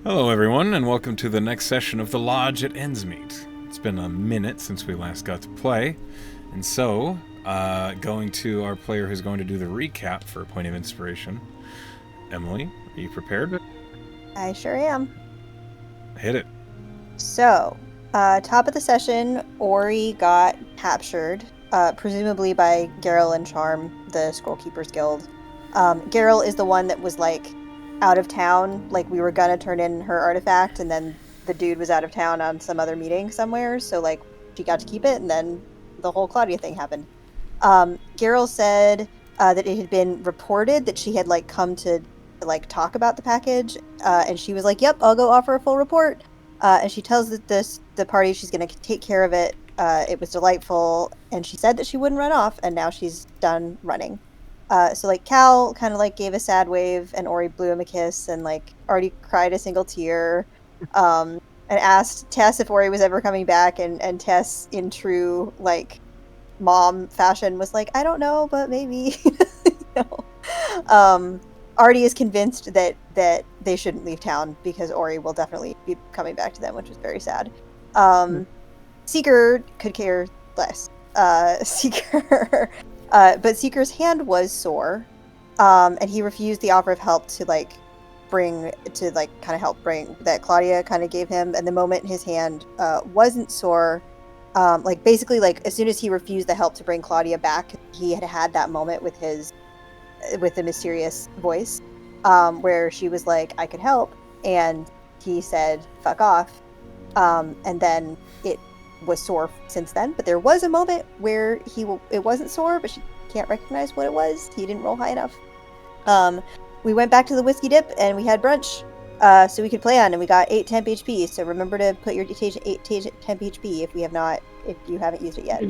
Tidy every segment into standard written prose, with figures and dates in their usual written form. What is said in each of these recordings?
Hello, everyone, and welcome to the next session of the Lodge at Endsmeet. It's been a minute since we last got to play, and so, going to our player who's going to do the recap for a point of inspiration. Emily, are you prepared? I sure am. Hit it. So, top of the session, Ori got captured, presumably by Geralt and Charm, the Scroll Keepers Guild. Geralt is the one that was, out of town. We were gonna turn in her artifact, and then the dude was out of town on some other meeting somewhere, so, she got to keep it, and then the whole Claudia thing happened. Geralt said that it had been reported that she had, come to, talk about the package, and she was like, yep, I'll go offer a full report. And she tells the party she's going to take care of it. It was delightful, and she said that she wouldn't run off, and now she's done running. So Cal kind of gave a sad wave, and Ori blew him a kiss, and already cried a single tear, and asked Tess if Ori was ever coming back, and Tess, in true mom fashion, was like, I don't know, but maybe. you know? Artie is convinced that they shouldn't leave town because Ori will definitely be coming back to them, which is very sad. Seeker could care less. Seeker, but Seeker's hand was sore, and he refused the offer of help to help bring that Claudia kind of gave him. And the moment his hand wasn't sore, basically as soon as he refused the help to bring Claudia back, he had that moment with the mysterious voice, where she was like, I could help, and he said, fuck off. And then it was sore since then, but there was a moment where it wasn't sore, but she can't recognize what it was. He didn't roll high enough. We went back to the whiskey dip, and we had brunch, so we could play on, and we got 8 temp HP, so remember to put your 8 temp HP if you haven't used it yet.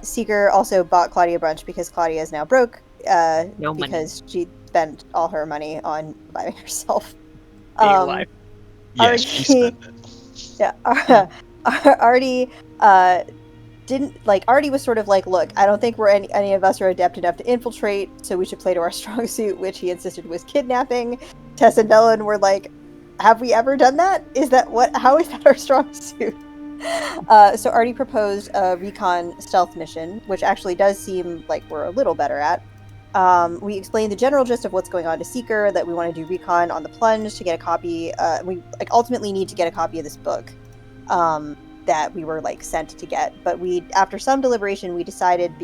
Seeker also bought Claudia brunch because Claudia is now broke, because she spent all her money on buying herself. Being alive. Yes, she spent it. Yeah. Artie Artie was sort of look, I don't think we're any of us are adept enough to infiltrate, so we should play to our strong suit, which he insisted was kidnapping. Tess and Dylan were like, have we ever done that? How is that our strong suit? So Artie proposed a recon stealth mission, which actually does seem like we're a little better at. We explained the general gist of what's going on to Seeker, that we want to do recon on the plunge to get a copy. We ultimately need to get a copy of this book that we were sent to get. But after some deliberation, we decided,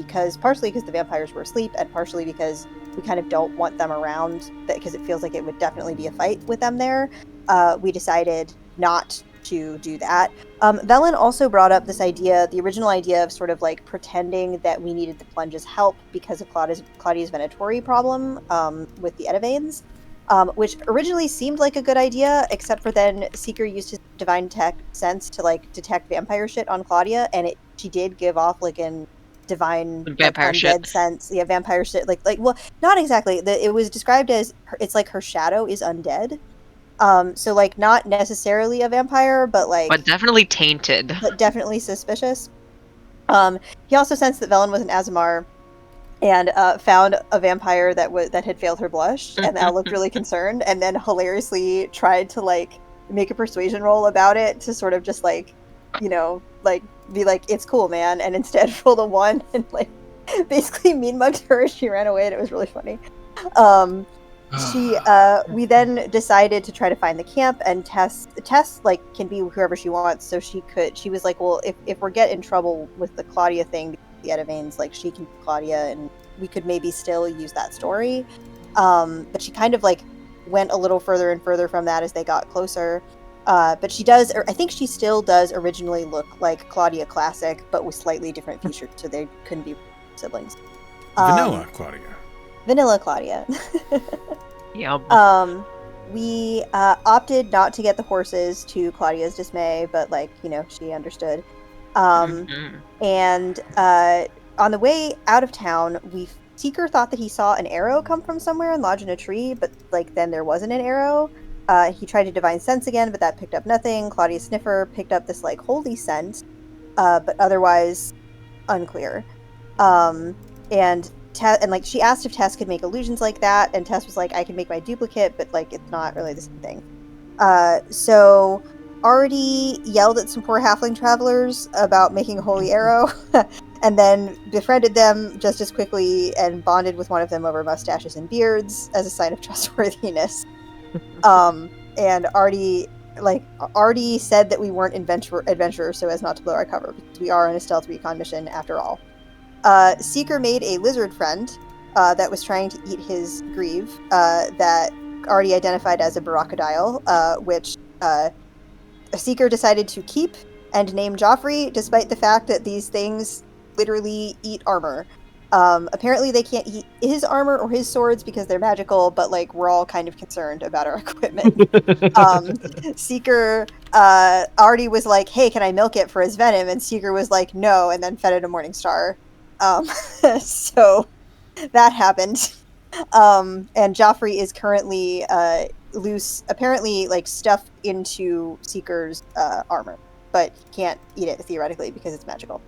partially because the vampires were asleep, and partially because we kind of don't want them around, because it feels like it would definitely be a fight with them there. We decided not to do that. Velen also brought up this idea, the original idea of sort of pretending that we needed the plunge's help because of Claudia's Venatori problem with the Edivanes, which originally seemed like a good idea, except for then Seeker used his divine sense to detect vampire shit on Claudia, and she did give off an divine vampire shit sense. Yeah, vampire shit. Well, not exactly. It was described as it's her shadow is undead. So not necessarily a vampire, but definitely tainted. But definitely suspicious. He also sensed that Velen was an Azamar, and found a vampire that had failed her blush, and now looked really concerned, and then hilariously tried to make a persuasion roll about it to sort of just be it's cool, man, and instead rolled a 1 and basically mean mugged her as she ran away, and it was really funny. We then decided to try to find the camp, and Tess can be whoever she wants, so she was like, well, if we get in trouble with the Claudia thing, the Edivanes, she can be Claudia, and we could maybe still use that story. But she kind of went a little further and further from that as they got closer. But she does, or I think she still does originally look like Claudia Classic, but with slightly different features, so they couldn't be siblings. Vanilla Claudia. Vanilla Claudia. Yep. We opted not to get the horses, to Claudia's dismay, but she understood. And on the way out of town, Seeker thought that he saw an arrow come from somewhere and lodge in a tree, but then there wasn't an arrow. He tried to divine sense again, but that picked up nothing. Claudia's sniffer picked up this holy scent, but otherwise unclear. And and like she asked if Tess could make illusions like that, and Tess was like, I can make my duplicate, but like it's not really the same thing. So Artie yelled at some poor halfling travelers about making a holy arrow, and then befriended them just as quickly and bonded with one of them over mustaches and beards as a sign of trustworthiness. And Artie said that we weren't adventurers so as not to blow our cover, because we are on a stealth recon mission after all. Seeker made a lizard friend that was trying to eat his grieve that Artie identified as a barracodile, which Seeker decided to keep and name Joffrey, despite the fact that these things literally eat armor. Apparently they can't eat his armor or his swords because they're magical, but like we're all kind of concerned about our equipment. Seeker, Artie was like, hey, can I milk it for his venom? And Seeker was like, no, and then fed it a morning star. So that happened. And Joffrey is currently loose, apparently like stuffed into Seeker's armor, but he can't eat it theoretically because it's magical.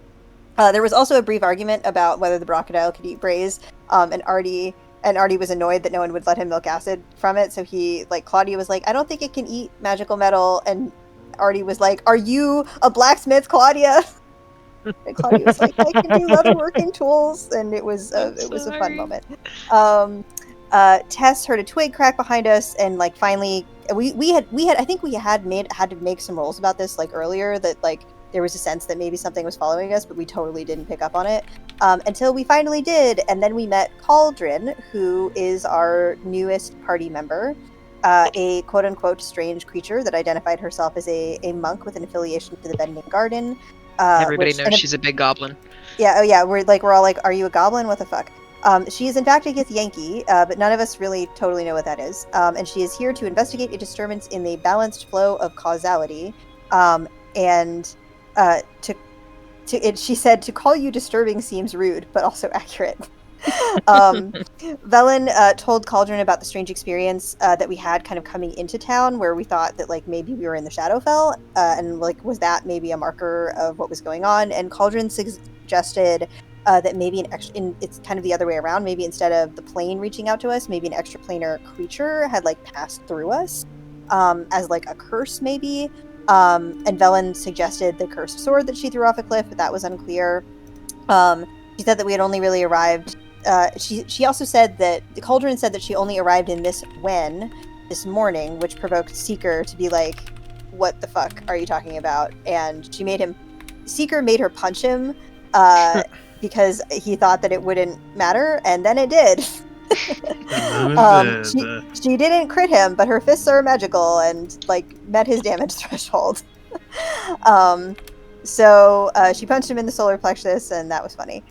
There was also a brief argument about whether the crocodile could eat braise, and Artie was annoyed that no one would let him milk acid from it, so Claudia was like, I don't think it can eat magical metal, and Artie was like, are you a blacksmith, Claudia? And Claudia was like, I can do leatherworking tools, and it was a fun moment. Tess heard a twig crack behind us, and like finally we had I think we had to make some rolls about this like earlier, that like there was a sense that maybe something was following us, but we totally didn't pick up on it until we finally did, and then we met Cauldron, who is our newest party member, a quote-unquote strange creature that identified herself as a monk with an affiliation to the Bending Garden. Everybody knows she's a big goblin. Yeah, oh yeah, we're all like, are you a goblin? What the fuck? She is in fact a Githyanki, but none of us really totally know what that is. And she is here to investigate a disturbance in the balanced flow of causality, she said, to call you disturbing seems rude, but also accurate. Velen told Cauldron about the strange experience that we had kind of coming into town, where we thought that like maybe we were in the Shadowfell, and like was that maybe a marker of what was going on? And Cauldron suggested that maybe it's kind of the other way around. Maybe instead of the plane reaching out to us, maybe an extraplanar creature had like passed through us as like a curse, maybe. And Velen suggested the cursed sword that she threw off a cliff, but that was unclear. She said that we had only really arrived. She also said that the Cauldron said that she only arrived in this morning, which provoked Seeker to be like, "What the fuck are you talking about?" And Seeker made her punch him because he thought that it wouldn't matter, and then it did. She didn't crit him, but her fists are magical and like met his damage threshold. So she punched him in the solar plexus, and that was funny.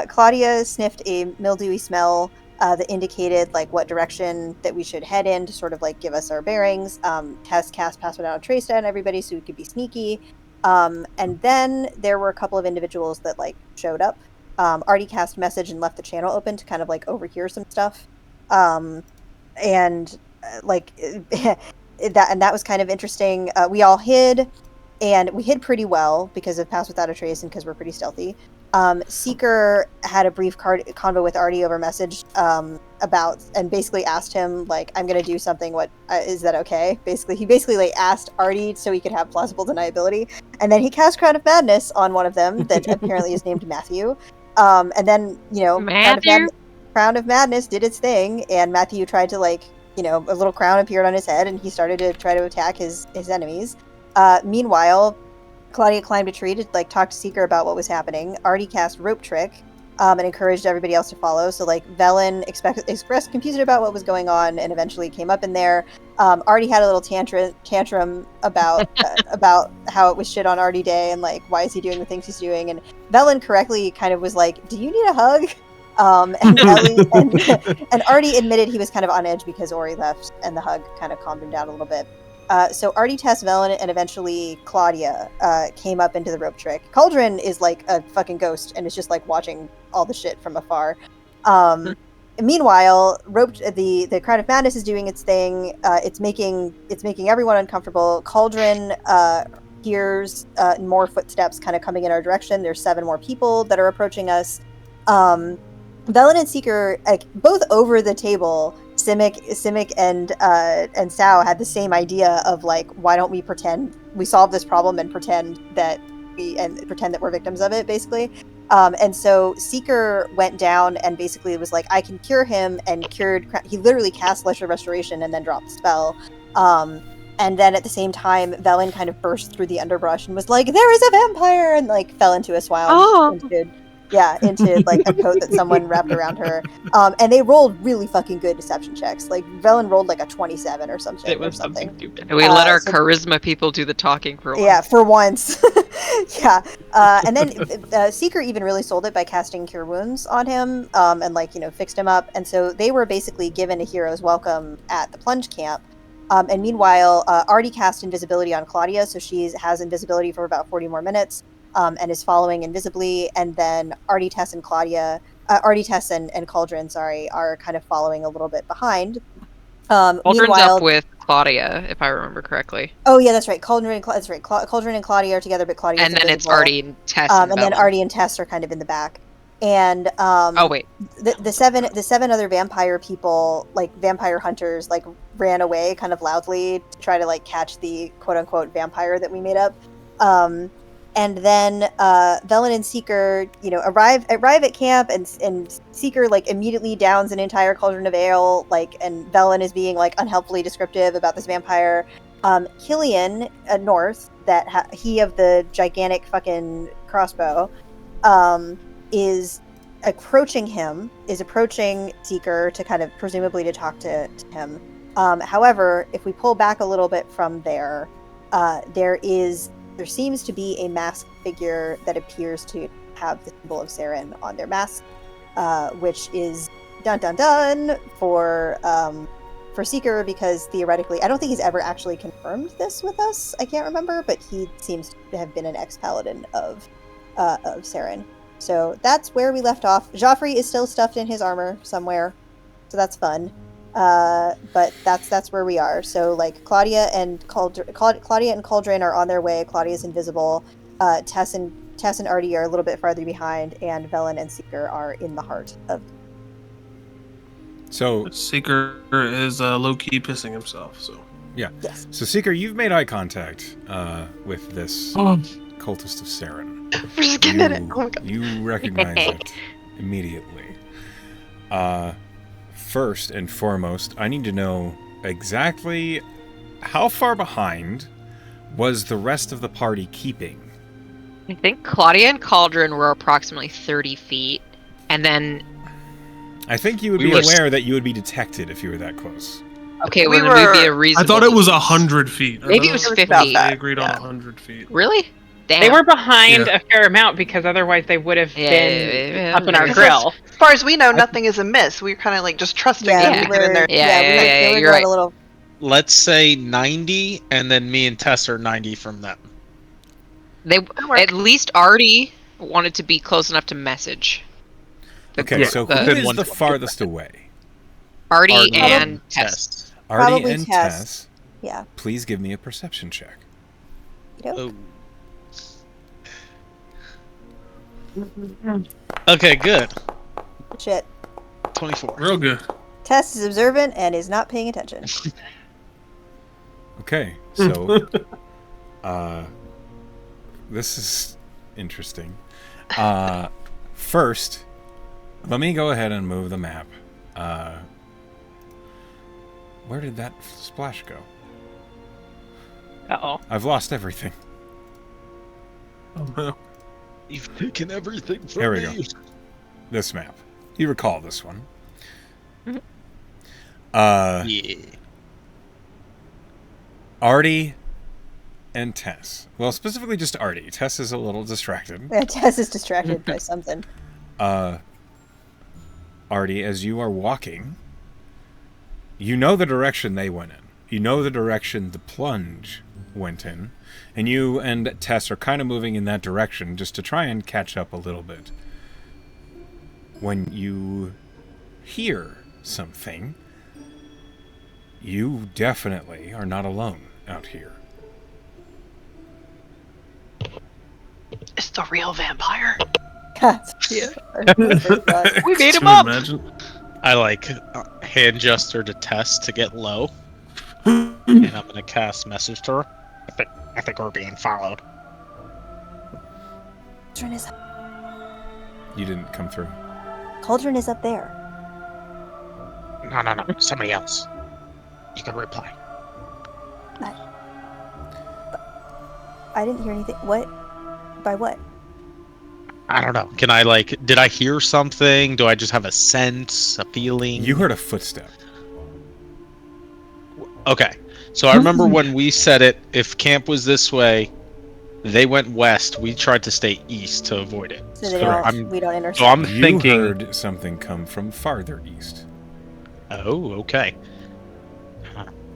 Claudia sniffed a mildewy smell that indicated like what direction that we should head in to sort of like give us our bearings. Tess cast Pass Without a Trace on everybody so we could be sneaky. And then there were a couple of individuals that like showed up. Artie cast message and left the channel open to kind of like overhear some stuff. That was kind of interesting. We all hid, and we hid pretty well because of Pass Without a Trace and because we're pretty stealthy. Seeker had a brief convo with Artie over message about, and basically asked him like, I'm gonna do something, what is that okay? He basically like asked Artie so he could have plausible deniability, and then he cast Crown of Madness on one of them that apparently is named Matthew. And then, Crown of Madness did its thing, and Matthew tried to like, a little crown appeared on his head, and he started to try to attack his enemies. Meanwhile, Claudia climbed a tree to like talk to Seeker about what was happening. Artie cast Rope Trick, and encouraged everybody else to follow. So like Velen expressed confusion about what was going on, and eventually came up in there. Artie had a little tantrum about about how it was shit on Artie Day, and like why is he doing the things he's doing? And Velen correctly kind of was like, "Do you need a hug?" And Artie admitted he was kind of on edge because Ori left, and the hug kind of calmed him down a little bit. So Artie, Tess, Velen, and eventually Claudia came up into the Rope Trick. Cauldron is like a fucking ghost and is just like watching all the shit from afar. Meanwhile, the Crown of Madness is doing its thing. It's making everyone uncomfortable. Cauldron hears more footsteps kind of coming in our direction. There's 7 more people that are approaching us. Velen and Seeker, like, both over the table, Simic and Sao had the same idea of, like, why don't we pretend we solve this problem and pretend that we're victims of it, basically. And so Seeker went down and basically was like, I can cure him, and he literally cast Lesser Restoration and then dropped the spell. And then at the same time, Velen kind of burst through the underbrush and was like, there is a vampire! And, like, fell into a swound. Into like a coat that someone wrapped around her. And they rolled really fucking good deception checks. Like, Velen rolled like a 27 or something. It was something stupid. And we let our charisma people do the talking for once. Yeah, for once. Yeah. And then Seeker even really sold it by casting Cure Wounds on him, and, like, you know, fixed him up. And so they were basically given a hero's welcome at the plunge camp. And meanwhile, Artie cast invisibility on Claudia, so she has invisibility for about 40 more minutes. And is following invisibly, and then Artie, Tess, and Cauldron, are kind of following a little bit behind. Cauldron's up with Claudia, if I remember correctly. Oh yeah, that's right. Cauldron and Claudia are together, but Claudia. And then it's Artie and Tess. And then Artie and Tess are kind of in the back. And oh wait, the seven other vampire people, like vampire hunters, like ran away kind of loudly to try to, like, catch the quote unquote vampire that we made up. And then Velen and Seeker, you know, arrive at camp, and Seeker, like, immediately downs an entire cauldron of ale, like, and Velen is being, like, unhelpfully descriptive about this vampire. Killian, north, he of the gigantic fucking crossbow, is approaching Seeker to kind of presumably to talk to him. However, if we pull back a little bit from there, there seems to be a masked figure that appears to have the symbol of Saren on their mask, which is dun dun dun for Seeker, because theoretically, I don't think he's ever actually confirmed this with us. I can't remember, but he seems to have been an ex-paladin of Saren. So that's where we left off. Joffrey is still stuffed in his armor somewhere, so that's fun. But that's where we are. So, like, Claudia and Cauldron are on their way. Claudia's invisible. Tess and Artie are a little bit farther behind, and Velen and Seeker are in the heart of. So Seeker is low-key pissing himself. So yeah. Yes. So Seeker, you've made eye contact with this cultist of Saren. For just a minute. Oh my god. You recognize it immediately. First and foremost, I need to know exactly how far behind was the rest of the party keeping? I think Claudia and Cauldron were approximately 30 feet, and then... I think you would be aware that you would be detected if you were that close. Okay, well, then we'd be a reasonable... I thought it was 100 feet. Maybe it was 50. They agreed on 100 feet. Really? Damn. They were behind a fair amount, because otherwise they would have been up in our grill. As far as we know, nothing is amiss. We're kind of like just trusting them to get in there. Yeah, you're right. Let's say 90, and then me and Tess are 90 from them. They at least Artie wanted to be close enough to message. Okay, so who is the farthest away? Artie and Tess. Artie and Tess. Yeah. Please give me a perception check. Oh. Okay, good. Shit. 24. Real good. Tess is observant and is not paying attention. Okay, so this is interesting. First, let me go ahead and move the map. Where did that splash go? Uh-oh. I've lost everything. Oh no. You've taken everything from me. There we go. This map. You recall this one. Yeah. Artie and Tess. Well, specifically just Artie. Tess is a little distracted. Yeah, Tess is distracted by something. Artie, as you are walking, you know the direction they went in. You know the direction the plunge went in. And you and Tess are kind of moving in that direction just to try and catch up a little bit. When you hear something, you definitely are not alone out here. It's the real vampire. God. Yeah. We made him Can you up. imagine? I like hand gesture to Tess to get low, and I'm gonna cast message to her. I think we're being followed. Cauldron is You didn't come through. Cauldron is up there. No. Somebody else. You can reply. I didn't hear anything. What? By what? I don't know. Can I did I hear something? Do I just have a sense, a feeling? You heard a footstep. Okay. So I remember when we said it, if camp was this way, they went west, we tried to stay east to avoid it. So they Correct. we don't intersect. So I'm You thinking heard something come from farther east. Oh, okay.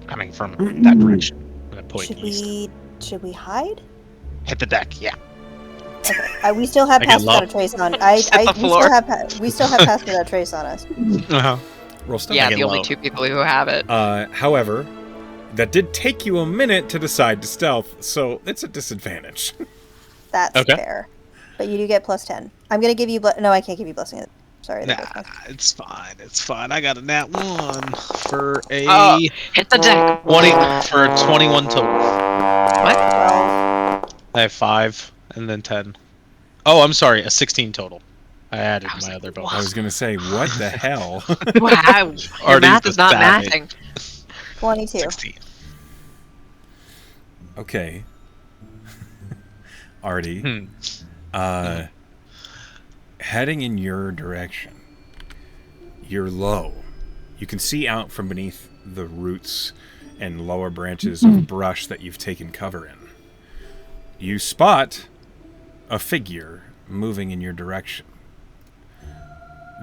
Coming from that direction. I'm gonna point east. Should we hide? Hit the deck, yeah. Okay. We still have I get pass without low. a trace on. We still have pass without trace on us. Uh-huh. Roll stealth. Yeah, get the only low. 2 people who have it. However, that did take you a minute to decide to stealth, so it's a disadvantage. That's Okay. fair. But you do get plus 10. I'm gonna give you no, I can't give you blessing. Sorry. Nah, that was it's fine. It's fine. I got a nat 1 for a Hit the deck. 20 for a 21 total. What? 12. I have 5 and then 10. Oh, I'm sorry, a 16 total. I added I was my like, other I bonus. was gonna say, what the hell? Wow. Your Already math is not savage. mathing. 22. 16. Okay. Artie, Hmm. heading in your direction. You're low. You can see out from beneath the roots and lower branches of brush that you've taken cover in. You spot a figure moving in your direction.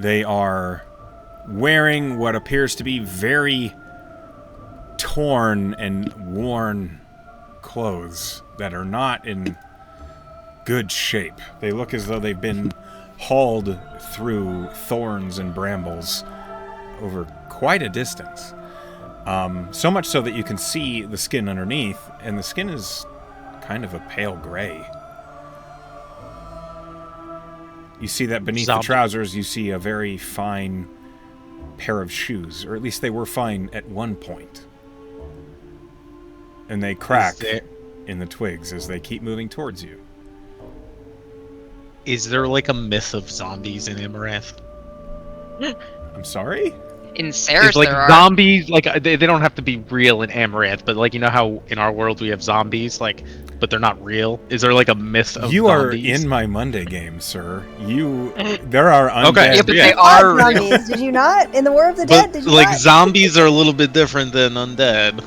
They are wearing what appears to be very torn and worn clothes that are not in good shape. They look as though they've been hauled through thorns and brambles over quite a distance. So much so that you can see the skin underneath, and the skin is kind of a pale gray. You see that beneath the Zombie. trousers, you see a very fine pair of shoes, or at least they were fine at one point. And they crack in the twigs as they keep moving towards you. Is there like a myth of zombies in Amaranth? I'm sorry? In Ceres, It's like there are. zombies, like they don't have to be real in Amaranth, but like you know how in our world we have zombies, like, but they're not real. Is there like a myth of You are zombies? in my Monday game, sir. There are undead. Okay, Yeah, but yeah. they are real. Zombies, did you not? In the War of the Dead, But did you like not? zombies are a little bit different than undead.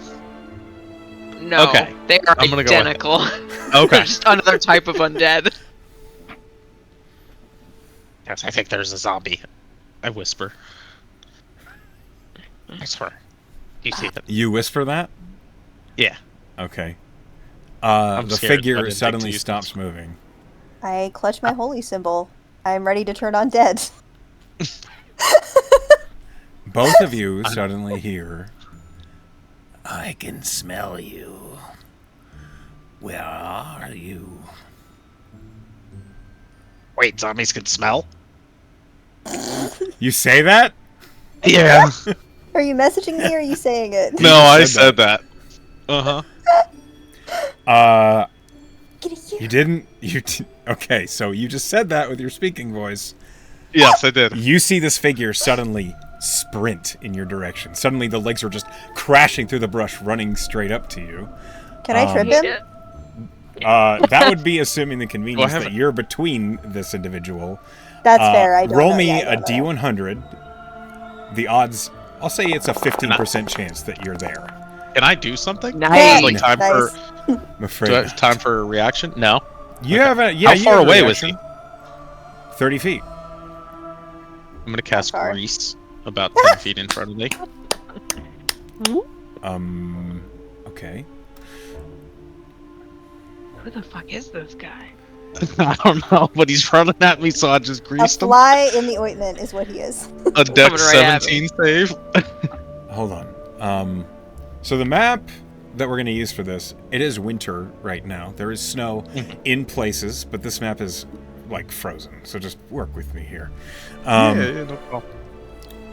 No, Okay, they are I'm gonna go with it. identical. Okay. They're just another type of undead. Yes, I think there's a zombie. I whisper. I swear. You see them? You whisper that? Yeah. Okay. I'm The scared. I figure didn't think suddenly to use stops moving. I clutch my holy symbol. I'm ready to turn on dead. Both of you suddenly hear, I can smell you. Where are you? Wait, zombies can smell? You say that? Yeah. Are you messaging me or are you saying it? No, I said that. Uh-huh. Get a here. You didn't? Okay, so you just said that with your speaking voice. Yes, I did. You see this figure suddenly sprint in your direction. Suddenly the legs are just crashing through the brush, running straight up to you. Can I trip him? That would be assuming the convenience have that it. you're between this individual. That's fair. I don't Roll know. me Yeah, I a don't know. D100. The odds, I'll say it's a 15% chance that you're there. Can I do something? Nice. Like time Nice. for I'm afraid. do I have time for a reaction? No. You Okay. have a How you far have a away was reaction. 30 feet. I'm gonna cast far? grease about 10 feet in front of me. Okay. Who the fuck is this guy? I don't know, but he's running at me, so I just A greased him. fly in the ointment is what he is. A deck Coming right at 17 save. Hold on. So the map that we're going to use for this, it is winter right now. There is snow in places, but this map is like frozen, so just work with me here. Yeah, no problem.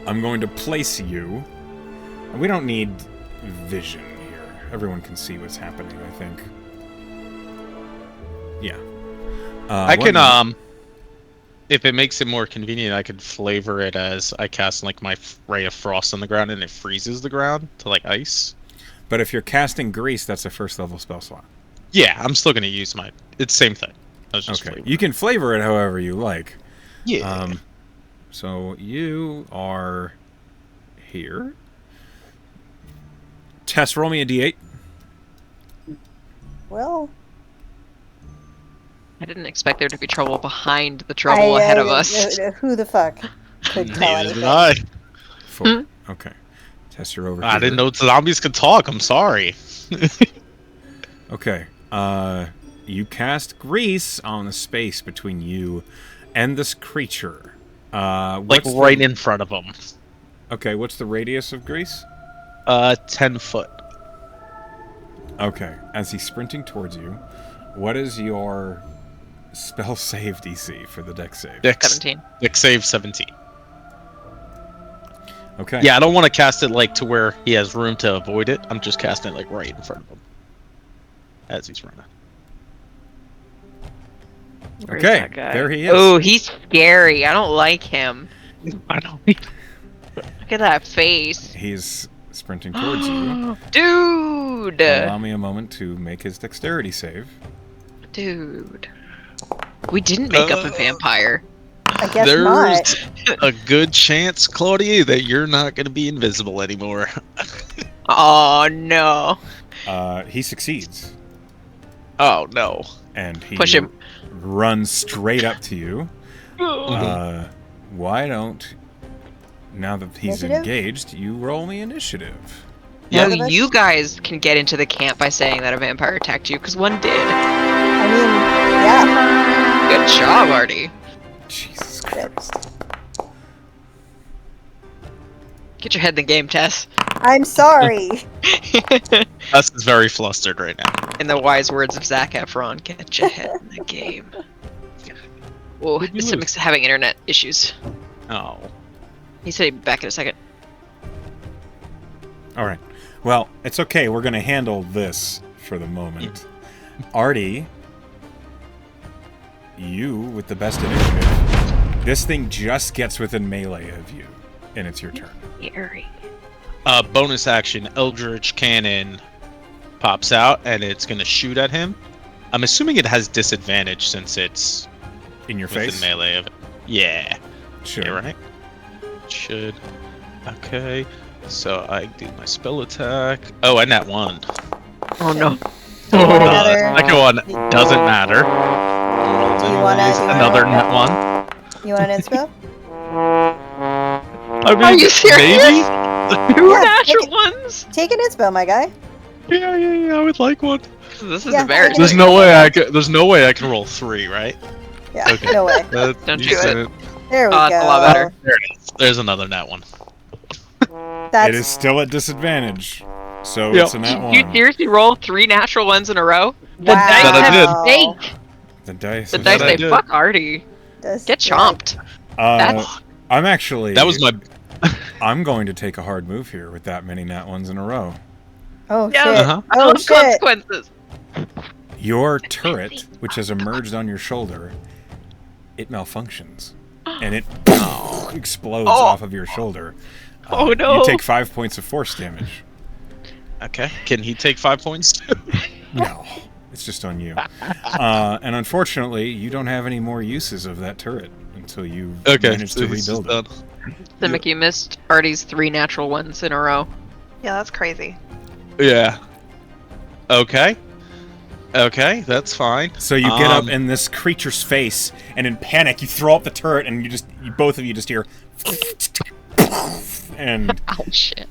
I'm going to place you. We don't need vision here. Everyone can see what's happening, I think. Yeah. I can, if it makes it more convenient, I could flavor it as I cast like my ray of frost on the ground and it freezes the ground to like ice. But if you're casting grease, that's a first level spell slot. Yeah, I'm still gonna use my. It's same thing. I was just Okay. flavoring. You can flavor it however you like. Yeah. So you are here. Tess, roll me a d8. Well, I didn't expect there to be trouble behind the trouble ahead of us. Who the fuck could tell Neither anything? did I. 4. Okay. Tess, you're over here. I didn't know zombies could talk. I'm sorry. Okay. You cast grease on the space between you and this creature. Like right in front of them. Okay, what's the radius of grease? 10 foot. Okay. As he's sprinting towards you, what is your spell save DC for the dex save? Dex 17. Dex save 17. Okay. Yeah, I don't want to cast it like to where he has room to avoid it. I'm just casting it like right in front of him as he's running. Where's Okay. that guy? There he is. Oh, he's scary. I don't like him. I know. Look at that face. He's sprinting towards you. Dude! Allow me a moment to make his dexterity save. Dude. We didn't make up a vampire. I guess There's not. a good chance, Claudia, that you're not going to be invisible anymore. Oh, no. He succeeds. Oh, no. And he Push him. runs straight up to you. Why don't, now that he's Initiative? engaged, you roll me initiative? No, Both of us? you guys can get into the camp by saying that a vampire attacked you, because one did. I mean, yeah. Good job, Artie. Jesus Shit. Christ. Get your head in the game, Tess. I'm sorry. Us is very flustered right now. In the wise words of Zac Efron, get your head in the game. Oh, What'd you Simic's having internet issues. Oh. He said he'd be back in a second. All right. Well, it's okay. We're going to handle this for the moment. Artie, you with the best initiative. This thing just gets within melee of you, and it's your turn. Scary. Bonus action, Eldritch Cannon pops out, and it's going to shoot at him. I'm assuming it has disadvantage since it's In your within face? melee of it. Yeah. Sure. Yeah, right? Should. Okay. So I do my spell attack. Oh, and that one. Oh no. Another- Second one doesn't matter. Do you wanna- Another net one. You want an inspo? I mean, Are you serious? maybe? Two Yeah, natural take ones? Take an inspo, my guy. Yeah, I would like one. This is Yeah, embarrassing. There's no way I can roll 3, right? Yeah, Okay. no way. Don't You do said it. There we Oh, go. that's a lot better. There it is. There's another net one. That's It is still at disadvantage, so Yep. it's a nat You one. seriously roll 3 natural ones in a row? The wow. dice That I have did. stake. The dice. The is- dice I say, did. fuck Artie. That's Get good. chomped. That's- I'm actually. That was my. I'm going to take a hard move here with that many nat ones in a row. Oh Yeah. shit. Uh-huh. Oh No shit. consequences. Your turret, which has emerged on your shoulder, it malfunctions, and it explodes Oh. off of your shoulder. Oh, no. You take 5 points of force damage. Okay. Can he take 5 points too? No, it's just on you. And unfortunately, you don't have any more uses of that turret until you manage to he's just rebuild it. done. Simic, you missed Artie's 3 natural ones in a row. Yeah, that's crazy. Yeah. Okay. Okay, that's fine. So you get up in this creature's face, and in panic, you throw up the turret, and both of you just hear, and Oh shit.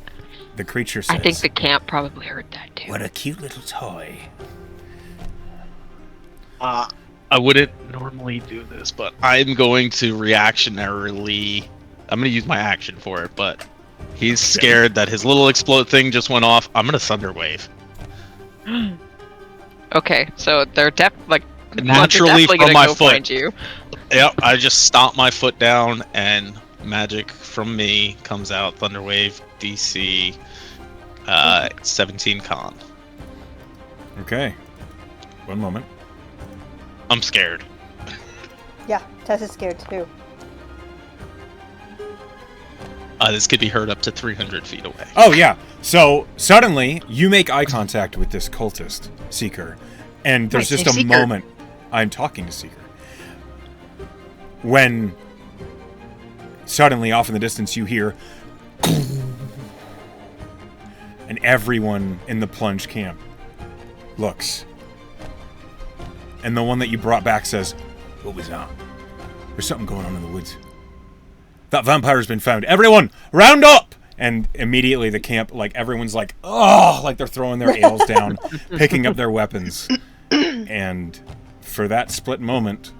the creature says, I think the camp probably heard that too. "What a cute little toy." I wouldn't normally do this, but I'm going to reactionarily. I'm going to use my action for it, but he's scared that his little explode thing just went off. I'm going to Thunder Wave. Okay, so they're like Naturally definitely from gonna my go foot. find you. Yep, I just stomp my foot down, and magic from me comes out. Thunderwave, DC, 17 con. Okay. One moment. I'm scared. Yeah, Tess is scared too. This could be heard up to 300 feet away. Oh, yeah. So, suddenly, you make eye contact with this cultist, Seeker. And there's just a Seeker. moment. I'm talking to Seeker. When suddenly, off in the distance, you hear... And everyone in the plunge camp looks. And the one that you brought back says, "What was that? There's something going on in the woods. That vampire's been found. Everyone, round up!" And immediately the camp, like, everyone's like, oh, like they're throwing their ales down, picking up their weapons. And for that split moment,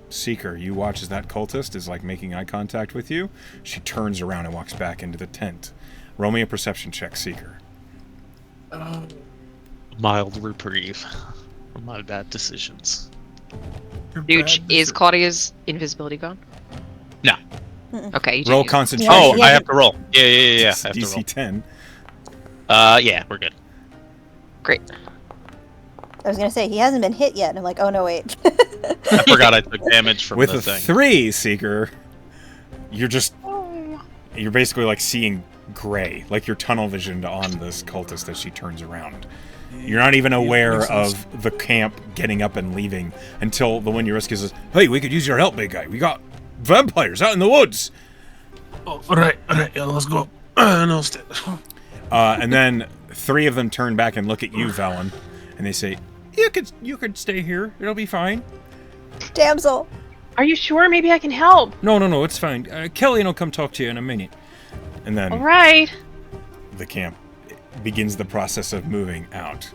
Seeker, you watch as that cultist is, like, making eye contact with you. She turns around and walks back into the tent. Roll me a perception check, Seeker. Mild reprieve from my bad decisions. Dude, is Claudia's invisibility gone? No. Okay. You Roll just- concentration. Oh, Yeah. I have to roll. Yeah. I have to DC roll. 10. Yeah, we're good. Great. I was gonna say he hasn't been hit yet, and I'm like, oh no, wait. I forgot I took damage from With the a thing. 3, Seeker, you're basically, like, seeing gray, like you're tunnel visioned on this cultist as she turns around. You're not even aware makes sense. of the camp getting up and leaving until the one you rescue says, "Hey, we could use your help, big guy. We got vampires out in the woods." Oh, alright, yeah, let's go. No, stay. And then 3 of them turn back and look at you, Valen, and they say, You could stay here. It'll be fine." Damsel. Are you sure? Maybe I can help. No, it's fine. Kelly will come talk to you in a minute. And then All right. the camp begins the process of moving out.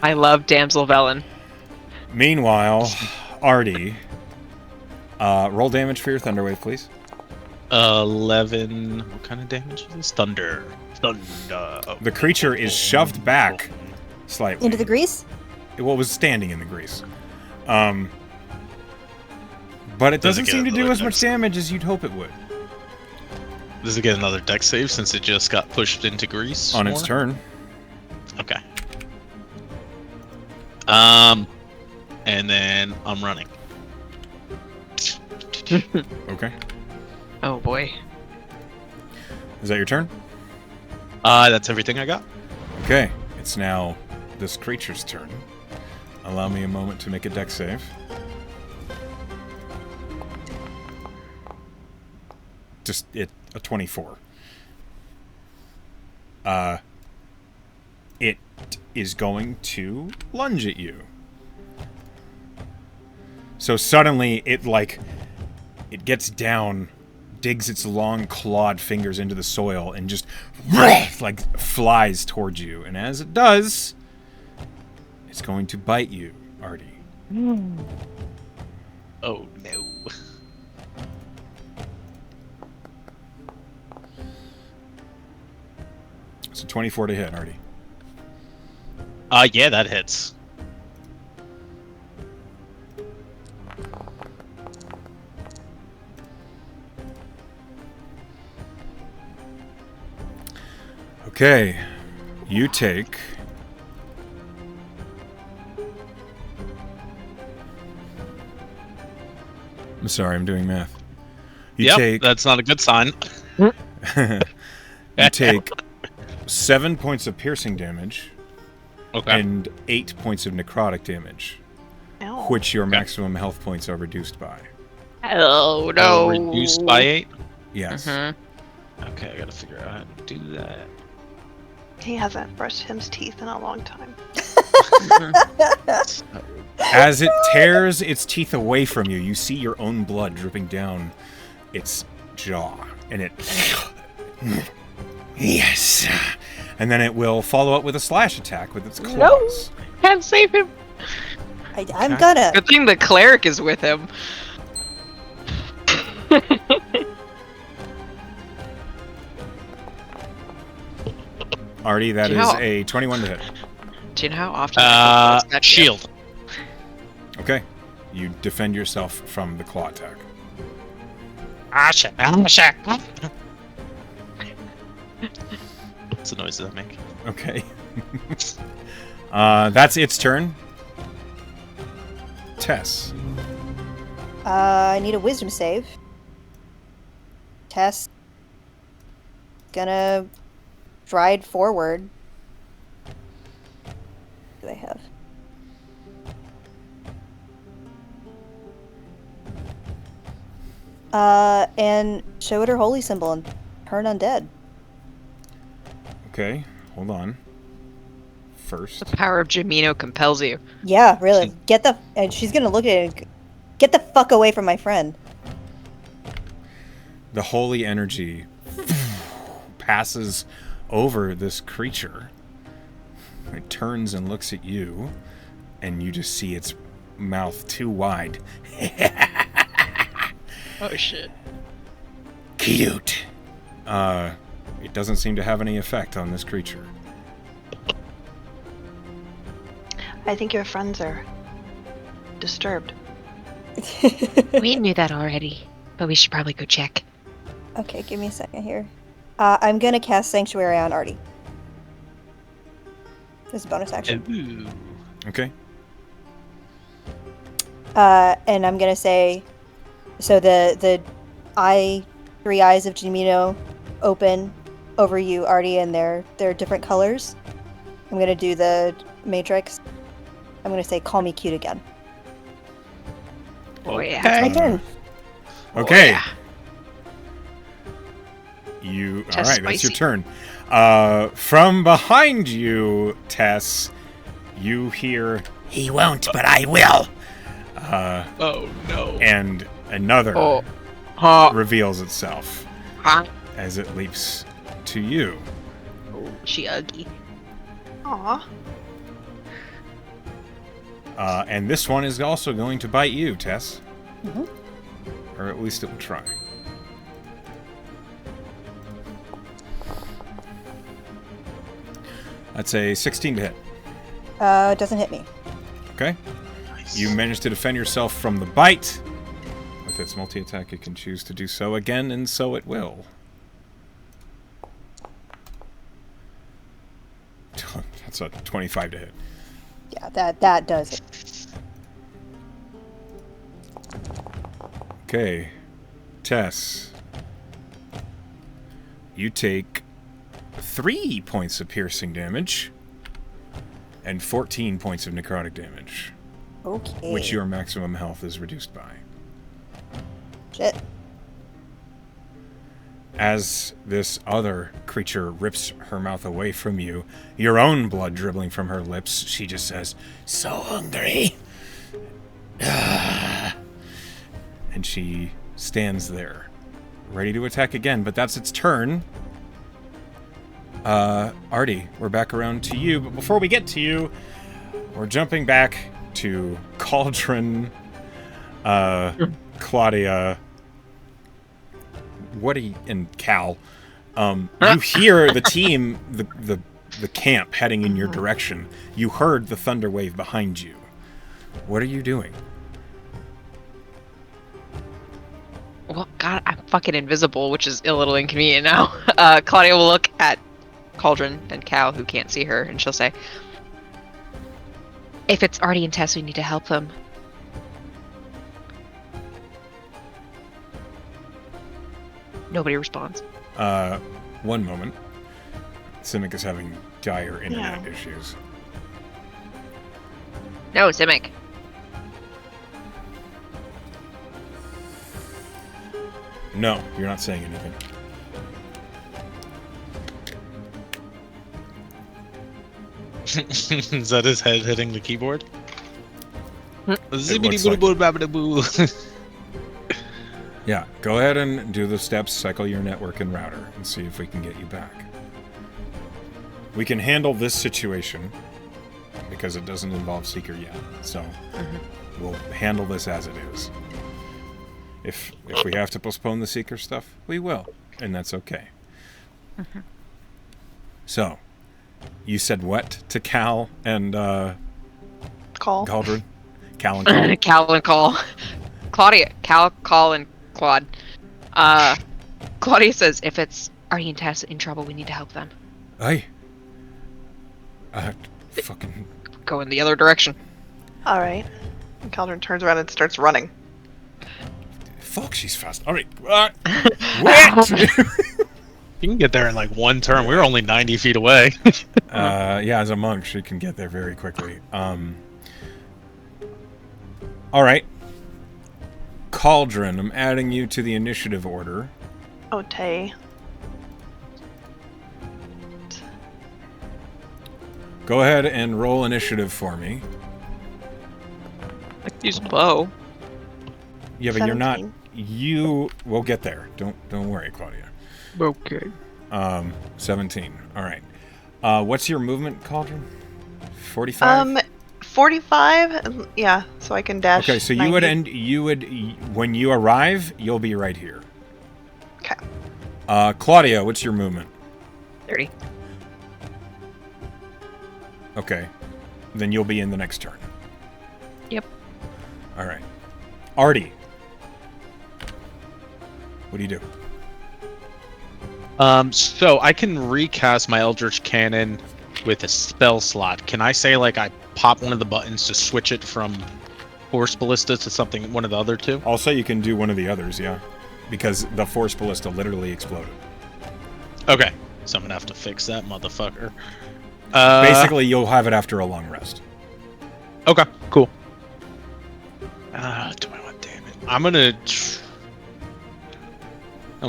I love Damsel Velen. Meanwhile, Artie, roll damage for your Thunderwave, please. 11. What kind of damage is this? Thunder. Oh. The creature is shoved back slightly. Into the grease? Well, it was standing in the grease. But it Does it doesn't get seem to do another as much dex? damage as you'd hope it would. Does it get another dex save since it just got pushed into grease? On its more? turn. Okay. And then I'm running. Okay. Oh boy. Is that your turn? That's everything I got. Okay. It's now this creature's turn. Allow me a moment to make a dex save. Just a 24. It is going to lunge at you. So suddenly it gets down, digs its long clawed fingers into the soil and just like flies towards you. And as it does, it's going to bite you, Artie. Oh no. It's a 24 to hit, Artie. Yeah, that hits. Okay, you take... I'm sorry, I'm doing math. Yep, that's not a good sign. You take 7 points of piercing damage Okay. and 8 points of necrotic damage, Ow. which your Okay. maximum health points are reduced by. Oh Oh, no. reduced by 8? Yes. Mhm. Okay, I gotta figure out how to do that. He hasn't brushed his teeth in a long time. As it tears its teeth away from you, you see your own blood dripping down its jaw, and it... Yes! And then it will follow up with a slash attack with its claws. Can't save him. I'm gonna. Good thing the cleric is with him. Artie, that Do you is know- a 21 to hit. Do you know how often I get that shit? Shield. Okay. You defend yourself from the claw attack. What's the noise that make? Okay. That's its turn. Tess. I need a wisdom save. Tess. Gonna stride forward. What do they have? And show it her holy symbol and turn undead. Okay, hold on. First. The power of Jamino compels you. Yeah, really. And she's gonna look at it and get the fuck away from my friend. The holy energy passes over this creature. It turns and looks at you, and you just see its mouth too wide. Oh shit. Cute. It doesn't seem to have any effect on this creature. I think your friends are disturbed. We knew that already, but we should probably go check. Okay, give me a second here. I'm gonna cast Sanctuary on Artie. This is a bonus action. Ooh. Okay. And I'm gonna say, so the three eyes of Jamino open over you, Artie, and they're different colors. I'm gonna do the Matrix. I'm gonna say, "Call me cute again." Oh yeah. That's my turn. Okay. Oh, yeah. You Tess all right? That's your spicy. turn. From behind you, Tess, you hear, "He won't, but I will." Oh no. And another Oh. reveals itself Huh? as it leaps to you. Oh, she ugly. Aw. And this one is also going to bite you, Tess. Mhm. Or at least it will try. That's a 16 to hit. It doesn't hit me. Okay. Nice. You managed to defend yourself from the bite. With its multi-attack, it can choose to do so again, and so it will. That's a 25 to hit. Yeah, that does it. Okay. Tess. You take 3 points of piercing damage and 14 points of necrotic damage, Okay. which your maximum health is reduced by. Shit. As this other creature rips her mouth away from you, your own blood dribbling from her lips, she just says, "So hungry." And she stands there, ready to attack again, but that's its turn. Artie, we're back around to you, but before we get to you, we're jumping back to Cauldron, Claudia, Woody, and Cal. You hear the team, the camp heading in your direction. You heard the thunder wave behind you. What are you doing? Well, God, I'm fucking invisible, which is a little inconvenient now. Claudia will look at Cauldron and Cal, who can't see her, and she'll say, "If it's Artie and Tess, we need to help them." Nobody responds. One moment. Simic is having dire internet issues. No, Simic. No, you're not saying anything. Is that his head hitting the keyboard? looks Yeah, go ahead and do the steps, cycle your network and router, and see if we can get you back. We can handle this situation, because it doesn't involve Seeker yet, so we'll handle this as it is. If we have to postpone the Seeker stuff, we will, and that's okay. So, you said what to Cal and Call. Cauldron? Cal and Call. Cal and Call. Claudia. Cal, Call, and Claude. Claudia says, if it's Artie and Tess in trouble, we need to help them. Hey. Fucking... Go in the other direction. All right. And Cauldron turns around and starts running. Fuck, she's fast. Alright. What? You can get there in like one turn. We were only 90 feet away. Yeah, as a monk, she can get there very quickly. Alright. Cauldron, I'm adding you to the initiative order. Oh, Tay. Go ahead and roll initiative for me. I can use a bow. Yeah, but you're not... 17. You will get there. Don't worry, Claudia. Okay. 17. Alright. What's your movement, Cauldron? 45? 45. Yeah, so I can dash. Okay, so 90. you would when you arrive, you'll be right here. Okay. Claudia, what's your movement? 30. Okay. Then you'll be in the next turn. Yep. Alright. Artie. What do you do? So I can recast my Eldritch Cannon with a spell slot. Can I say, like, I pop one of the buttons to switch it from Force Ballista to something, one of the other two? Also, you can do one of the others, yeah. Because the Force Ballista literally exploded. Okay. So I'm gonna have to fix that motherfucker. Basically, you'll have it after a long rest. Okay, cool. Do I want damage? I'm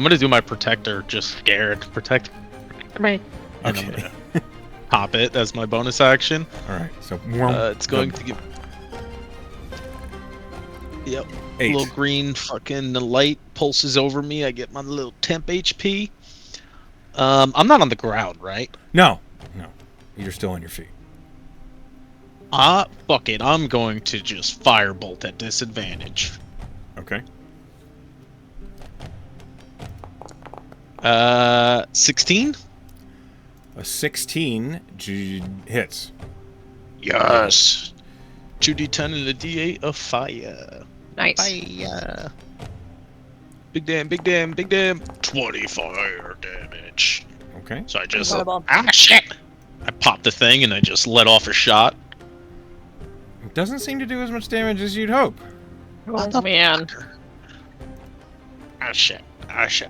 gonna do my protector, just scared. Protect. Right. And I'm Okay. gonna pop it as my bonus action. Alright, so... It's going to give... Yep. 8. Little green fucking light pulses over me. I get my little temp HP. I'm not on the ground, right? No. You're still on your feet. Fuck it. I'm going to just firebolt at disadvantage. Okay. 16? A 16 hits. Yes. 2d10 and a d8 of fire. Nice. Fire. Big damn, big damn, big damn. 20 fire damage. Okay. So I just... Incredible. shit! I popped the thing and I just let off a shot. It doesn't seem to do as much damage as you'd hope. Oh, man. Ah, shit. Okay.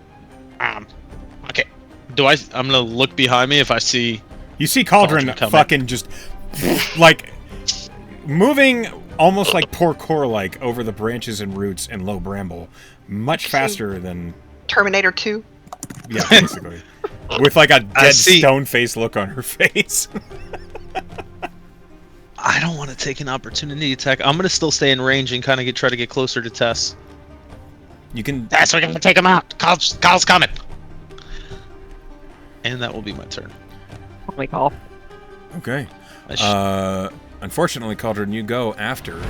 I'm gonna look behind me if I see... You see Cauldron Cauldron coming. fucking just... like... moving almost like parkour-like over the branches and roots and low bramble. Much faster than... Terminator 2. Yeah, basically. With like a dead see. stone-faced look on her face. I don't want to take an opportunity attack. I'm gonna still stay in range and kind of try to get closer to Tess. You can... We're gonna take him out. Carl's coming. And that will be my turn. Holy call. Okay. Unfortunately, Cauldron, you go after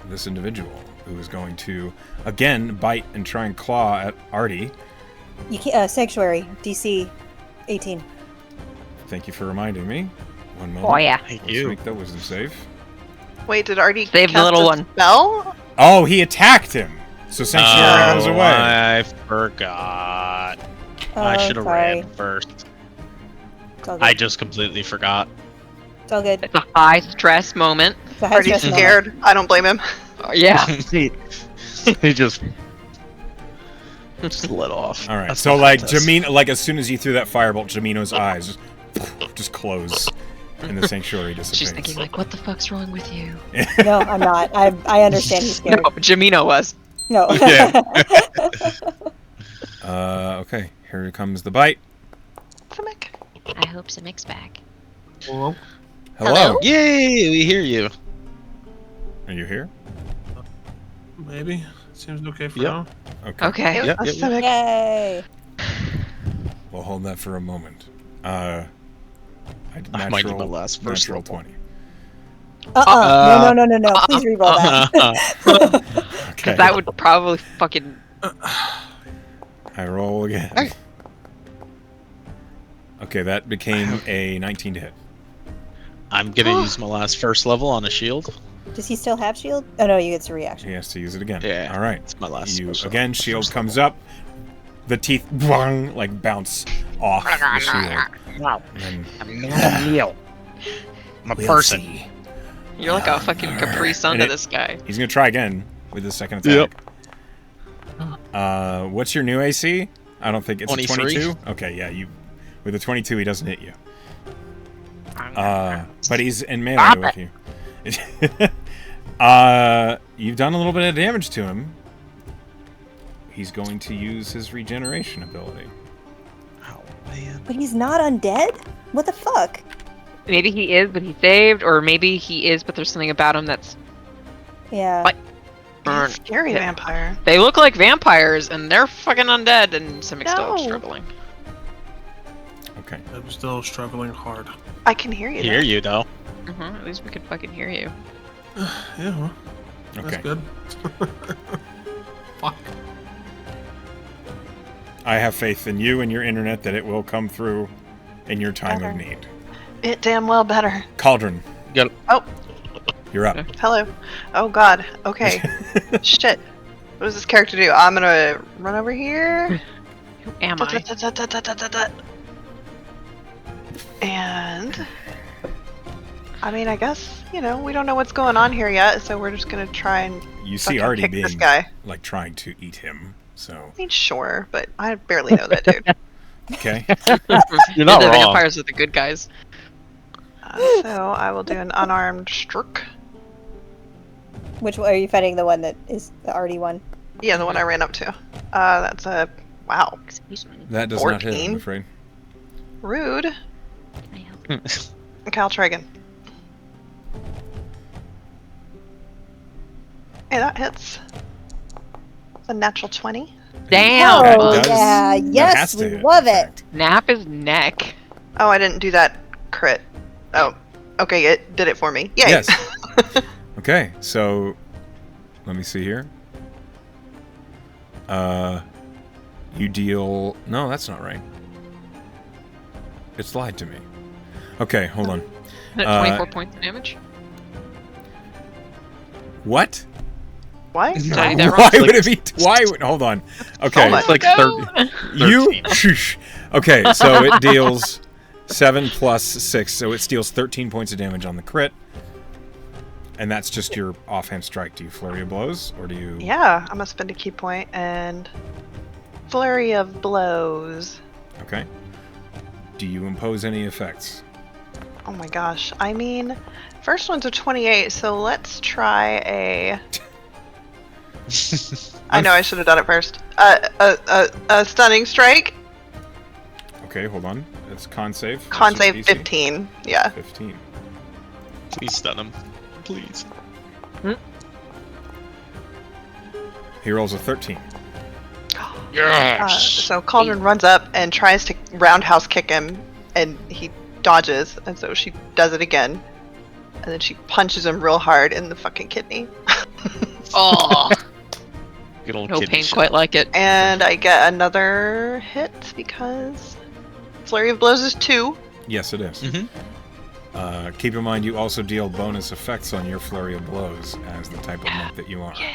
this individual who is going to, again, bite and try and claw at Artie. You can't, Sanctuary, DC 18. Thank you for reminding me. One moment. Oh, yeah. Thank Let's you. make that wisdom save. Wait, did Artie Save the cast little a one. spell? Oh, he attacked him! So Sanctuary goes away. I forgot. I should have sorry. ran first. It's all good. I just completely forgot. It's all good. It's a high stress moment. It's a high Artie's stress moment. scared. I don't blame him. Yeah. he just let off. Alright, That's so the like, contest. as soon as you threw that firebolt, Jamino's eyes just close. And the Sanctuary dissipates. She's thinking, like, what the fuck's wrong with you? No, I'm not. I understand he's No, scared. Jamino was. No. Yeah. Okay, here comes the bite. Simic. I hope Simic's back. Hello? Hello? Yay! We hear you. Are you here? Maybe. Seems okay for Yep. now. Okay. Okay. Yep, A yep, yep. Simic. Yay! We'll hold that for a moment. I did I might do my natural, last first natural level. 20. No. Please re-roll that. Okay. That would probably fucking... I roll again. Hey. Okay, that became a 19 to hit. I'm gonna use my last first level on a shield. Does he still have shield? Oh no, you get a reaction. He has to use it again. Yeah. All right. It's my last You special. again. Shield comes up. The teeth like bounce off the shield. And then, I'm a we'll person. see. You're like a fucking Capri Sun And to it- this guy. He's gonna try again with his second attack. What's your new AC? I don't think it's a 23. 22. Okay, yeah, you with a 22 he doesn't hit you. But he's in melee with you. You've done a little bit of damage to him. He's going to use his regeneration ability. Oh man. But he's not undead? What the fuck? Maybe he is, but he saved, or maybe he is, but there's something about him that's. Yeah. What? He's a scary vampire. They look like vampires, and they're fucking undead, and Simic's still No. struggling. Okay. I'm still struggling hard. I can hear you. Hear though. you though. At least we could fucking hear you. Yeah, well, that's Okay. good. Fuck. I have faith in you and your internet that it will come through in your time of Better. need. It damn well better. Cauldron, Oh, you're up. hello. Oh god. Okay. Shit. What does this character do? I'm gonna run over here. Who am I? And I mean, I guess, you know, we don't know what's going on here yet, so we're just gonna try and You see fucking Artie pick being this guy. like trying to eat him. So I mean, sure, but I barely know that dude. okay. You're not the wrong. vampires are the good guys. So I will do an unarmed stroke. Which one are you fighting? The one that is the arty one? Yeah, the one I ran up to. That's a wow. Excuse me. That does not hit, 14. I'm afraid. Rude. Okay, I'll try again. Hey, that hits. It's a natural 20. Damn. That Oh does- yeah, that has yes, to we hit, love in it. fact. Snap his neck. Oh, I didn't do that crit. Oh, okay, it did it for me. Yay! Yes. Okay, so let me see here. You deal. No, that's not right. It's lied to me. Okay, hold on. 24 points of damage. What? Why? Did I do that wrong? Why Like- would it be? Why would? Hold on. Okay, much. It's like No. 30. you. 13. Shush. Okay, so it deals 7 plus 6, so it deals 13 points of damage on the crit. And that's just your offhand strike. Do you flurry of blows, or do you? Yeah, I'm gonna spend a key point and flurry of blows. Okay. Do you impose any effects? Oh my gosh. I mean, first one's a 28, so let's try a. I know I should have done it first. A stunning strike. Okay, hold on. It's con save. Con What's your save DC? 15. Yeah. 15. Please stun him. Please. He rolls a 13. So Cauldron runs up and tries to roundhouse kick him, and he dodges, and so she does it again. And then she punches him real hard in the fucking kidney. Oh, Good old no kidney pain shit. quite like it. And I get another hit because Flurry of Blows is 2. Yes, it is. Mhm. Keep in mind, you also deal bonus effects on your flurry of blows as the type of monk that you are. Yeah.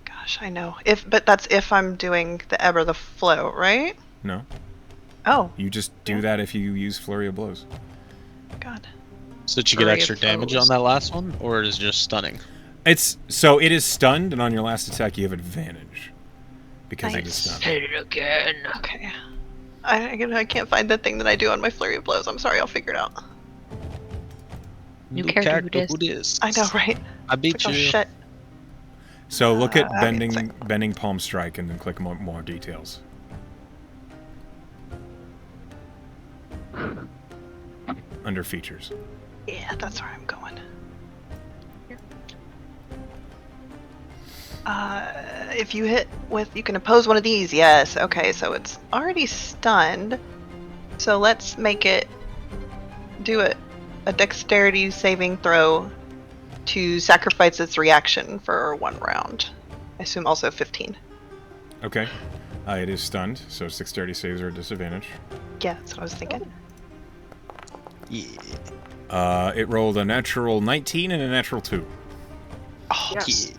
Gosh, I know. But that's if I'm doing the ebb or the flow, right? No, Oh, you just do that if you use flurry of blows. God. So did you get Flurry extra of damage blows. on that last one, or is it just stunning? It is stunned, and on your last attack you have advantage because it is Nice. stunned. Hit it again. Okay. I can't find the thing that I do on my Flurry of Blows. I'm sorry, I'll figure it out. New character who dis. I know, right? I beat Oh, you. shit. So look at I mean, it's bending palm strike, and then click more details. Under features. Yeah, that's where I'm going. If you hit with, you can oppose one of these. Yes. Okay, so it's already stunned. So let's make it do a dexterity saving throw to sacrifice its reaction for 1 round. I assume also 15. Okay. It is stunned, so 630 saves are a disadvantage. Yeah, that's what I was thinking. Yeah. It rolled a natural 19 and a natural 2. Oh, Yes.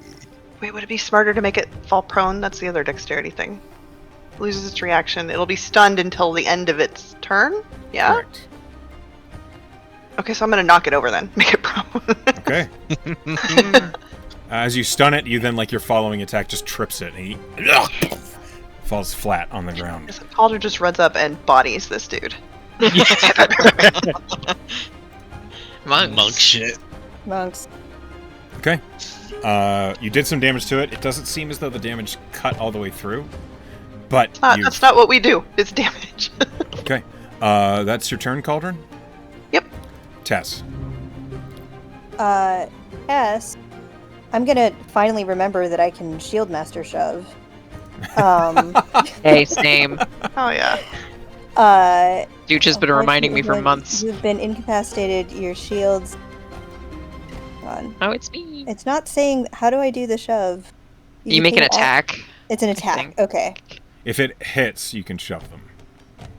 wait, would it be smarter to make it fall prone? That's the other dexterity thing. Loses its reaction. It'll be stunned until the end of its turn? Yeah? Correct. Okay, so I'm gonna knock it over then. Make it prone. Okay. As you stun it, you then, like your following attack, just trips it, and he falls flat on the ground. Calder just runs up and bodies this dude. Monk shit. Monks. Okay. You did some damage to it. It doesn't seem as though the damage cut all the way through, but That's not what we do. It's damage. Okay. That's your turn, Cauldron? Yep. Tess. Yes. I'm gonna finally remember that I can Shield Master Shove. Hey, same. Oh yeah. Dude has been reminding me for months. You've been incapacitated. Your shields. Hold on. Oh, it's me. It's not saying. How do I do the shove? You make an take all- attack. It's an I attack. think. Okay. If it hits, you can shove them.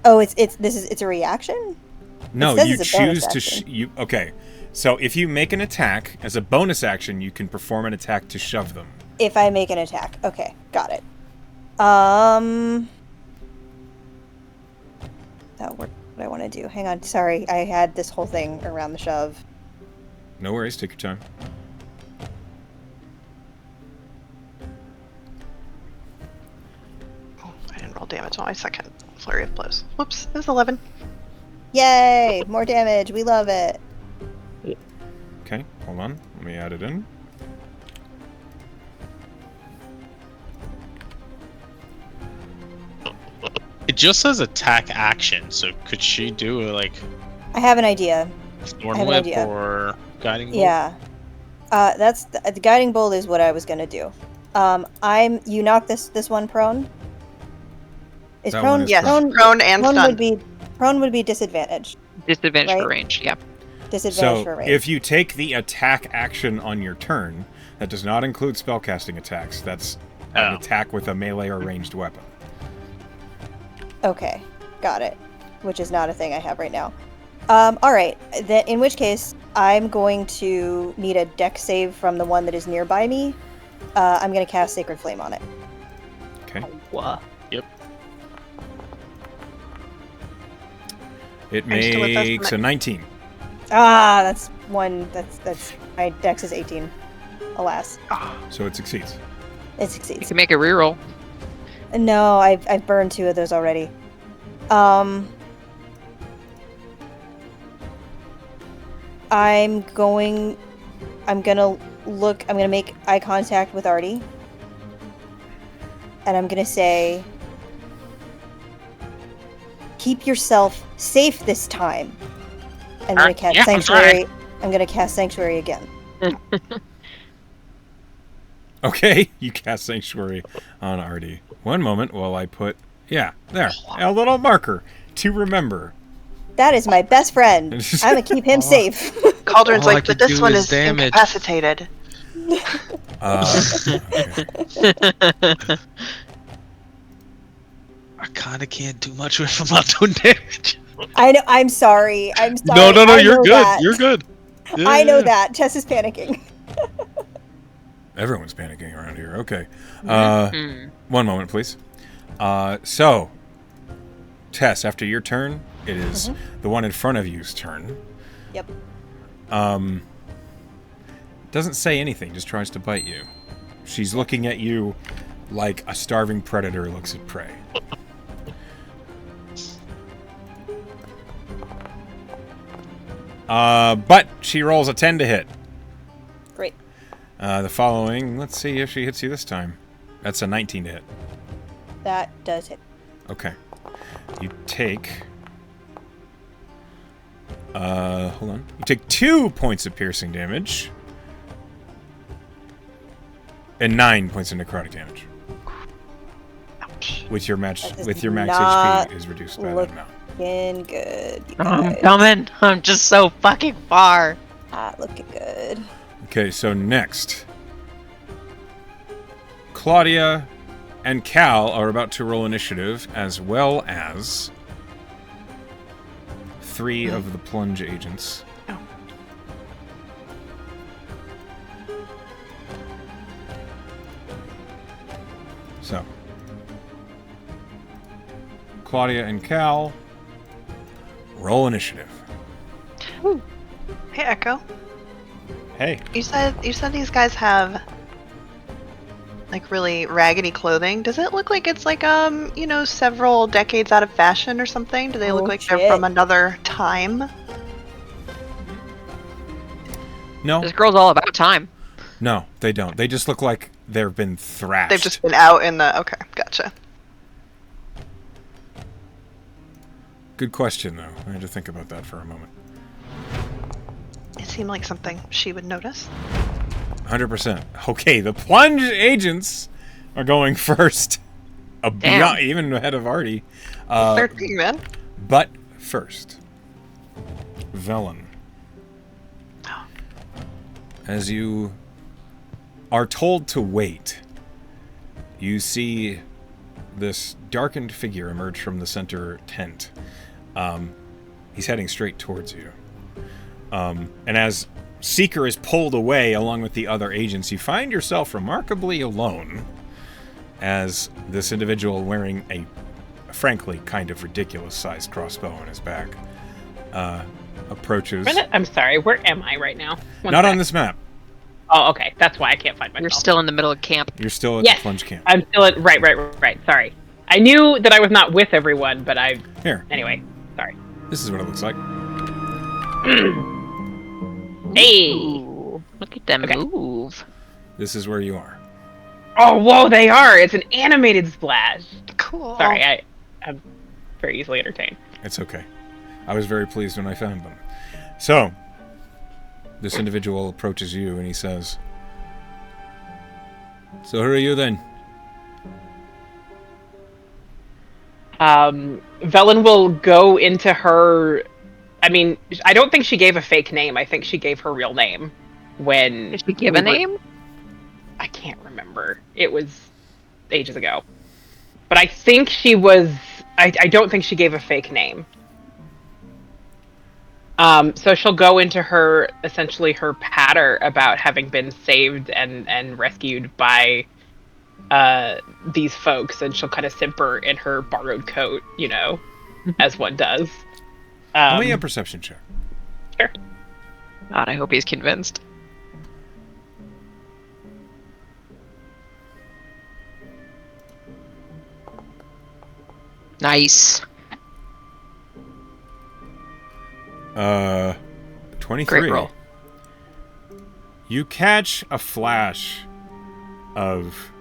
Oh, it's a reaction. No, says you it's a bonus choose to action. okay. So if you make an attack as a bonus action, you can perform an attack to shove them. If I make an attack. Okay, got it. That worked. What I want to do. Hang on. Sorry, I had this whole thing around the shove. No worries, take your time. Oh, I didn't roll damage on my second flurry of blows. Whoops, it was 11. Yay! More damage. We love it. Okay, hold on. Let me add it in. It just says attack action, so could she do like I have an idea. Storm I have an Whip idea. or Guiding Bolt? Yeah. That's the guiding bolt is what I was gonna do. You knock this one prone. Is That prone? one is Yes, prone. prone and stunned. Prone would be disadvantage. Disadvantage Right. for range. Yep. Disadvantage for So range. if you take the attack action on your turn, that does not include spellcasting attacks. That's an Oh. attack with a melee or ranged weapon. Okay, got it. Which is not a thing I have right now. All right. In which case, I'm going to need a dex save from the one that is nearby me. I'm going to cast Sacred Flame on it. Okay. What? It Are you still with us? makes a 19. Ah, that's one. That's my dex is 18. Alas, So it succeeds. it You succeeds. can make a reroll. No, I've burned 2 of those already. I'm gonna make eye contact with Artie. And I'm gonna say, keep yourself safe this time. I'm gonna cast yeah, I'm Sanctuary. I'm gonna cast Sanctuary again. Okay, you cast Sanctuary on Artie. One moment while I put... Yeah, there. A little marker to remember. That is my best friend. I'm gonna keep him safe. Cauldron's All I like, but could this do one is is damage. incapacitated. Okay. I kind of can't do much if I'm not doing damage. I know. I'm sorry. I'm sorry. No, I you're know good. that. You're good. I know Yeah. that. Tess is panicking. Everyone's panicking around here. Okay. Hmm. One moment, please. So, Tess, after your turn, it is the one in front of you's turn. Yep. Doesn't say anything, just tries to bite you. She's looking at you like a starving predator looks at prey. But she rolls a 10 to hit. Great. The following, let's see if she hits you this time. That's a 19 to hit. That does hit. Okay. You take... hold on. You take 2 points of piercing damage. And 9 points of necrotic damage. Ouch. With your max That is HP not is reduced by look- that amount. Looking good. You I'm guys. coming. I'm just so fucking far. Not looking good. Okay, so next. Claudia and Cal are about to roll initiative, as well as 3 of the plunge agents. So, Claudia and Cal, roll initiative. Hey, Echo. Hey. You said these guys have like really raggedy clothing. Does it look like it's like several decades out of fashion or something? Do they look like they're from another time? No. This girl's all about time. No, they don't. They just look like they've been thrashed. They've just been out in the... Okay, gotcha. Good question, though. I had to think about that for a moment. It seemed like something she would notice. 100%. Okay, the plunge agents are going first. Beyond, even ahead of Artie. 13, man. But first, Velen. As you are told to wait, you see this darkened figure emerge from the center tent. He's heading straight towards you. And as Seeker is pulled away along with the other agents, you find yourself remarkably alone as this individual wearing a frankly kind of ridiculous sized crossbow on his back approaches. I'm sorry, where am I right now? Not on this map. Oh, okay. That's why I can't find myself. You're still in the middle of camp. You're still at the plunge camp. I'm still at... Right. Sorry. I knew that I was not with everyone, but I... Here. Anyway, sorry. This is what it looks like. Hey! Ooh, look at them move. This is where you are. Oh, whoa, they are! It's an animated splash. Cool. Sorry, I'm very easily entertained. It's okay. I was very pleased when I found them. So, this individual approaches you and he says, "So who are you then?" Velen will go into her... I mean, I don't think she gave a fake name. I think she gave her real name when... Did she give a name? I can't remember. It was ages ago. But I think she was... I don't think she gave a fake name. So she'll go into her, essentially her patter about having been saved and rescued by these folks, and she'll kind of simper in her borrowed coat, as one does. Give me a perception check. Sure. God, I hope he's convinced. Nice. 23. Great roll. You catch a flash of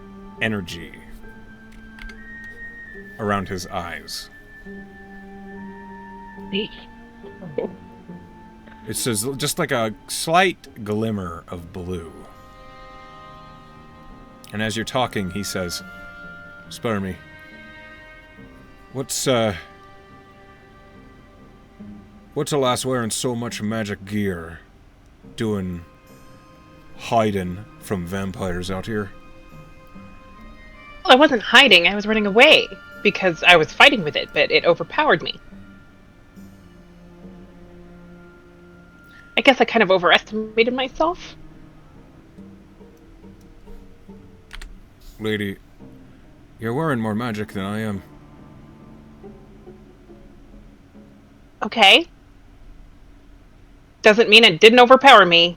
energy around his eyes. It says just like a slight glimmer of blue. And as you're talking, he says, "Spare me. What's a lass wearing so much magic gear doing hiding from vampires out here?" Well, I wasn't hiding. I was running away because I was fighting with it, but it overpowered me. I guess I kind of overestimated myself. Lady, you're wearing more magic than I am. Okay. Doesn't mean it didn't overpower me.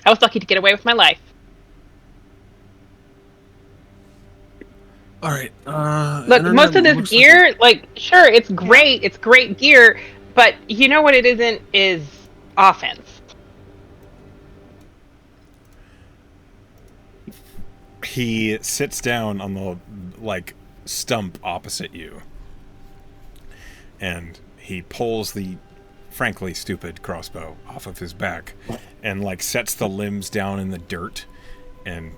I was lucky to get away with my life. Alright, Look, most of this gear, sure, it's great. It's great gear, but you know what it isn't is offense. He sits down on the, stump opposite you. And he pulls the frankly stupid crossbow off of his back and, sets the limbs down in the dirt and,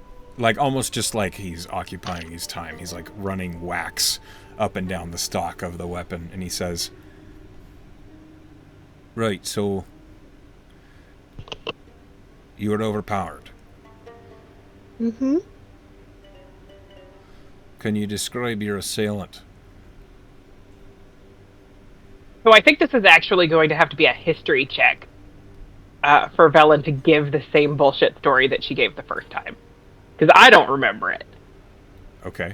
almost just like he's occupying his time. He's, running wax up and down the stock of the weapon. And he says, "Right, so you were overpowered. Mm-hmm. Can you describe your assailant?" So I think this is actually going to have to be a history check for Velen to give the same bullshit story that she gave the first time. Because I don't remember it. Okay,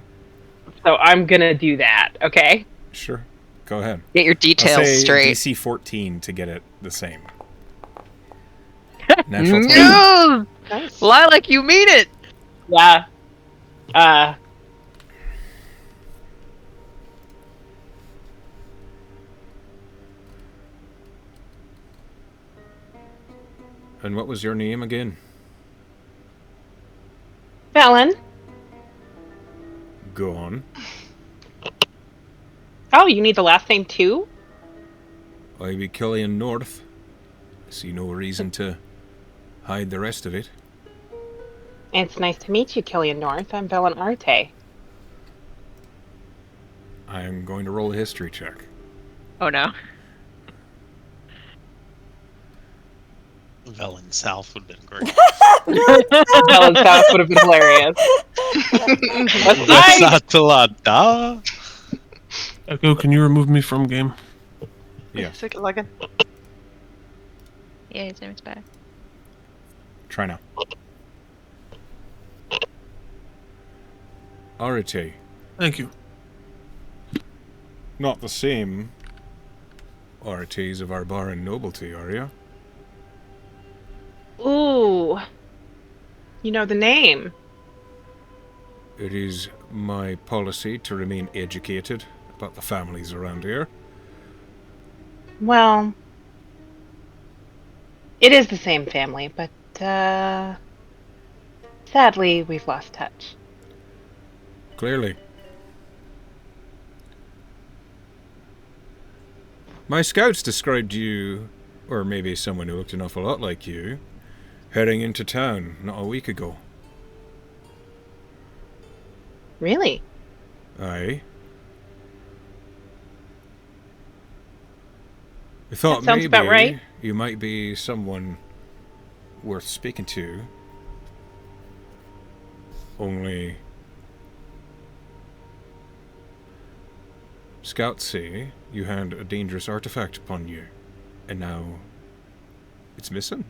So I'm gonna do that. Okay. sure. Go ahead. Get your I'll details say straight. DC 14 to get it the same. Natural 20. No! Nice. Lie like you mean it! Yeah. And what was your name again? Velen. Go on. Oh, you need the last name too? I be Killian North. See no reason to hide the rest of it. It's nice to meet you, Killian North. I'm Velen Arte. I am going to roll a history check. Oh no. Velen South would have been great. Velen South would have been hilarious. West Atalanta. Echo, can you remove me from game? Yeah. Sick login. Yeah, his name is back. Try now. Arite. Thank you. Not the same Arites of Arbaran nobility, are you? Ooh. You know the name. It is my policy to remain educated about the families around here. Well, it is the same family, but sadly, we've lost touch. Clearly. My scouts described you, or maybe someone who looked an awful lot like you, heading into town not a week ago. Really? Aye. I thought That sounds maybe about right. you might be someone worth speaking to. Only scouts say you had a dangerous artifact upon you, and now it's missing.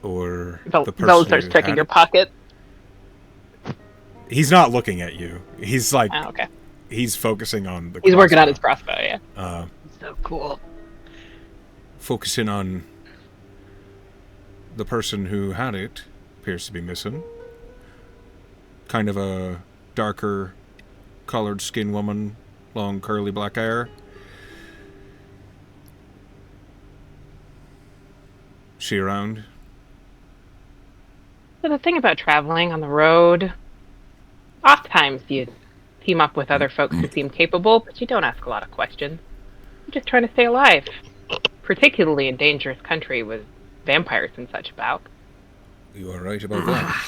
Or the person Velen starts who checking had your it. pocket. He's not looking at you. He's like, Oh, okay. he's focusing on the. He's working on his crossbow. crossbow, yeah. So cool. Focusing on the person who had it appears to be missing. Kind of a darker colored skin woman, long curly black hair. She around? So the thing about traveling on the road, oftentimes you team up with other folks who seem capable, but you don't ask a lot of questions. You're just trying to stay alive, particularly in dangerous country with vampires and such about. You are right about that.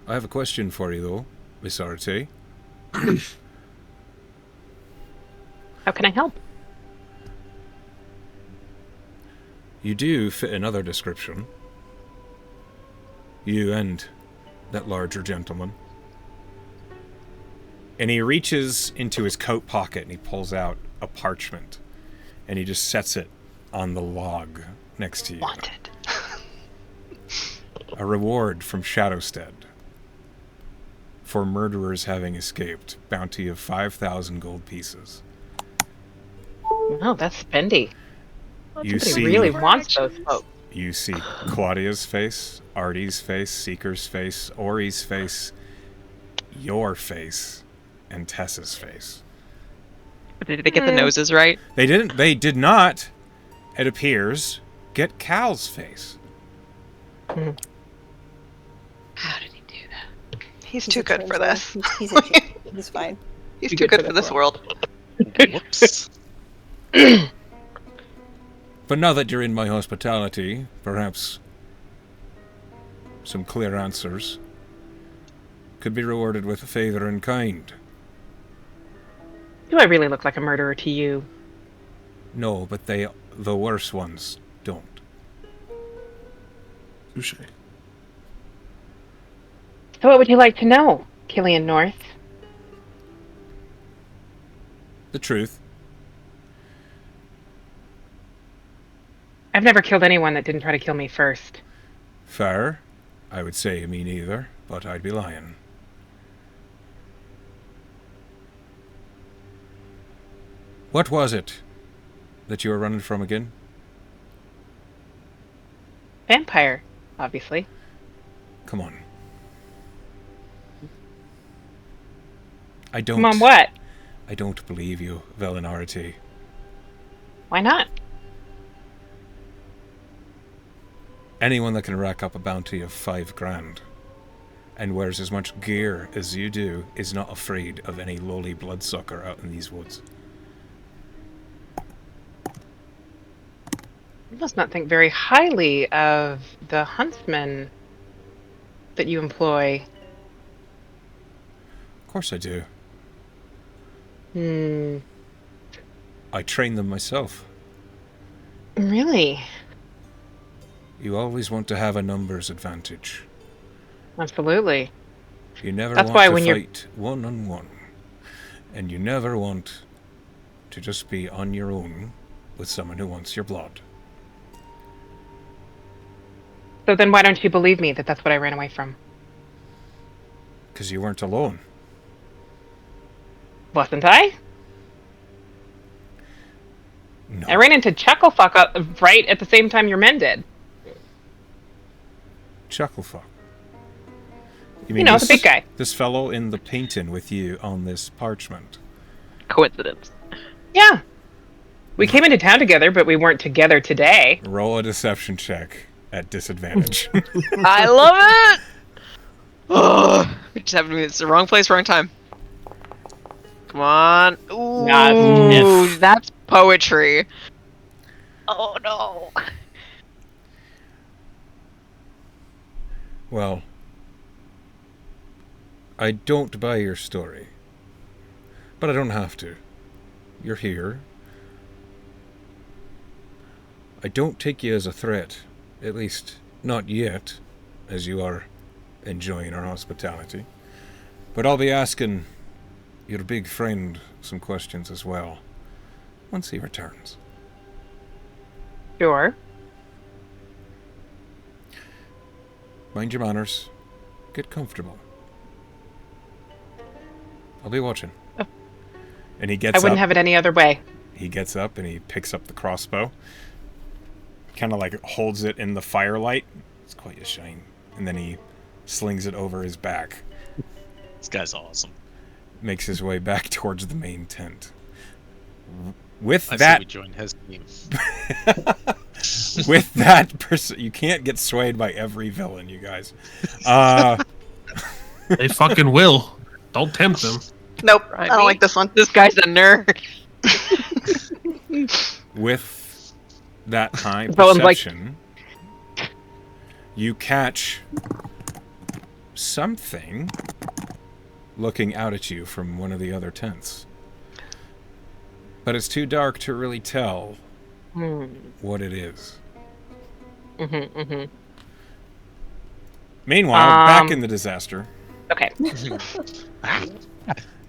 I have a question for you, though, Miss Arte. How can I help? You do fit another description. You and that larger gentleman. And he reaches into his coat pocket and he pulls out a parchment. And he just sets it on the log next to you. Wanted. A reward from Shadowstead. For murderers having escaped. Bounty of 5,000 gold pieces. No, that's spendy. You Somebody see, really wants those folks. you see Claudia's face, Artie's face, Seeker's face, Ori's face, your face, and Tessa's face. Did they get the noses right? They did not, it appears, get Cal's face. How did he do that? He's He's too a good for translator. this. He's fine. He's too good for this world. Whoops. But now that you're in my hospitality, perhaps some clear answers could be rewarded with favor in kind. Do I really look like a murderer to you? No, but the worse ones don't. Touche. So what would you like to know, Killian North? The truth. I've never killed anyone that didn't try to kill me first. Fair. I would say me neither, but I'd be lying. What was it that you were running from again? Vampire, obviously. Come on. I don't. Come on, what? I don't believe you, Velinarity. Why not? Anyone that can rack up a bounty of 5 grand and wears as much gear as you do is not afraid of any lowly bloodsucker out in these woods. You must not think very highly of the huntsmen that you employ. Of course I do. I train them myself. Really? You always want to have a numbers advantage. Absolutely. You never That's want why to when you're- fight one-on-one. And you never want to just be on your own with someone who wants your blood. So then why don't you believe me that that's what I ran away from? Because you weren't alone. Wasn't I? No. I ran into Chucklefuck right at the same time your men did. Chucklefuck. You know, the big guy. This fellow in the painting with you on this parchment. Coincidence. Yeah. We came into town together, but we weren't together today. Roll a deception check at disadvantage. I love it! Oh, we just happened to be it's the wrong place, wrong time. Come on. Ooh, Yes. that's poetry. Oh no. Well, I don't buy your story. But I don't have to. You're here. I don't take you as a threat. At least, not yet, as you are enjoying our hospitality. But I'll be asking your big friend some questions as well, once he returns. Sure. Mind your manners. Get comfortable. I'll be watching. Oh. And he gets I wouldn't up. have it any other way. He gets up and he picks up the crossbow. Kind of like holds it in the firelight. It's quite a shine. And then he slings it over his back. This guy's awesome. Makes his way back towards the main tent. With I say that, we join his team. with that, you can't get swayed by every villain, you guys. They fucking will. Don't tempt them. Nope, Right, I don't me? like this one. This guy's a nerd. With that high Villain's like- perception, you catch something looking out at you from one of the other tents. But it's too dark to really tell what it is. Meanwhile, back in the disaster. Okay.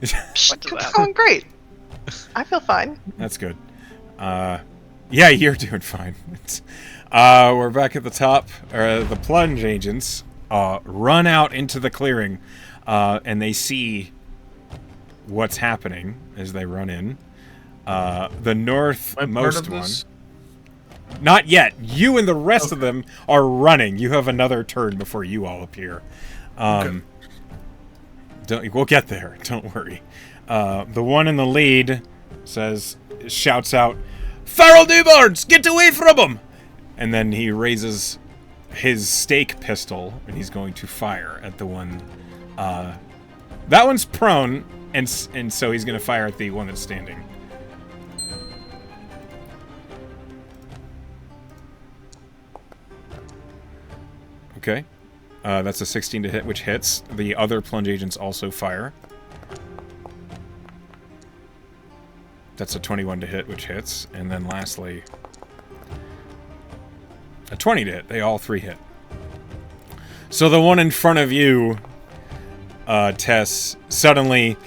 It's going great. I feel fine. That's good. Yeah, you're doing fine. We're back at the top. The plunge agents run out into the clearing, and they see what's happening as they run in. The northmost one. Not yet. You and the rest of them are running. You have another turn before you all appear. We'll get there. Don't worry. The one in the lead shouts out, "Feral newborns, get away from them!" And then he raises his stake pistol, and he's going to fire at the one. That one's prone, and so he's going to fire at the one that's standing. Okay. That's a 16 to hit, which hits. The other plunge agents also fire. That's a 21 to hit, which hits. And then lastly, a 20 to hit. They all three hit. So the one in front of you, Tess, suddenly,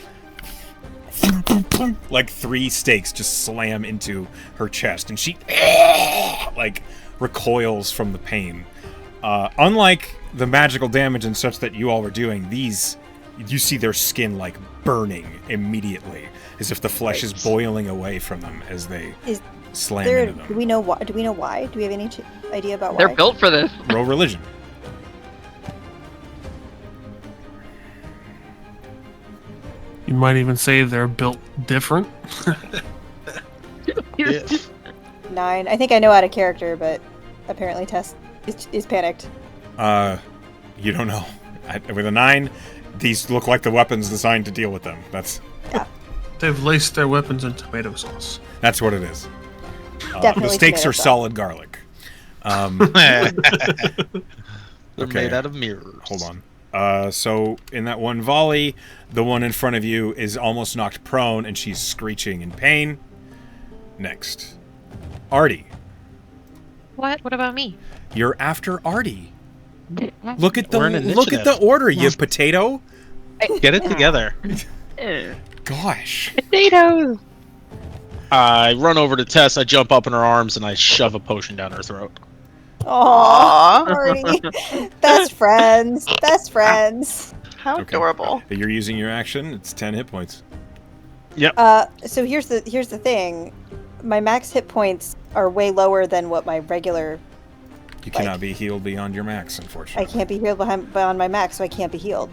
like 3 stakes just slam into her chest. And she, like, recoils from the pain. Unlike the magical damage and such that you all were doing, these, you see their skin like burning immediately, as if the flesh is boiling away from them as they slam into them. Do we know why? Do we know why? Do we have any idea about why? They're built for this. Roll religion. You might even say they're built different. If 9. I think I know out of character, but apparently Tess is panicked. You don't know. With a 9, these look like the weapons designed to deal with them. They've laced their weapons in tomato sauce. That's what it is. Definitely The stakes tomato are sauce. solid garlic. they're Okay. made out of mirrors. Hold on. So in that one volley, the one in front of you is almost knocked prone, and she's screeching in pain. Next, Artie. What? What about me? You're after Artie. Look at the We're in look at the initiative. order, you potato. Get it together. Gosh. Potatoes. I run over to Tess, I jump up in her arms, and I shove a potion down her throat. Aww, Marty. Best friends. Best friends. How Okay. adorable. You're using your action. It's 10 hit points. So here's the thing. My max hit points are way lower than what my regular. You cannot be healed beyond your max, I unfortunately. can't be healed beyond my max, so I can't be healed.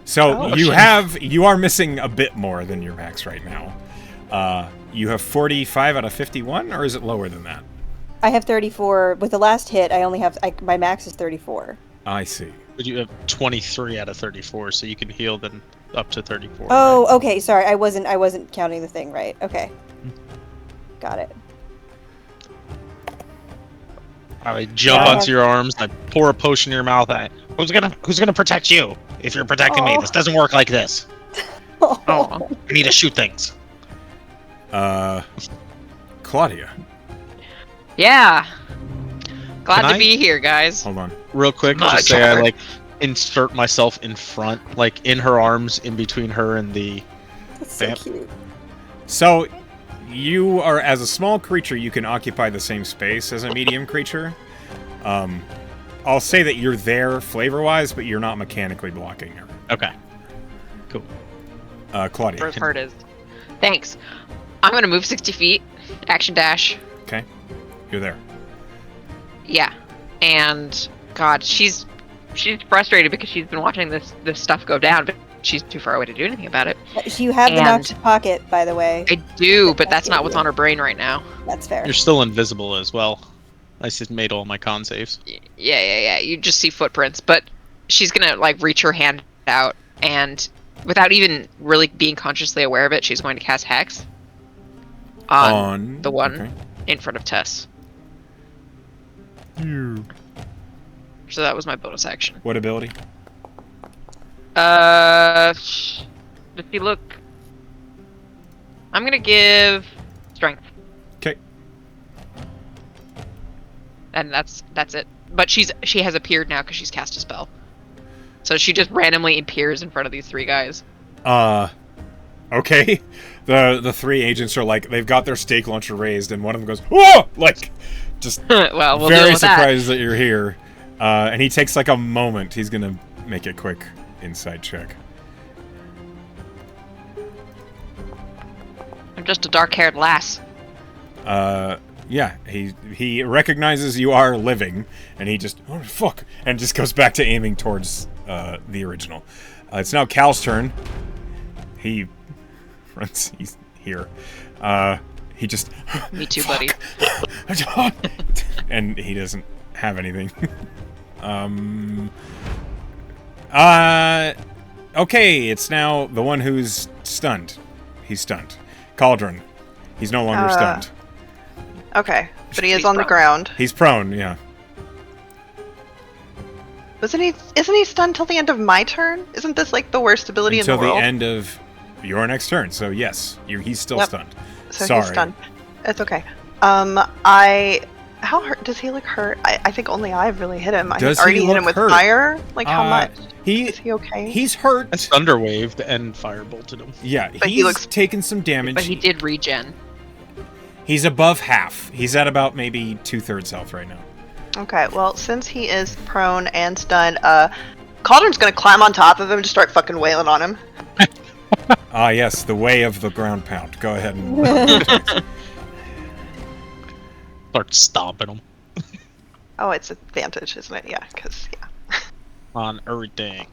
So Oh, you are missing a bit more than your max right now. You have 45 out of 51, or is it lower than that? I have 34. With the last hit, I only have my max is 34. I see. But you have 23 out of 34, so you can heal then up to 34. Oh, right? okay. Sorry, I wasn't counting the thing right. Okay, got it. I jump Yeah. onto your arms, I pour a potion in your mouth. Who's gonna protect you if you're protecting me? Oh. This doesn't work like this. Oh. I need to shoot things. Claudia. Yeah. Glad Can to I- be here, guys. Hold on. Real quick, My just say I turn. like insert myself in front, like in her arms, in between her and the. That's so Yep. cute. So, you are, as a small creature, you can occupy the same space as a medium creature. I'll say that you're there flavor-wise, but you're not mechanically blocking her. Okay. Cool. Claudia. First part is. Thanks. I'm gonna move 60 feet. Action dash. Okay. You're there. Yeah. And God, she's frustrated because she's been watching this stuff go down, but she's too far away to do anything about it. You have the And- Nox pocket, by the way. I do, but that's not what's on her brain right now. That's fair. You're still invisible as well. I just made all my con saves. Yeah. You just see footprints, but she's gonna like reach her hand out, and without even really being consciously aware of it, she's going to cast Hex on the one Okay. in front of Tess. So that was my bonus action. What ability? Does she look? I'm gonna give strength, Okay. and that's it. But she has appeared now because she's cast a spell. So she just randomly appears in front of these three guys. Okay. The three agents are like, they've got their stake launcher raised, and one of them goes, whoa! Like, just Well, we'll deal very with that. surprised that you're here. And he takes like a moment. He's gonna make a quick insight check. I'm just a dark-haired lass. Yeah, he recognizes you are living, and he just, oh fuck, and just goes back to aiming towards the original. It's now Cal's turn. He runs. He's here. He just. Me too, buddy. And he doesn't have anything. Okay, it's now the one who's stunned. He's stunned. Cauldron. He's no longer stunned. Okay, but he is He's on the prone. ground. He's prone. Yeah. Isn't he stunned till the end of my turn? Isn't this like the worst ability Until in the the world? end of your next turn. So yes, he's still Yep. stunned. So Sorry. he's stunned. It's okay. How hurt does he look hurt? I think only I've really hit him. Does I already he hit him look with hurt? fire. Like how much? Is He he okay? he's hurt. And thunder waved and fire bolted him. Yeah, But he he's looks- taken some damage. But he did regen. He's above half. He's at about maybe 2/3 health right now. Okay, well, since he is prone and stunned, Cauldron's gonna climb on top of him and just start fucking wailing on him. Ah, yes, the way of the ground pound. Go ahead and... Start stomping him Oh, it's advantage, isn't it? Yeah, because, yeah. on everything.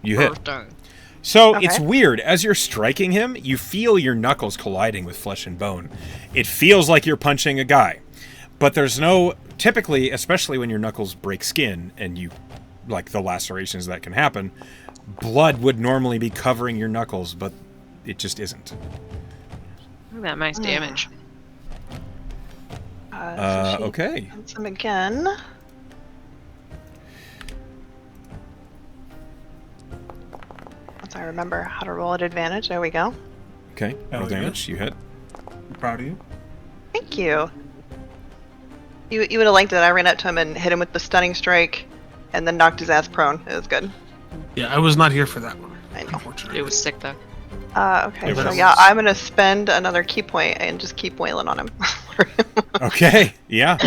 You hit. So it's Okay. weird. As you're striking him, you feel your knuckles colliding with flesh and bone. It feels like you're punching a guy. But there's no... Typically, especially when your knuckles break skin and you... Like the lacerations that can happen, blood would normally be covering your knuckles, but it just isn't. Look at that nice damage. So she Okay. hits him again. Once I remember how to roll at advantage, there we go. Okay. Hell Roll yeah. damage. You hit. I'm proud of you. Thank you. You would have liked it. I ran up to him and hit him with the stunning strike, and then knocked his ass prone. It was good. Yeah, I was not here for that one. I know. Unfortunately. It was sick though. Okay, It so was- yeah, I'm gonna spend another key point and just keep wailing on him. Okay. Yeah.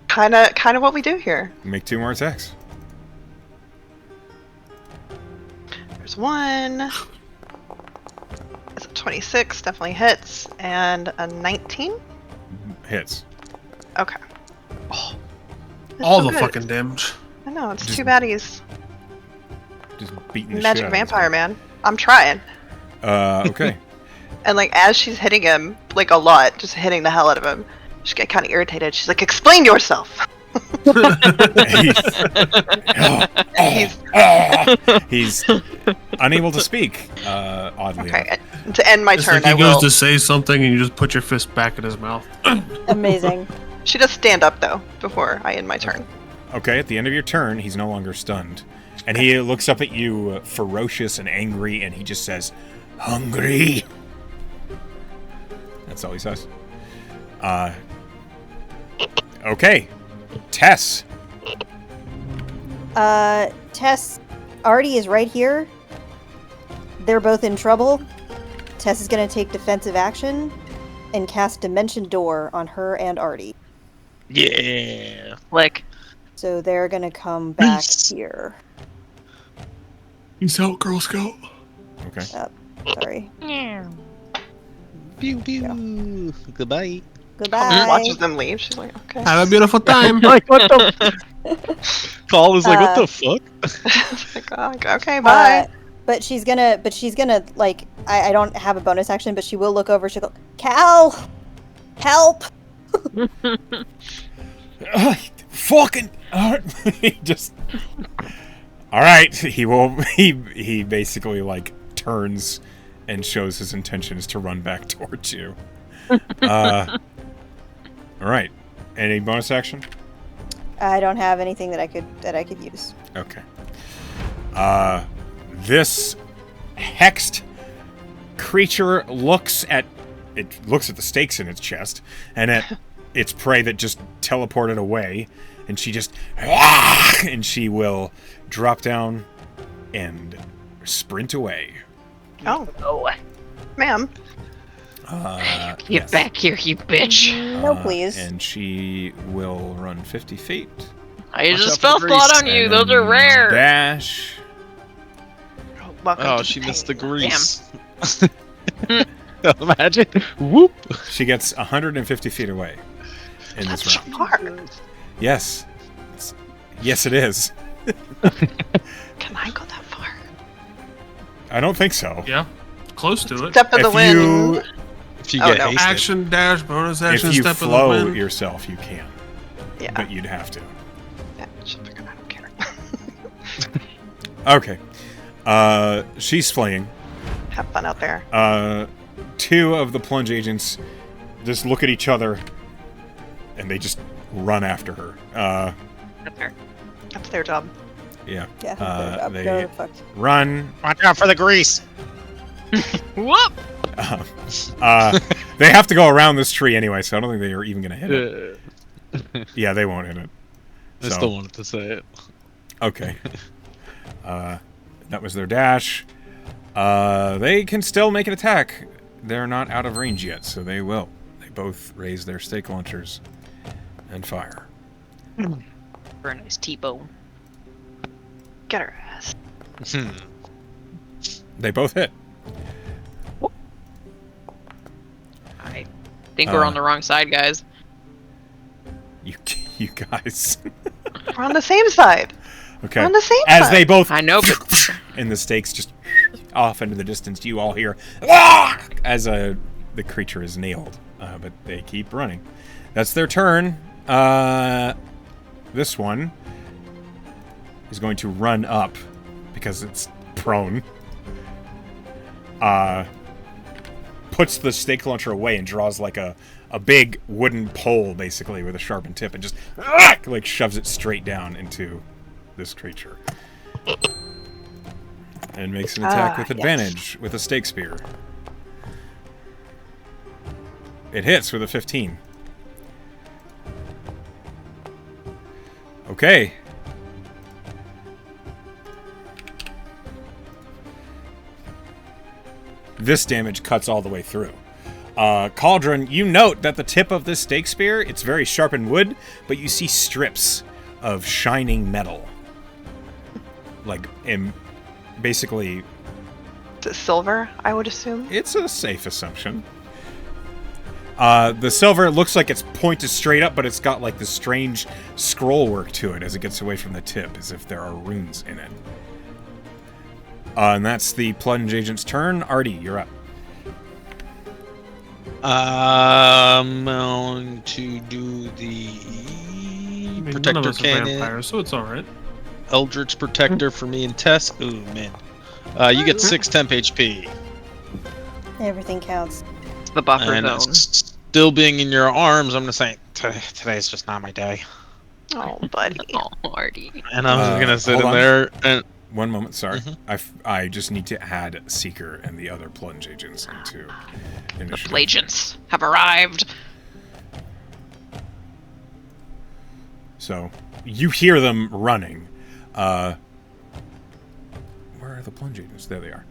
kind of what we do here. Make 2 more attacks. There's one. It's a 26, definitely hits, and a 19. Hits. Okay. Oh, that's All so the good. fucking damage. I know it's Just- 2 baddies. Just beating the shit Magic out of this vampire, man. I'm trying. guy. Okay. And like as she's hitting him, like a lot, just hitting the hell out of him, she get kind of irritated. She's like, "Explain yourself." He's unable to speak. Oddly enough. Okay. And to end my It's turn, like he I goes will. to say something and you just put your fist back in his mouth. Amazing. She does stand up though before I end my turn. Okay, at the end of your turn, he's no longer stunned. And he looks up at you, ferocious and angry, and he just says, "Hungry." That's all he says. Okay. Tess. Tess, Artie is right here. They're both in trouble. Tess is going to take defensive action and cast Dimension Door on her and Artie. Yeah. Like, So they're going to come back Nice. here. Peace out, Girl Scout. Okay. Sorry. Pew pew. Goodbye. Goodbye. Watches them leave. She's like, "Okay." Have a beautiful time. Like what the? Call is like, what the fuck? It's like, "Oh, okay, bye." But she's gonna like I don't have a bonus action, but she will look over. She'll go, Cal, help! Fucking. He just. All right. He will. He basically like turns and shows his intentions to run back towards you. All right. Any bonus action? I don't have anything that I could use. Okay. This hexed creature looks at the stakes in its chest and at its prey that just teleported away, and she just and she will drop down and sprint away. Oh, oh, ma'am. get Yes. back here, you bitch! No, please. And she will run 50 feet. I Watch just out for spell the slot grease. on you. and Those are then rare. Dash. Welcome Oh, to she the missed the pain. grease. Imagine. Whoop. She gets 150 feet away in this That's round. far. Yes. Yes, it is. Can I go that far? I don't think so. Yeah, close to it. Step of the If wind. you If you Oh, get no. hasted. Action dash, bonus if action, you step of the flow wind. yourself, you can, Yeah. but you'd have to. Yeah, she'll figure it out. I don't care. Okay. She's fleeing. Have fun out there. 2 of the plunge agents just look at each other, and they just run after her. That's fair. That's their job. Yeah. Yeah. They Go fuck. run. Watch out for the grease. Whoop! They have to go around this tree anyway, so I don't think they are even going to hit it. Yeah, they won't hit it. I still wanted to say it. Okay. That was their dash. They can still make an attack. They're not out of range yet, so they will. They both raise their stake launchers and fire. For a nice T-bone. Get her ass. They both hit. I think we're on the wrong side, guys. You guys. We're on the same side. Okay. We're on the same As side. they both I know, but and the stakes just off into the distance, you all hear "Ah!" as the creature is nailed, but they keep running. That's their turn. This one is going to run up because it's prone. Puts the stake launcher away and draws like a big wooden pole, basically, with a sharpened tip, and just like shoves it straight down into this creature. And makes an attack with advantage with a stake spear. It hits with a 15. Okay. This damage cuts all the way through. Cauldron, you note that the tip of this stake spear, it's very sharpened wood, but you see strips of shining metal. Like, basically... Is it silver, I would assume? It's a safe assumption. The silver looks like it's pointed straight up, but it's got like this strange scroll work to it as it gets away from the tip, as if there are runes in it. And that's the plunge agent's turn. Artie, you're up. I'm going to do the None of protector us are cannon. vampires, so it's alright. Eldritch protector for me and Tess. Ooh, man. You get 6 temp HP. Everything counts. it's the buffer And zone. still being in your arms, I'm going to say, today's just not my day. Oh, buddy. Oh, Marty. And I'm just going to sit hold in on. there and... One moment, sorry. I just need to add Seeker and the other plunge agents into The initiative. Plagents have arrived. So, you hear them running. Where are the plunge agents? There they are.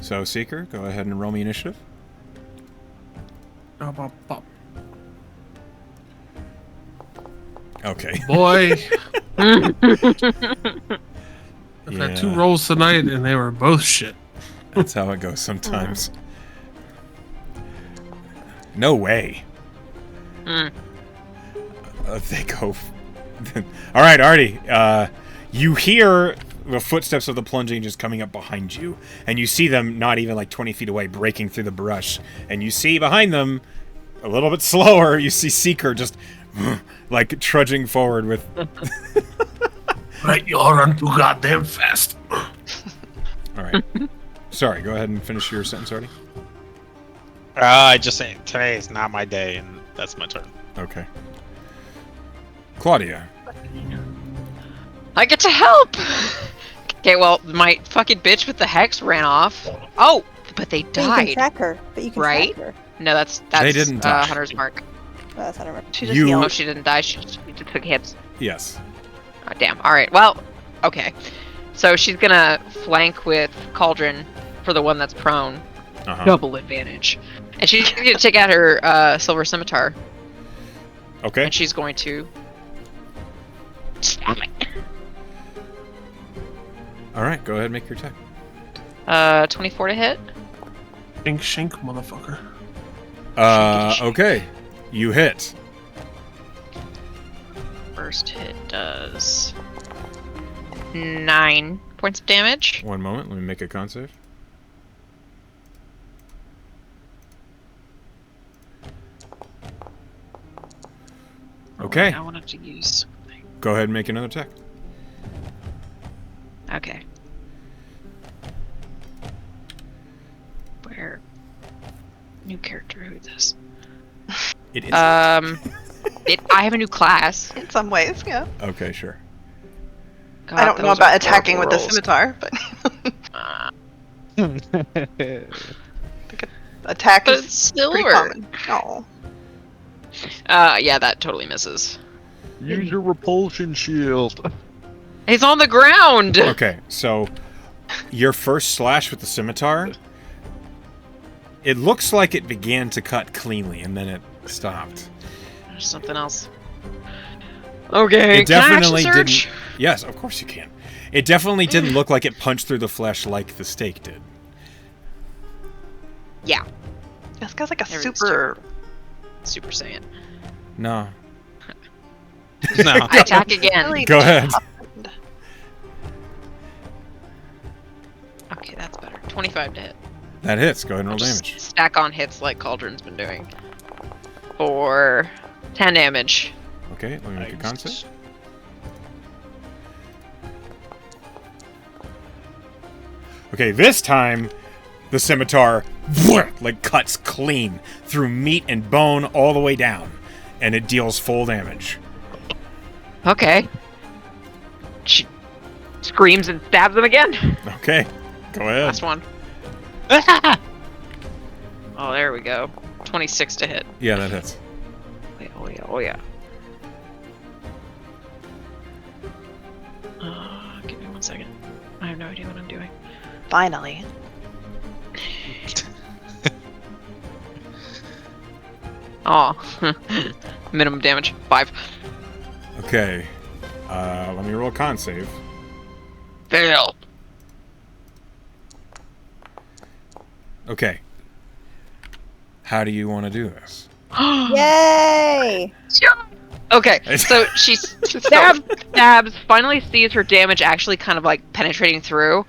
So, Seeker, go ahead and roll me initiative. Okay. Boy, I've Yeah, had 2 rolls tonight and they were both shit. that's how it goes sometimes. No way. They go... All right, Artie. You hear the footsteps of the plunge agents coming up behind you, and you see them not even like 20 feet away, breaking through the brush. And you see behind them, a little bit slower, you see Seeker just like trudging forward with... Right, you all run too goddamn fast. All right. Sorry, go ahead and finish your sentence, Artie. I just say, today is not my day, and that's my turn. Okay. Claudia. I get to help! Okay, well, my fucking bitch with the hex ran off. Oh, but they But you can died. track her. But you can Right? track her. No, that's They didn't die. Hunter's mark. Well, that's not a She just You- Oh, yelled. she didn't die. She just took hits. Yes. Oh, damn. All right. Well, okay. So she's gonna flank with Cauldron for the one that's prone. Uh-huh. Double advantage. And she's gonna take out her silver scimitar, Okay. and she's going to stab it. All right, go ahead and make your attack. 24 to hit. Shink, shink, motherfucker. Okay. You hit. First hit does 9 points of damage. One moment, let me make a con save. Okay. I wanted to use something. Go ahead and make another attack. Okay. Where? New character. Who is this? It is. I have a new class. In some ways, yeah. Okay, sure. God, I don't know those about are attacking with horrible the rolls. scimitar, but attack But is it's silver. pretty common. Oh, Yeah, that totally misses. Use your repulsion shield. He's on the ground. Okay, so your first slash with the scimitar It looks like it began to cut cleanly, and then it stopped. There's something else. Okay, It definitely can I action search? didn't. Yes, of course you can. It definitely didn't look like it punched through the flesh like the steak did. Yeah. This guy's like a Everything's Super Saiyan. No. No. I attack again. Really Go ahead. Okay, that's better. 25 to hit. That hits. Go ahead and roll Just damage. stack on hits like Cauldron's been doing. For 10 damage. Okay, let me make a con save. Okay, this time the scimitar like cuts clean through meat and bone all the way down, and it deals full damage. Okay. She screams and stabs him again. Okay, go ahead. Last one. Oh, there we go. 26 to hit. Yeah, that hits. Oh yeah, oh yeah. Give me 1 second. I have no idea what I'm doing. Finally. Oh, minimum damage 5. Okay, let me roll a con save. Fail. Okay. How do you want to do this? Yay! Okay, so she stabs, finally sees her damage actually kind of like penetrating through,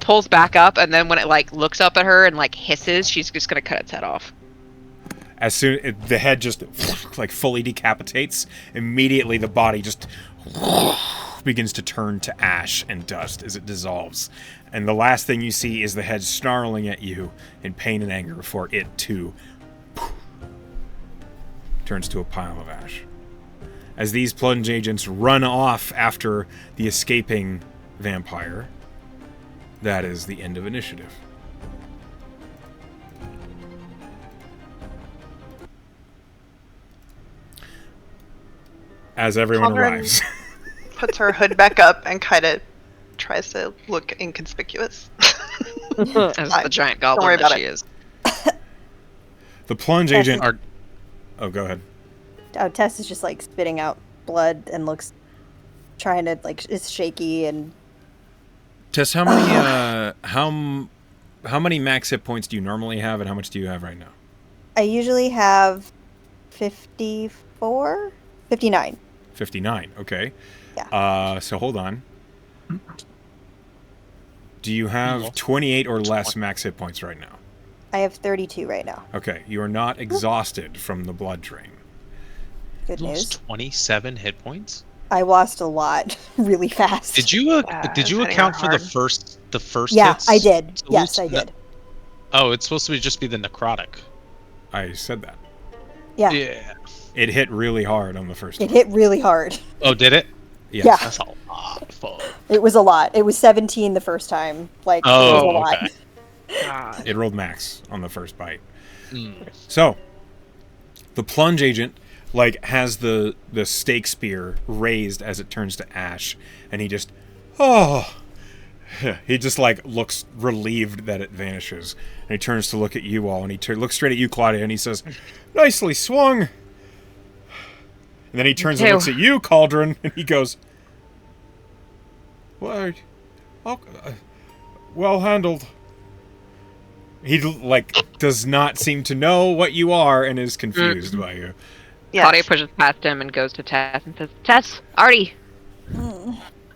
pulls back up, and then when it like looks up at her and like hisses, she's just gonna cut its head off. As soon the head just like fully decapitates, immediately the body just begins to turn to ash and dust as it dissolves. And the last thing you see is the head snarling at you in pain and anger before it too turns to a pile of ash. As these plunge agents run off after the escaping vampire, that is the end of initiative. As everyone Conrad arrives. Puts her hood back up and kind of tries to look inconspicuous. As the giant worry goblin about that she it. is. The plunge Tess agent... is- Oh, go ahead. Tess is just like spitting out blood and looks trying to is shaky and Tess, how many how many max hit points do you normally have, and how much do you have right now? I usually have 54? 59. 59. Okay. Yeah. So hold on. Do you have 28 or less max hit points right now? I have 32 right now. Okay, you are not exhausted from the blood drain. Good news. Lost 27 hit points. I lost a lot really fast. Did you it's hitting account her for the hard. first Yeah, hits? I did. So Yes, lose- I did. Oh, it's supposed to just be the necrotic. I said that. Yeah. Yeah. It hit really hard on the first It one. hit really hard. Oh, did it? Yes. Yeah. That's a lot of fun. It was a lot. It was 17 the first time. It was Oh, a lot. okay. God. It rolled max on the first bite. Mm. So, the plunge agent has the stake spear raised as it turns to ash, and he just he just looks relieved that it vanishes, and he turns to look at you all, and he looks straight at you, Claudia, and he says, "Nicely swung." And then he turns and Ew. looks at you, Cauldron, and he goes, "What? Oh, well handled." He does not seem to know what you are and is confused by you. Yes. Claudia pushes past him and goes to Tess and says, Tess, Artie,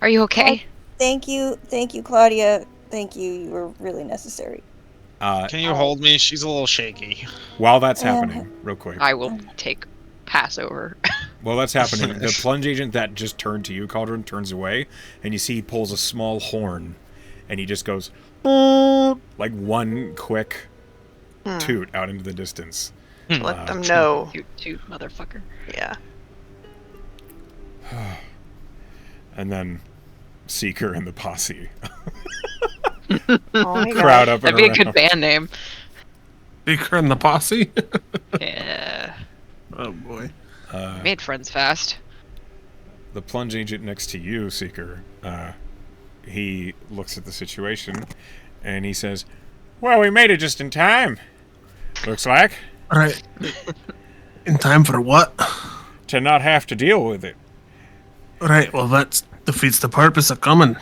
are you okay? Thank you, Claudia. Thank you. You were really necessary. Can you hold me? She's a little shaky. While that's happening, real quick. I will take Passover. While that's happening, the plunge agent that just turned to you, Cauldron, turns away, and you see he pulls a small horn, and he just goes, like one quick toot out into the distance. Let them know. Toot, motherfucker. Yeah. And then Seeker and the posse Oh my crowd gosh. up and That'd be a around. good band name. Seeker and the posse. Yeah. Oh boy. Made friends fast. The plunge agent next to you, Seeker, he looks at the situation, and he says, "Well, we made it just in time. Looks like. Right. In time for what? To not have to deal with it. Right, well, that defeats the purpose of coming.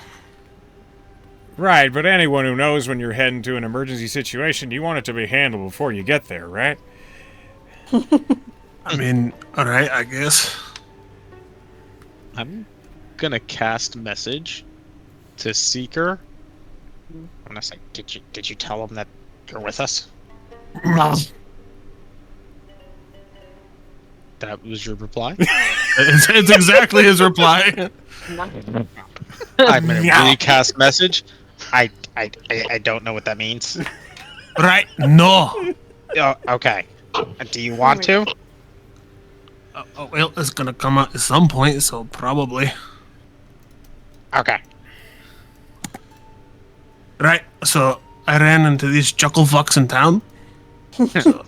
Right, but anyone who knows when you're heading to an emergency situation, you want it to be handled before you get there, right? I mean, alright, I guess. I'm gonna cast message to Seeker. I'm gonna say, did you tell him that you're with us? That was your reply? It's exactly his reply. I'm gonna recast message. I don't know what that means. Right, no. Oh, okay. Do you want to? Well, it's gonna come out at some point, so probably. Okay. Right, so I ran into these chuckle fucks in town. So,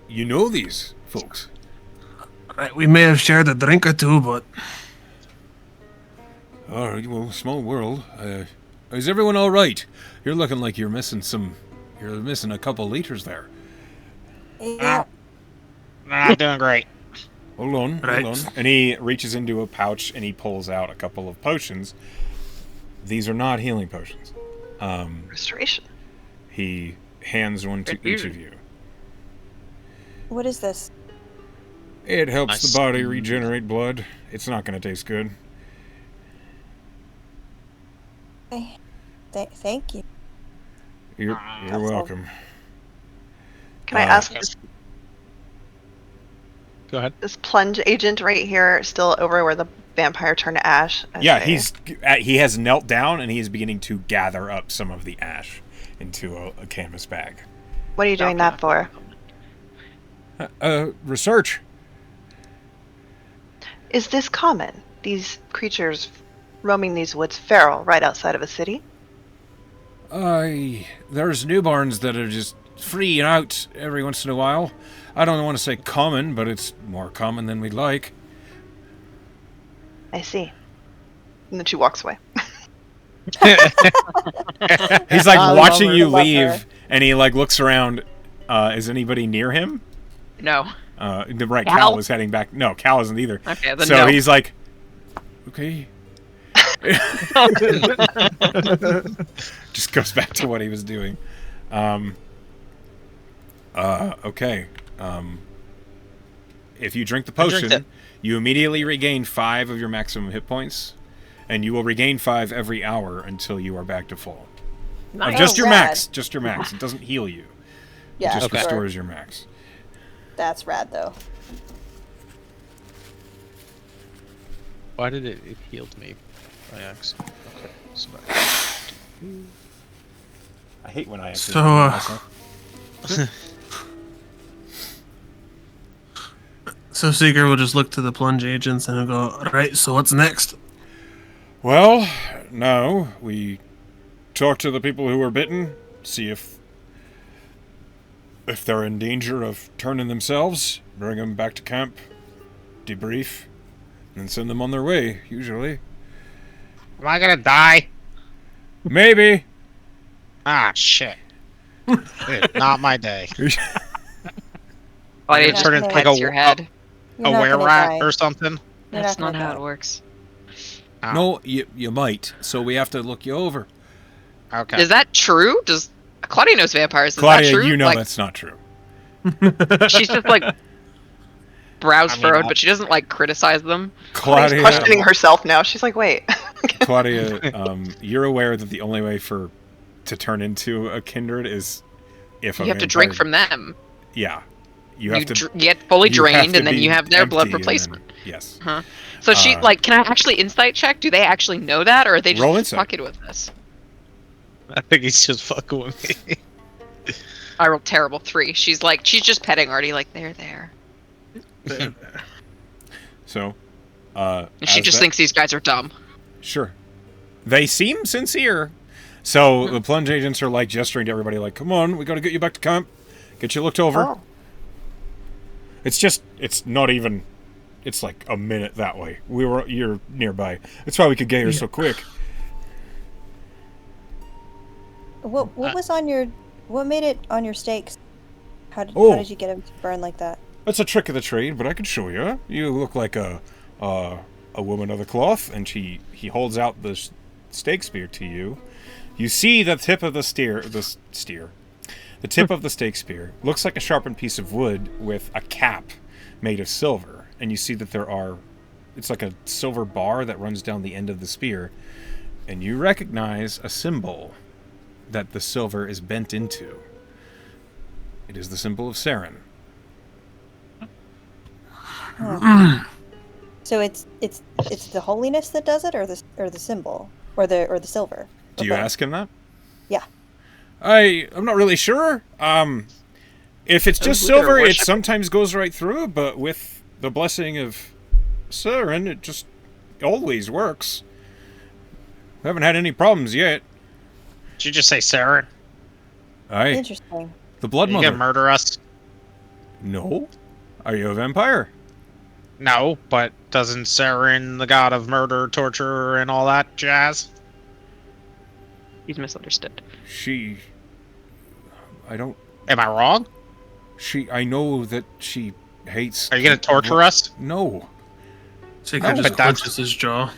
You know these folks. right, we may have shared a drink or two, but All right, well, small world. Is everyone all right? You're looking like you're missing a couple liters there. Yeah. Not doing great. Hold on. And he reaches into a pouch and he pulls out a couple of potions. These are not healing potions. Restoration. He hands one to each of you. What is this? It helps Nice. the body regenerate blood. It's not going to taste good. Thank you. You're welcome. Can I ask, Go ahead. this plunge agent right here still over where the vampire turned to ash? Yeah, he has knelt down and he is beginning to gather up some of the ash into a canvas bag. What are you doing that for? Research. Is this common? These creatures roaming these woods feral right outside of a city? There's newborns that are just free and out every once in a while. I don't want to say common, but it's more common than we'd like. I see. And then she walks away. He's like I watching love you her. leave, and he like looks around. Is anybody near him? No. Right, Cal? Cal was heading back. No, Cal isn't either. Okay, then So no. he's like, okay. Just goes back to what he was doing. Okay. If you drink the I drink potion, you immediately regain 5 of your maximum hit points, and you will regain 5 every hour until you are back to full. Nice. Just your rad. max. Just your max. It doesn't heal you. Yeah, It just sure. restores your max. That's rad, though. Why did it healed me by accident? Okay. So I hate when I actually So, do myself. so Seeker will just look to the plunge agents and he'll go, alright, so what's next? Well, now we talk to the people who were bitten, see if they're in danger of turning themselves, bring them back to camp, debrief, and send them on their way, usually. am I gonna die? Maybe. Ah, shit. Dude, not my day. Why did You're it just not turn gonna- into like like your head? You're a not were gonna rat die. or something? You're That's not not gonna how die. it works. Oh, No, you might, so we have to look you over. Okay. Is that true? Does Claudia knows vampires? Is Claudia, that true? you know like, that's not true. she's just like brows I mean, furrowed, I'll- but she doesn't like criticize them. She's Claudia, questioning herself now. She's like, wait. Claudia, you're aware that the only way to turn into a kindred is if You have to drink from them. Yeah, you have to get fully you have drained, to and then be you have their blood empty and replacement. then- yes. So she Uh, like, can I actually insight check? Do they actually know that, or are they Roll just insight. fucking with us? I think he's just fucking with me. I rolled terrible 3. She's just petting Artie, like they're there, So, and she as just that- thinks these guys are dumb. Sure. They seem sincere. So the plunge agents are like gesturing to everybody, like, "Come on, we got to get you back to camp, get you looked over." Oh. It's not even. It's like a minute that way. You're nearby. That's why we could get here so quick. What was on your? What made it on your stakes? How did you get him to burn like that? That's a trick of the trade, but I can show you. You look like a woman of the cloth, and he holds out the stake spear to you. You see the tip of the tip of the stake spear looks like a sharpened piece of wood with a cap made of silver, and you see that it's like a silver bar that runs down the end of the spear, and you recognize a symbol that the silver is bent into. It is the symbol of Saren. Oh. So it's the holiness that does it, or the symbol, or the silver. Do you ask him that? Yeah. I'm not really sure. If it's just silver, it sometimes goes right through, but with the blessing of Saren, it just always works. We haven't had any problems yet. Did you just say Saren? Aye. Interesting. The Blood You Mother. gonna murder us? No. Are you a vampire? No, but doesn't Saren, the god of murder, torture, and all that jazz? He's misunderstood. Am I wrong? I know that she hates... Are you gonna torture us? No. Seeker just clenches his jaw.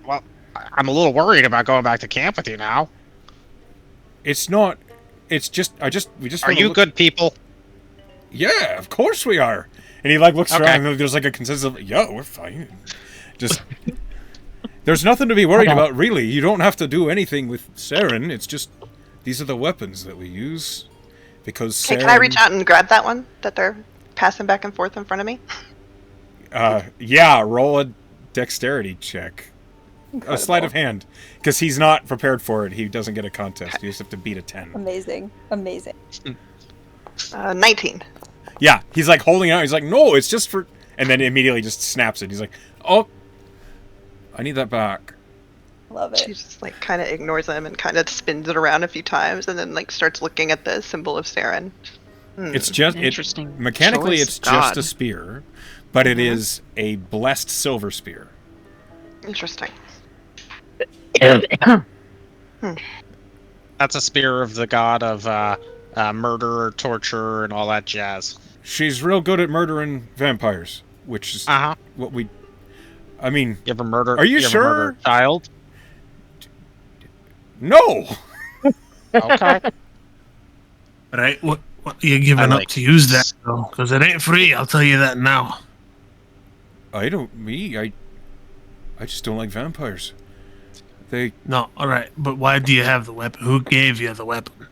Well, I'm a little worried about going back to camp with you now. It's not... It's just... We just Are you good people? Yeah, of course we are. And he looks Okay. around and there's a consensus of, yeah, we're fine. Just... There's nothing to be worried about, really. You don't have to do anything with Saren. It's just... These are the weapons that we use. Because Saren... Okay, can I reach out and grab that one that they're passing back and forth in front of me? Yeah, roll a dexterity check. Incredible. A sleight of hand. Because he's not prepared for it. He doesn't get a contest. You just have to beat a 10. Amazing. 19. Yeah, he's holding it out. He's like, no, it's just for... And then immediately just snaps it. He's like, oh, I need that back. Love it. She just kind of ignores him and kind of spins it around a few times and then starts looking at the symbol of Saren. It's just... Interesting. Mechanically, choice. it's just God. a spear. But it is a blessed silver spear. Interesting. That's a spear of the god of murder, torture, and all that jazz. She's real good at murdering vampires, which is what we... I mean... You ever murder... Are you ever sure? murder a child? No! Okay. Right? What are you giving up to use that, though? Because it ain't free, I'll tell you that now. I just don't like vampires. No, alright, but why do you have the weapon? Who gave you the weapon?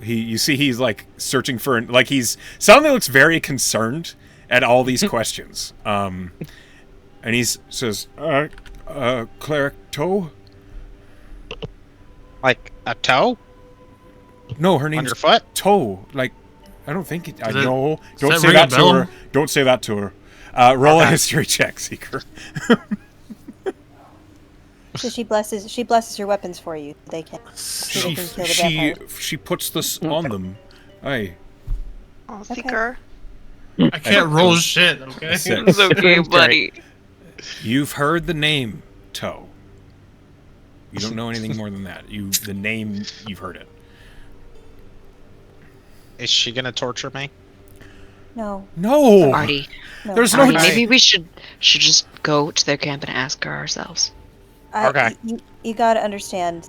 You see he's searching for he's suddenly looks very concerned at all these questions. And he says, cleric toe? Like a toe? No, her name's On your foot? Toe. I don't think I know. Don't that say ring that a to bell? her. Don't say that to her. Roll a history check, Seeker. So she blesses your weapons for you. They can kill the vampires. She puts this on them. Aye. Oh, Seeker. I can't roll shit, okay? It's okay, buddy. You've heard the name Toe. You don't know anything more than that. The name, you've heard it. Is she gonna torture me? No. No! Artie. No. There's no... Artie, maybe we should just go to their camp and ask her ourselves. Okay. You gotta understand.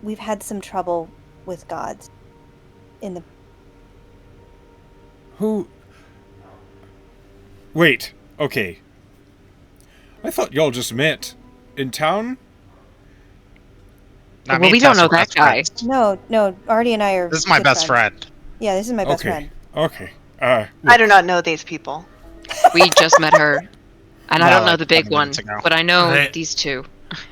We've had some trouble with gods. Who... Wait. Okay. I thought y'all just met in town? Not Well, me we and don't Tess know are that best guy. friends. No. Artie and I are. This is my good best friends. friend. Yeah, this is my best friend. Okay. I do not know these people. We just met her. And I No, don't know like the big 10 one, minutes ago. but I know Right. these two.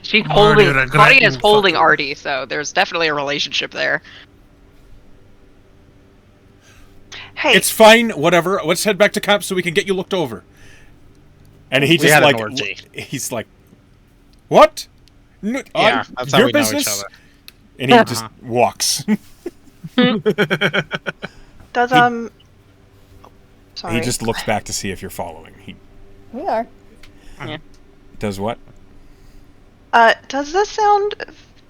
She's Oh, holding... dude, I Claudia's grabbed holding fucking- Artie, so there's definitely a relationship there. Hey, It's fine, whatever. Let's head back to camp so we can get you looked over. And he We just had an orgy. he's like, what? No, Yeah, that's how your we know business? each other. And he just walks. does he- Sorry. He just looks back to see if you're following. We are. He Does what? Does this sound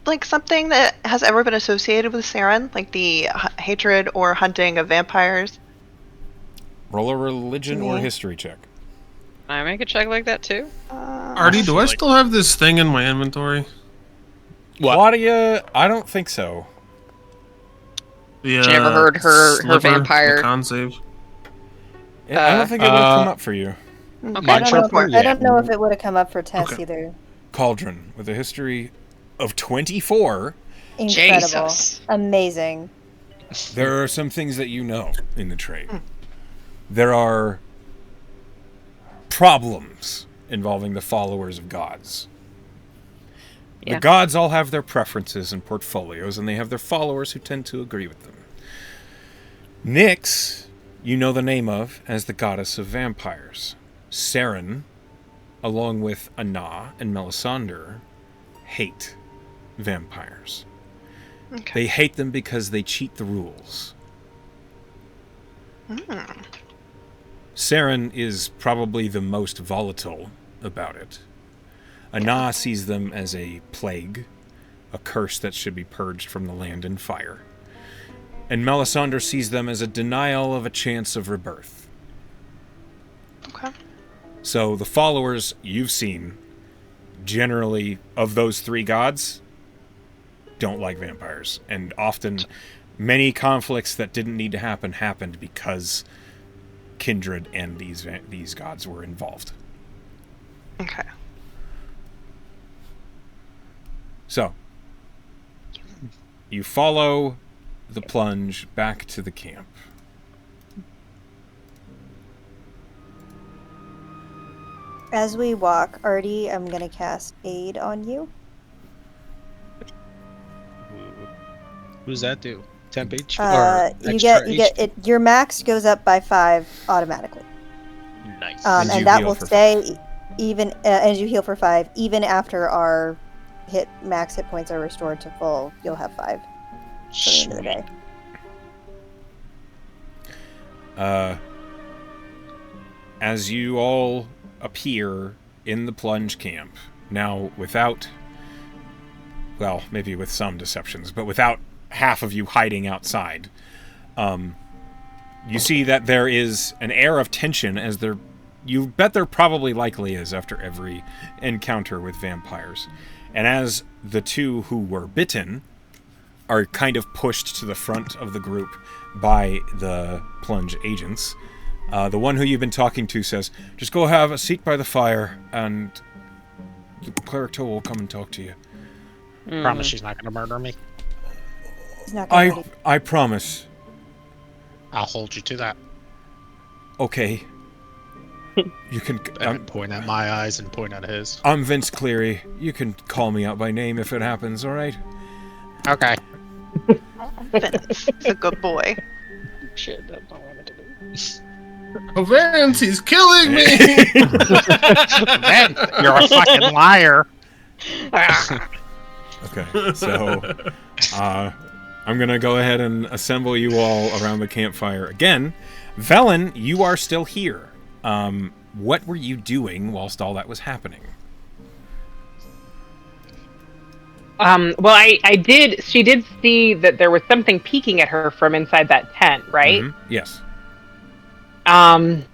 like something that has ever been associated with Saren? Like the hatred or hunting of vampires? Roll a religion or Me. history check. Can I make a check like that too? Artie, do I still have this thing in my inventory? What? Claudia, I don't think so. The, She never heard her sliver, vampire- the con save. I don't think it would have come up for you. Okay. Okay. I don't, know if, Yeah. I don't know if it would have come up for Tess Okay. either. Cauldron, with a history of 24, Incredible. Jesus. Amazing. there are some things that you know in the trade. There are problems involving the followers of gods. Yeah. The gods all have their preferences and portfolios, and they have their followers who tend to agree with them. Nyx, you know the name of as the goddess of vampires. Saren, along with Anna and Melisandre, hate vampires. Okay. They hate them because they cheat the rules. Saren is probably the most volatile about it. Anna sees them as a plague, a curse that should be purged from the land in fire. And Melisandre sees them as a denial of a chance of rebirth. Okay. So the followers you've seen, generally, of those three gods, don't like vampires. And often, many conflicts that didn't need to happen happened because kindred and these gods were involved. Okay. So, you follow the plunge back to the camp. As we walk, Artie, I'm gonna cast Aid on you. What does that do? Temp HP? You get it. Your max goes up by 5 automatically, Nice. And you and that heal will for stay even as you heal for 5, even after our max hit points are restored to full. You'll have 5 for the end of the day. As you all appear in the plunge camp, now without, well, maybe with some deceptions, but without half of you hiding outside, you see that there is an air of tension as there, you bet there probably likely is after every encounter with vampires. And as the two who were bitten are kind of pushed to the front of the group by the plunge agents, the one who you've been talking to says, just go have a seat by the fire, and the cleric will come and talk to you. Promise she's not going to murder me. He's not gonna hurt you. I promise. I'll hold you to that. Okay. You can... And point at my eyes and point at his. I'm Vince Cleary. You can call me out by name if it happens, alright? Okay. Vince, he's a good boy. Shit, that's not what I meant to do. Oh, Vance, he's killing me! Man, you're a fucking liar. Okay, so... I'm gonna go ahead and assemble you all around the campfire again. Velen, you are still here. What were you doing whilst all that was happening? Well, I did. She did see that there was something peeking at her from inside that tent, right? Mm-hmm. Yes. I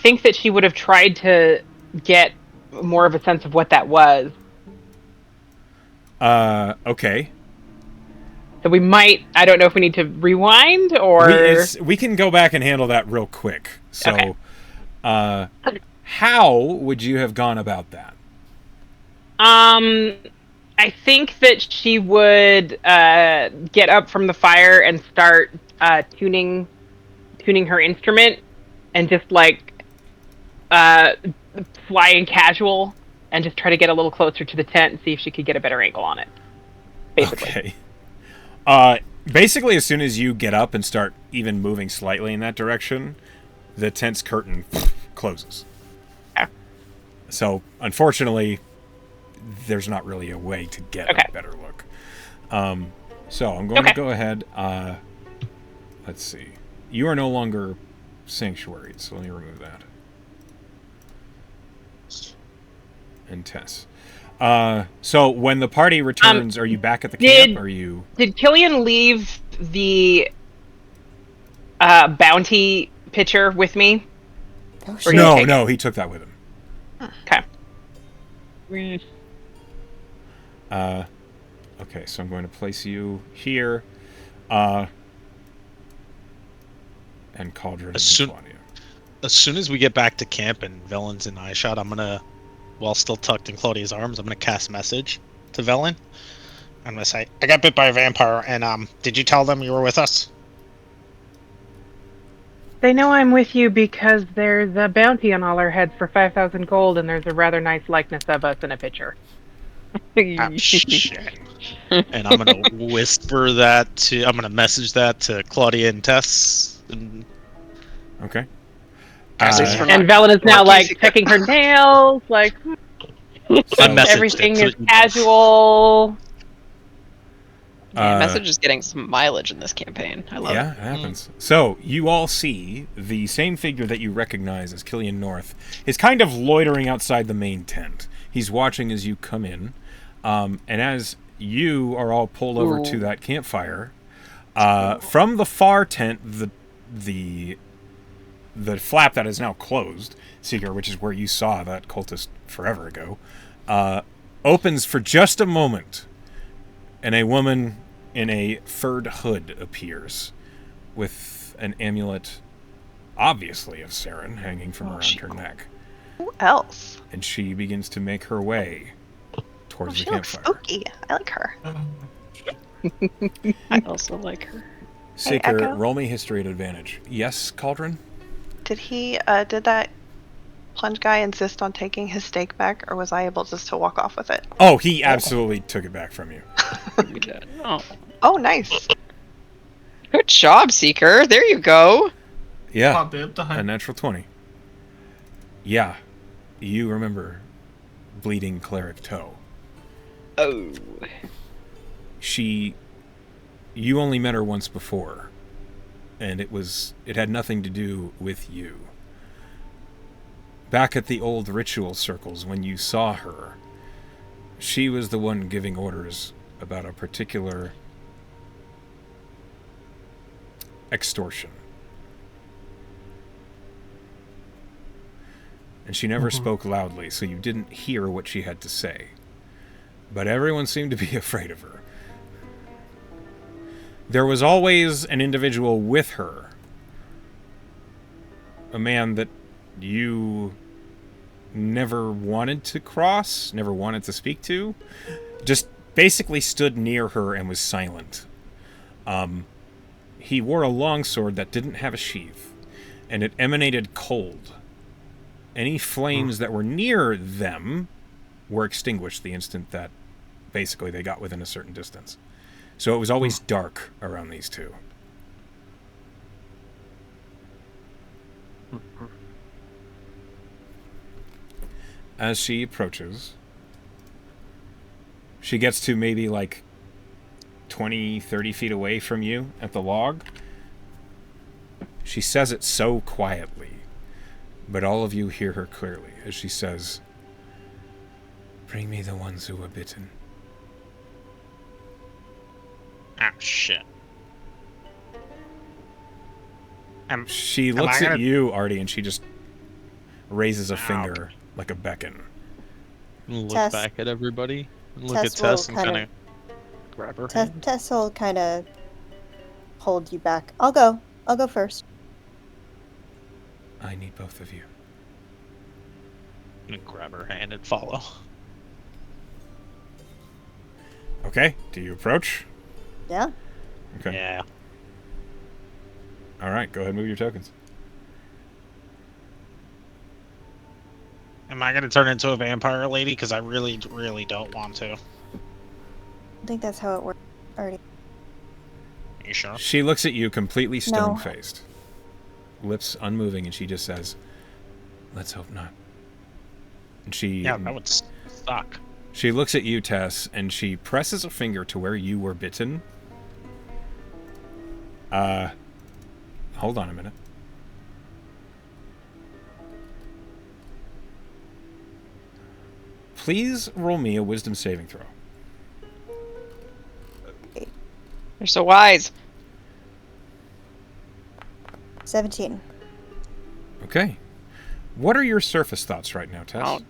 think that she would have tried to get more of a sense of what that was. Okay. So we might. I don't know if we need to rewind or. We can go back and handle that real quick. So, Okay. How would you have gone about that? I think that she would get up from the fire and start tuning her instrument, and just like flying casual, and just try to get a little closer to the tent and see if she could get a better angle on it. Basically. Okay. Basically, as soon as you get up and start even moving slightly in that direction, the tent's curtain closes. Yeah. So, unfortunately, there's not really a way to get a better look. So, I'm going to go ahead. Let's see. You are no longer sanctuaried, so let me remove that. and Tess. So when the party returns, are you back at the camp? Are you? Did Killian leave the bounty pitcher with me? Oh, Or shit. you No, take no, he took that with him. Okay. Okay, so I'm going to place you here, and Cauldron and Claudia. As soon as we get back to camp and Velen's in eyeshot, I'm gonna, while still tucked in Claudia's arms, I'm gonna cast message to Velen. I'm gonna say, I got bit by a vampire, and did you tell them you were with us? They know I'm with you because there's a bounty on all our heads for 5,000 gold, and there's a rather nice likeness of us in a picture. Ah, shit. And I'm gonna whisper that to, I'm gonna message that to Claudia and Tess. And Okay. And Velen is now like checking her nails, like everything is casual. Yeah, message is getting some mileage in this campaign. I love it. Yeah, it happens. So you all see the same figure that you recognize as Killian North is kind of loitering outside the main tent. He's watching as you come in, and as you are all pulled over to that campfire, from the far tent, the flap that is now closed, Seeker, which is where you saw that cultist forever ago, opens for just a moment, and a woman in a furred hood appears with an amulet, obviously of Saren, hanging from around her neck. Who else? And she begins to make her way towards the She looks campfire. spooky. I like her. I also like her. Seeker, Echo? roll me history at advantage. Yes, Cauldron? Did that plunge guy insist on taking his stake back, or was I able just to walk off with it? Oh, he absolutely took it back from you. Oh, nice. Good job, Seeker. There you go. Yeah, a natural 20. Yeah, you remember Bleeding Cleric Toe. Oh. You only met her once before, and it had nothing to do with you. Back at the old ritual circles, when you saw her, she was the one giving orders about a particular extortion. And she never spoke loudly, so you didn't hear what she had to say. But everyone seemed to be afraid of her. There was always an individual with her. A man that you never wanted to cross, never wanted to speak to. Just basically stood near her and was silent. He wore a longsword that didn't have a sheath, and it emanated cold. Any flames that were near them were extinguished the instant that basically they got within a certain distance. So it was always dark around these two. As she approaches, she gets to maybe like 20, 30 feet away from you at the log. She says it so quietly, but all of you hear her clearly as she says, "Bring me the ones who were bitten." Ah, shit. She looks at you, Artie, and she just raises a finger like a beckon. Look Tess. back at everybody. And look Tess at Tess will and kind kind of grab her hand. Tess will kind of hold you back. I'll go first. I need both of you. And grab her hand and follow. Okay, do you approach? Yeah. Okay. Yeah. All right, go ahead and move your tokens. Am I going to turn into a vampire lady? Because I really, really don't want to. I think that's how it works already. You sure? She looks at you completely stone-faced. Lips unmoving, and she just says, "Let's hope not." And Yeah, that would suck. She looks at you, Tess, and she presses a finger to where you were bitten. Hold on a minute. please roll me a wisdom saving throw. You're so wise. 17. Okay. What are your surface thoughts right now, Tess?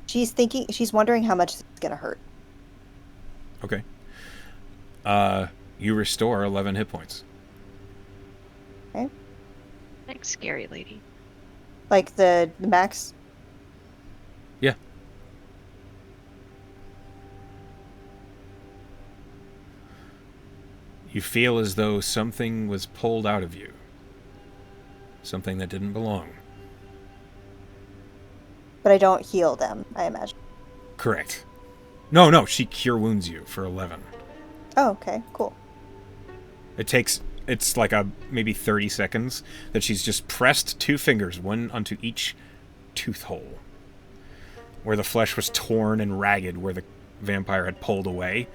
She's wondering how much it's gonna hurt. Okay. You restore 11 hit points. Okay. Thanks, scary lady. Like the max? Yeah. You feel as though something was pulled out of you. Something that didn't belong. But I don't heal them, I imagine. Correct. No, she cure wounds you for 11. Oh, okay, cool. It's like maybe 30 seconds that she's just pressed 2 fingers, one onto each tooth hole, where the flesh was torn and ragged, where the vampire had pulled away,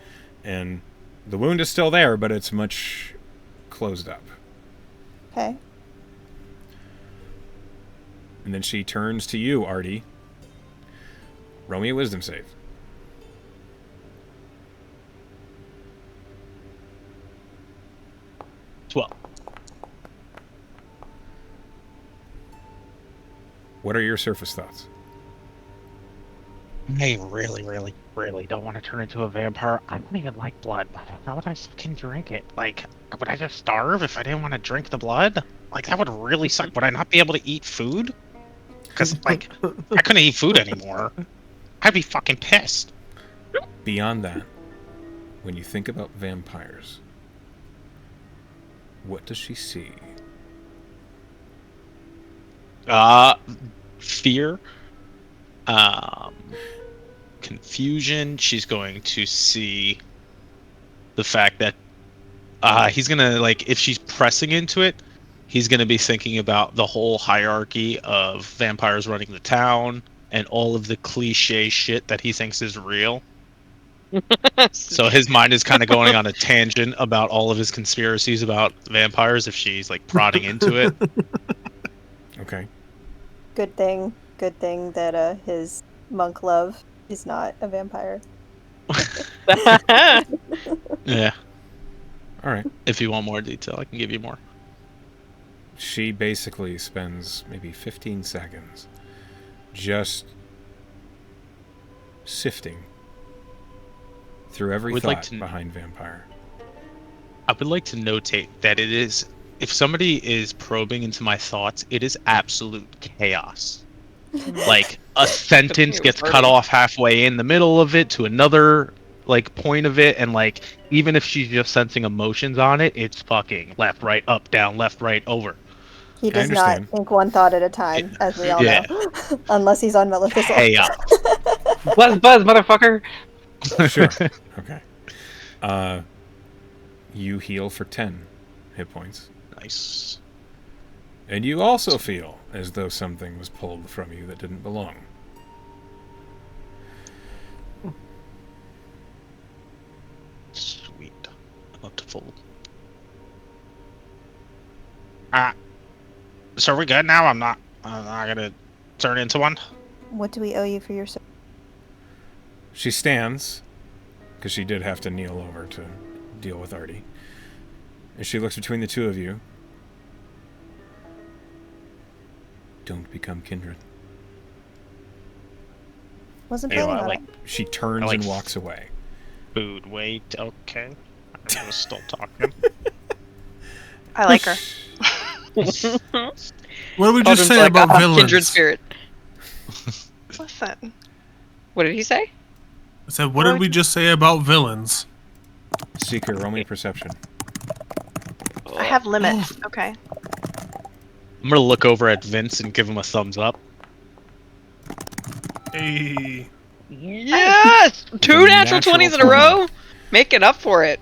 and the wound is still there, but it's much closed up. Okay. And then she turns to you, Artie. Roll me a wisdom save. Well, What are your surface thoughts? I really, really, really don't want to turn into a vampire. I don't even like blood. How would I fucking drink it? Like, would I just starve if I didn't want to drink the blood? Like, that would really suck. Would I not be able to eat food? Because, like, I couldn't eat food anymore. I'd be fucking pissed. Beyond that, when you think about vampires, what does she see? Fear. Confusion. She's going to see the fact that he's gonna, like, if she's pressing into it, he's gonna be thinking about the whole hierarchy of vampires running the town and all of the cliche shit that he thinks is real. So his mind is kind of going on a tangent about all of his conspiracies about vampires if she's, like, prodding into it. Okay. Good thing that his monk love is not a vampire. Yeah. All right. If you want more detail, I can give you more. She basically spends maybe 15 seconds just sifting through every Would thought like to- behind vampire. I would like to notate that it is, if somebody is probing into my thoughts, it is absolute chaos. Like, a sentence gets cut off halfway in the middle of it to another, like, point of it, and, like, even if she's just sensing emotions on it, it's fucking left, right, up, down, left, right, over. He does not understand. think one thought at a time, as we all Yeah. know. Unless he's on Maleficent. Chaos. Buzz, motherfucker. Sure. Okay. You heal for 10 hit points. Nice. And you also feel as though something was pulled from you that didn't belong. Sweet. Wonderful. So are we good now? I'm not gonna turn into one. What do we owe you for your service? She stands, because she did have to kneel over to deal with Artie. And she looks between the two of you. Don't become kindred. Wasn't Hey, planning I on like it. She turns I like and walks away. Food. Wait. Okay. I was still talking. I like her. What did we just say Like about a villains? kindred spirit. Listen. What did he say? I said, what did we just say about villains? Seeker, roll me perception. I have limits. Okay. I'm gonna look over at Vince and give him a thumbs up. Hey. Yes! Two natural 20s in a row? Making up for it.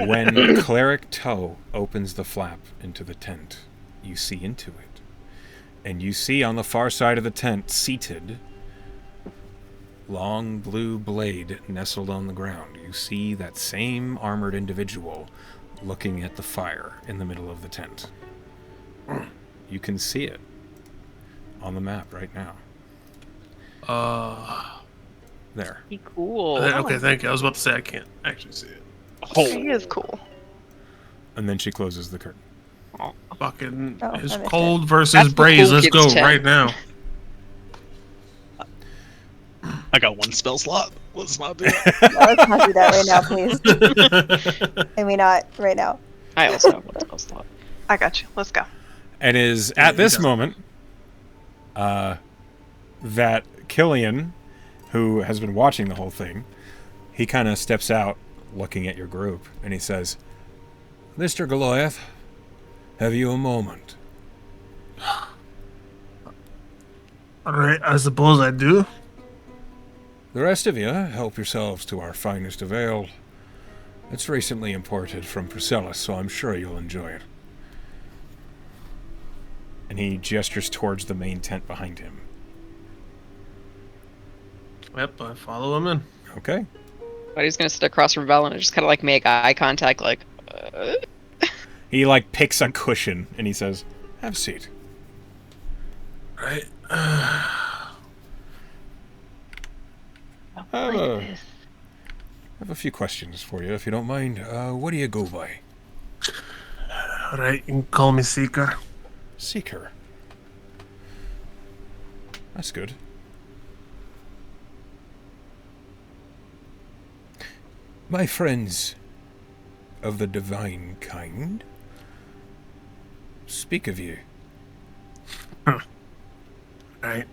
When Cleric Toe opens the flap into the tent, you see into it. And you see on the far side of the tent, seated, long blue blade nestled on the ground. You see that same armored individual looking at the fire in the middle of the tent. You can see it. on the map right now. There. Be cool. Okay, thank you. I was about to say I can't actually see it. He is cool. And then she closes the curtain. Fucking Oh, is I missed cold it. versus That's the Braze. cool Let's kids go chat. right now. I got one spell slot. Let's not do No, let's not do that right now, please. Can we not right now? I also have one spell slot. I got you. Let's go. And is Yeah, at this he does. moment that Killian, who has been watching the whole thing, he kind of steps out looking at your group and he says, Mr. Goliath, have you a moment? Alright, I suppose I do. The rest of you, help yourselves to our finest of ale. It's recently imported from Priscilla, so I'm sure you'll enjoy it. And he gestures towards the main tent behind him. Yep, I follow him in. Okay. But he's gonna sit across from Vel and just kind of like make eye contact, like. He like picks a cushion and he says, have a seat. Right. I have a few questions for you, if you don't mind. What do you go by? Alright, you can call me Seeker. Seeker. That's good. My friends of the divine kind speak of you, Right.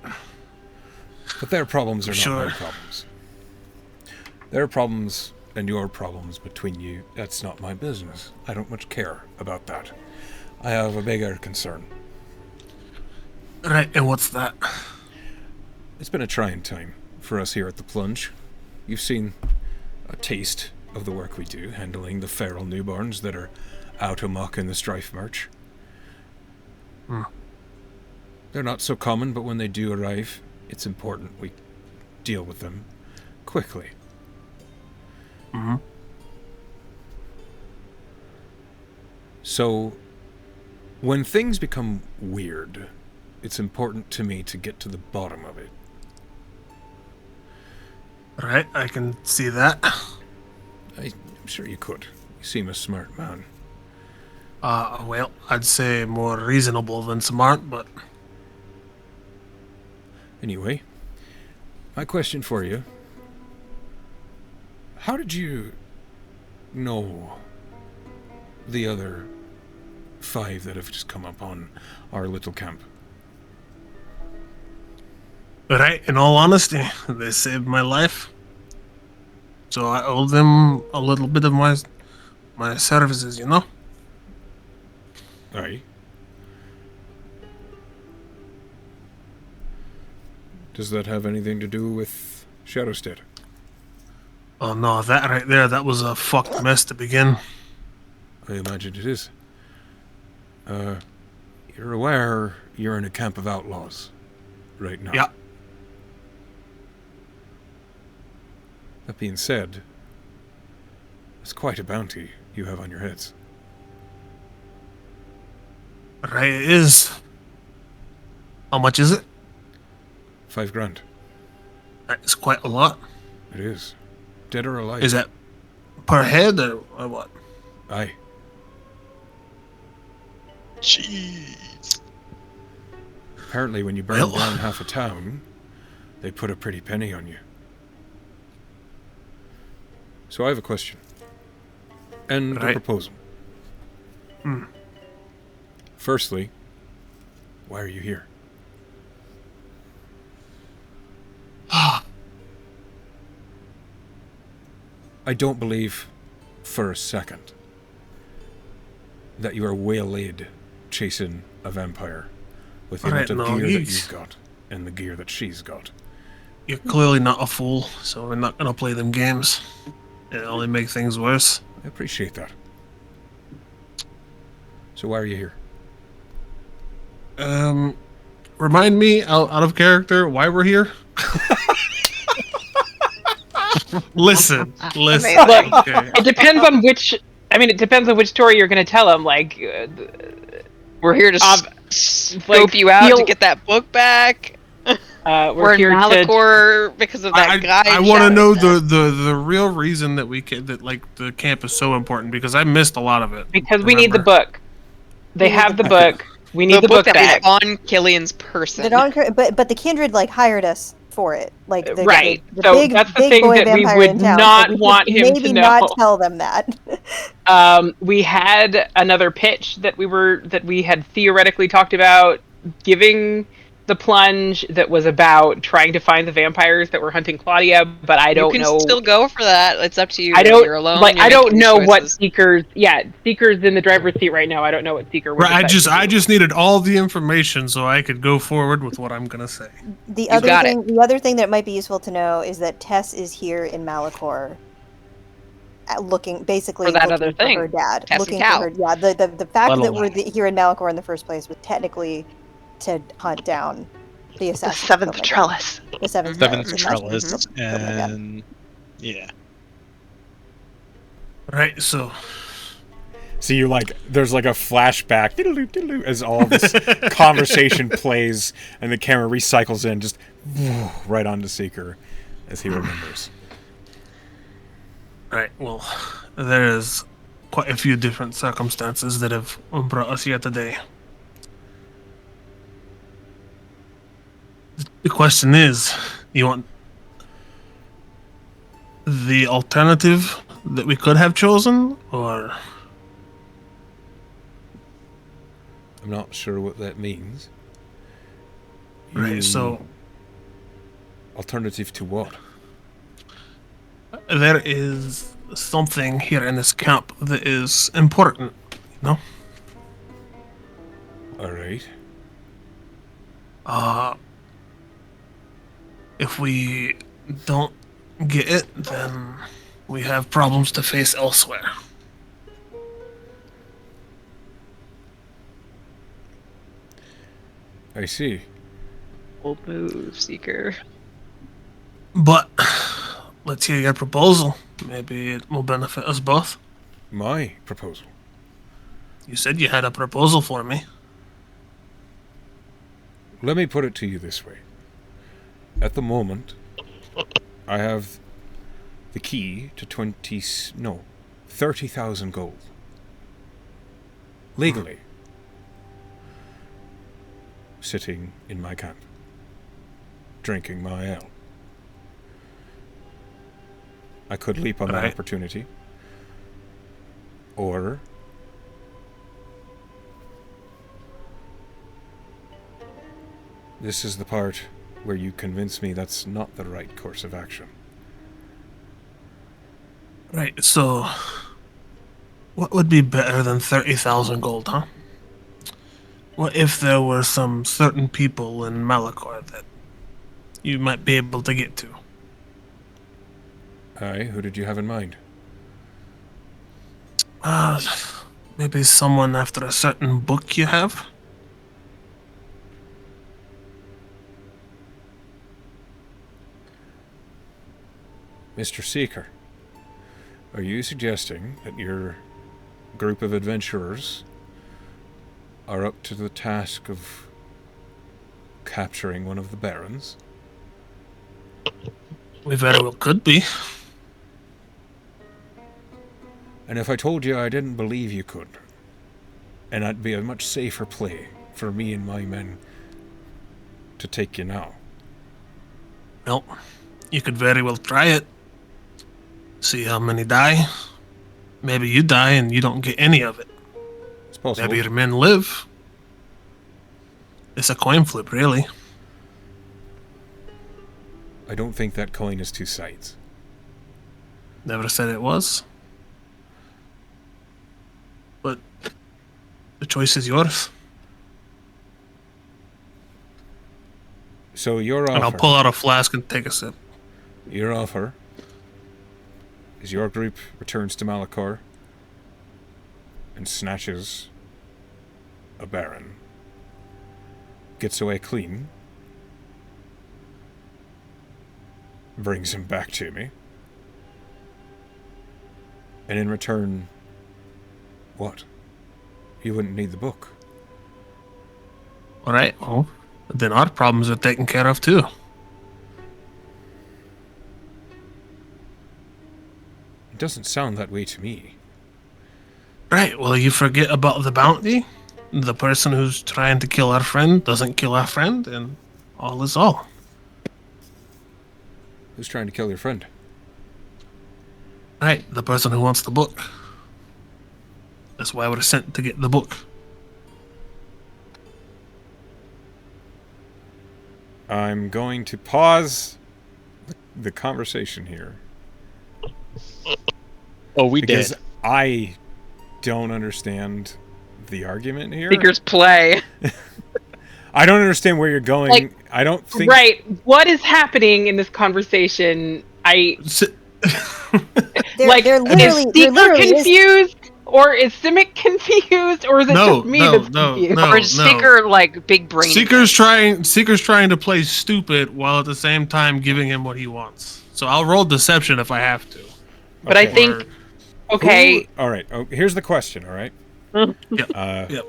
but their problems are not Sure. my problems. Their problems and your problems between you, that's not my business. I don't much care about that. I have a bigger concern. Right, and what's that? It's been a trying time for us here at the Plunge. You've seen a taste of the work we do, handling the feral newborns that are out amok in the Strife March. They're not so common, but when they do arrive, it's important we deal with them quickly. So, when things become weird, it's important to me to get to the bottom of it. Right, I can see that. I'm sure you could. You seem a smart man. Well, I'd say more reasonable than smart, but Anyway, my question for you. How did you know the other 5 that have just come up on our little camp? right, in all honesty, they saved my life. So I owe them a little bit of my services, you know? Aye. Does that have anything to do with Shadowstead? Oh no, that right there, that was a fucked mess to begin. I imagine it is. You're aware you're in a camp of outlaws right now. Yeah. That being said, it's quite a bounty you have on your heads. Right, it is. How much is it? 5 grand. It's quite a lot. It is. Dead or alive. Is that per head or what? Aye. Jeez. Apparently when you burn Well. down half a town, they put a pretty penny on you. So I have a question. And a Right. proposal. Firstly, why are you here? I don't believe for a second that you are waylaid chasing a vampire with the amount Alright, of no, gear that you- you've got and the gear that she's got. You're clearly not a fool, so we're not gonna play them games. It only make things worse. I appreciate that. So why are you here? Remind me, out of character, why we're here? Listen. Amazing. Okay. It depends on which. I mean, it depends on which story you're going to tell him. Like, We're here to scope you out to get that book back. We're in here Malachor because of that guy. I want to know the real reason that the camp is so important, because I missed a lot of it. Because we need the book. They have the book. We need the the book that back. is on Killian's person. But the Kindred hired us for it. Right. The so big, that's the big thing boy that we vampire would in town, not so we want should him to maybe know. not tell them that. We had another pitch that we had theoretically talked about giving the plunge that was about trying to find the vampires that were hunting Claudia, but I don't know. You can still go for that. It's up to you. You're alone. I don't know what Seeker's. Yeah, Seeker's in the driver's seat right now. I don't know what Seeker would I just needed all the information so I could go forward with what I'm gonna say. The other thing that might be useful to know is that Tess is here in Malachor, looking for other thing. her dad. Tess looking and Cal. for her. Yeah, the fact that we're here in Malachor in the first place was technically to hunt down the assassin. The seventh trellis. The seventh trellis. And yeah. Right, so you're like, there's like a flashback as all this conversation plays, and the camera recycles in just right onto Seeker as he remembers. Right, well, there's quite a few different circumstances that have brought us here today. The question is, you want the alternative that we could have chosen, or? I'm not sure what that means. Right, so... Alternative to what? There is something here in this camp that is important, you know? Alright. If we don't get it, then we have problems to face elsewhere. I see. Old move, Seeker. But let's hear your proposal. Maybe it will benefit us both. My proposal? You said you had a proposal for me. Let me put it to you this way. At the moment, I have the key to 30,000 gold. Legally. Sitting in my camp. Drinking my ale. I could leap on that opportunity. Or... this is the part where you convince me that's not the right course of action. Right, so... what would be better than 30,000 gold, huh? What if there were some certain people in Malachor that you might be able to get to? Aye, who did you have in mind? Maybe someone after a certain book you have? Mr. Seeker, are you suggesting that your group of adventurers are up to the task of capturing one of the barons? We very well could be. And if I told you I didn't believe you could, and I'd be a much safer play for me and my men to take you now? Well, you could very well try it. See how many die. Maybe you die and you don't get any of it. It's possible. Maybe your men live. It's a coin flip, really. I don't think that coin has two sides. Never said it was. But the choice is yours. So your offer... and I'll pull out a flask and take a sip. Your offer is your group returns to Malachor and snatches a baron, gets away clean, brings him back to me, and in return, what? You wouldn't need the book. All right. Well, then our problems are taken care of too. It doesn't sound that way to me. Right. Well, you forget about the bounty. The person who's trying to kill our friend doesn't kill our friend, and all is all. Who's trying to kill your friend? Right. The person who wants the book. That's why we're sent to get the book. I'm going to pause the conversation here. Oh, we Because did. I don't understand the argument here. Seeker's play. I don't understand where you're going. Like, I don't think... Right. What is happening in this conversation? They're literally, is Seeker confused? Or is Simic confused? Or is it just me that's confused? Or is Seeker like big brain? Seeker's trying to play stupid while at the same time giving him what he wants. So I'll roll deception if I have to. But I think okay. All right. Oh, here's the question. All right. Yep. Yep.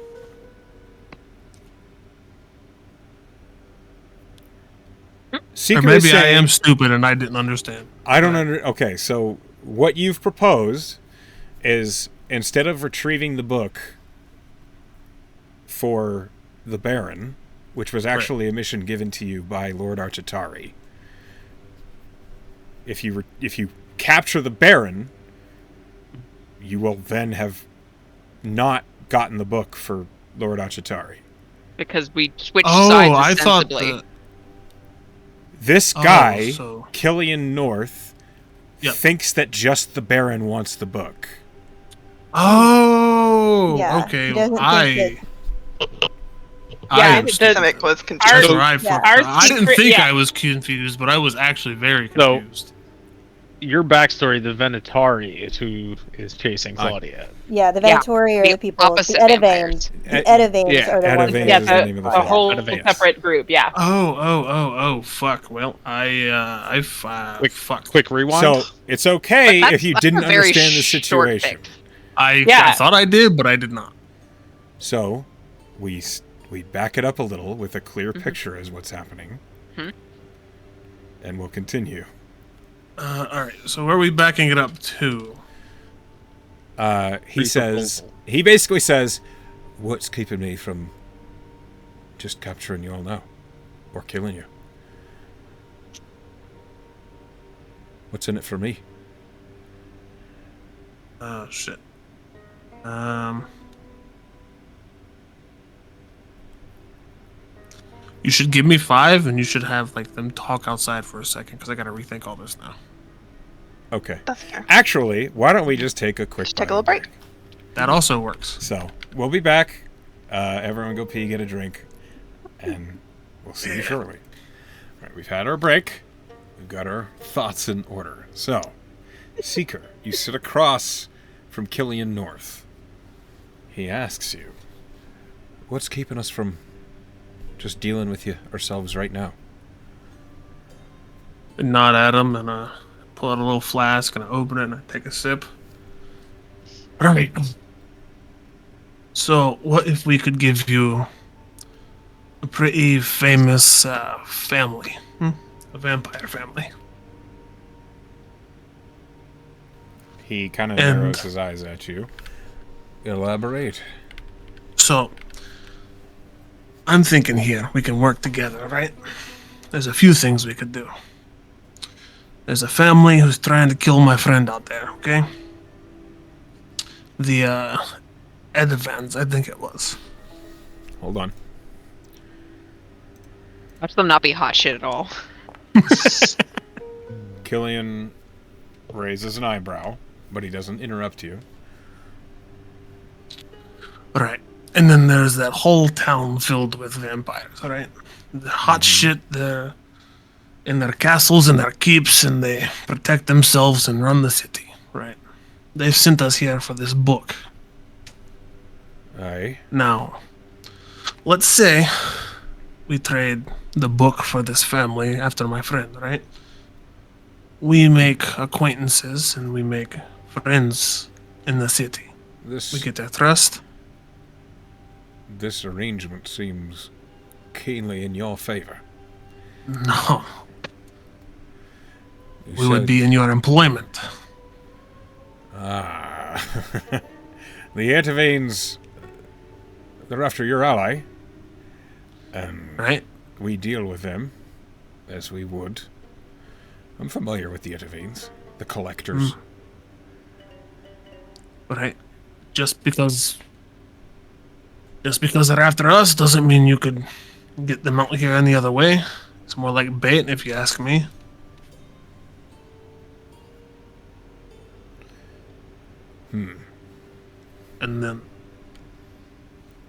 Seeker or maybe is saying, I am stupid and I didn't understand. I don't Okay, so what you've proposed is instead of retrieving the book for the Baron, which was actually a mission given to you by Lord Architari, if you capture the Baron, you will then have not gotten the book for Lord Architari. Because we switched sides I ostensibly. thought This guy, Killian North, thinks that just the Baron wants the book. Oh, Yeah, okay. he doesn't think Simic was confused. I didn't think I was confused, but I was actually very confused. So, your backstory, the Venatari is who is chasing Claudia. Yeah, the Venatari are the people. The Edavanes. The Edavanes are the ones. Edavanes is the name of the whole separate group. Yeah. Oh, fuck. Well, Quick rewind. So it's okay if you didn't understand the situation. I thought I did, but I did not. So we back it up a little with a clear picture as what's happening, and we'll continue. All right. So where are we backing it up to? He basically says, "What's keeping me from just capturing you all now, or killing you? What's in it for me?" Oh shit. You should give me 5, and you should have them talk outside for a second, because I gotta rethink all this now. Okay. That's fair. Actually, why don't we just take a quick Take a little break. That also works. So we'll be back. Everyone go pee, get a drink, and we'll see you shortly. All right, we've had our break. We've got our thoughts in order. So, Seeker, you sit across from Killian North. He asks you, "What's keeping us from just dealing with you ourselves right now?" I nod at him, and pull out a little flask, and I open it, and I take a sip. Right. So, what if we could give you a pretty famous family? A vampire family. He kind of narrows his eyes at you. Elaborate. So, I'm thinking here we can work together, right? There's a few things we could do. There's a family who's trying to kill my friend out there, okay? The Edavans, I think it was. Hold on. Watch them not be hot shit at all. Killian raises an eyebrow, but he doesn't interrupt you. Right. And then there's that whole town filled with vampires, alright? The hot shit, they're in their castles and their keeps, and they protect themselves and run the city, right? They've sent us here for this book. Aye. Now, let's say we trade the book for this family after my friend, right? We make acquaintances and we make friends in the city. We get their trust. This arrangement seems keenly in your favor. No. You We would said- be in your employment. Ah. The Etivanes, they're after your ally. Right? We deal with them as we would. I'm familiar with the Etivanes, the collectors. Right? Just because they're after us doesn't mean you could get them out here any other way. It's more like bait, if you ask me. And then,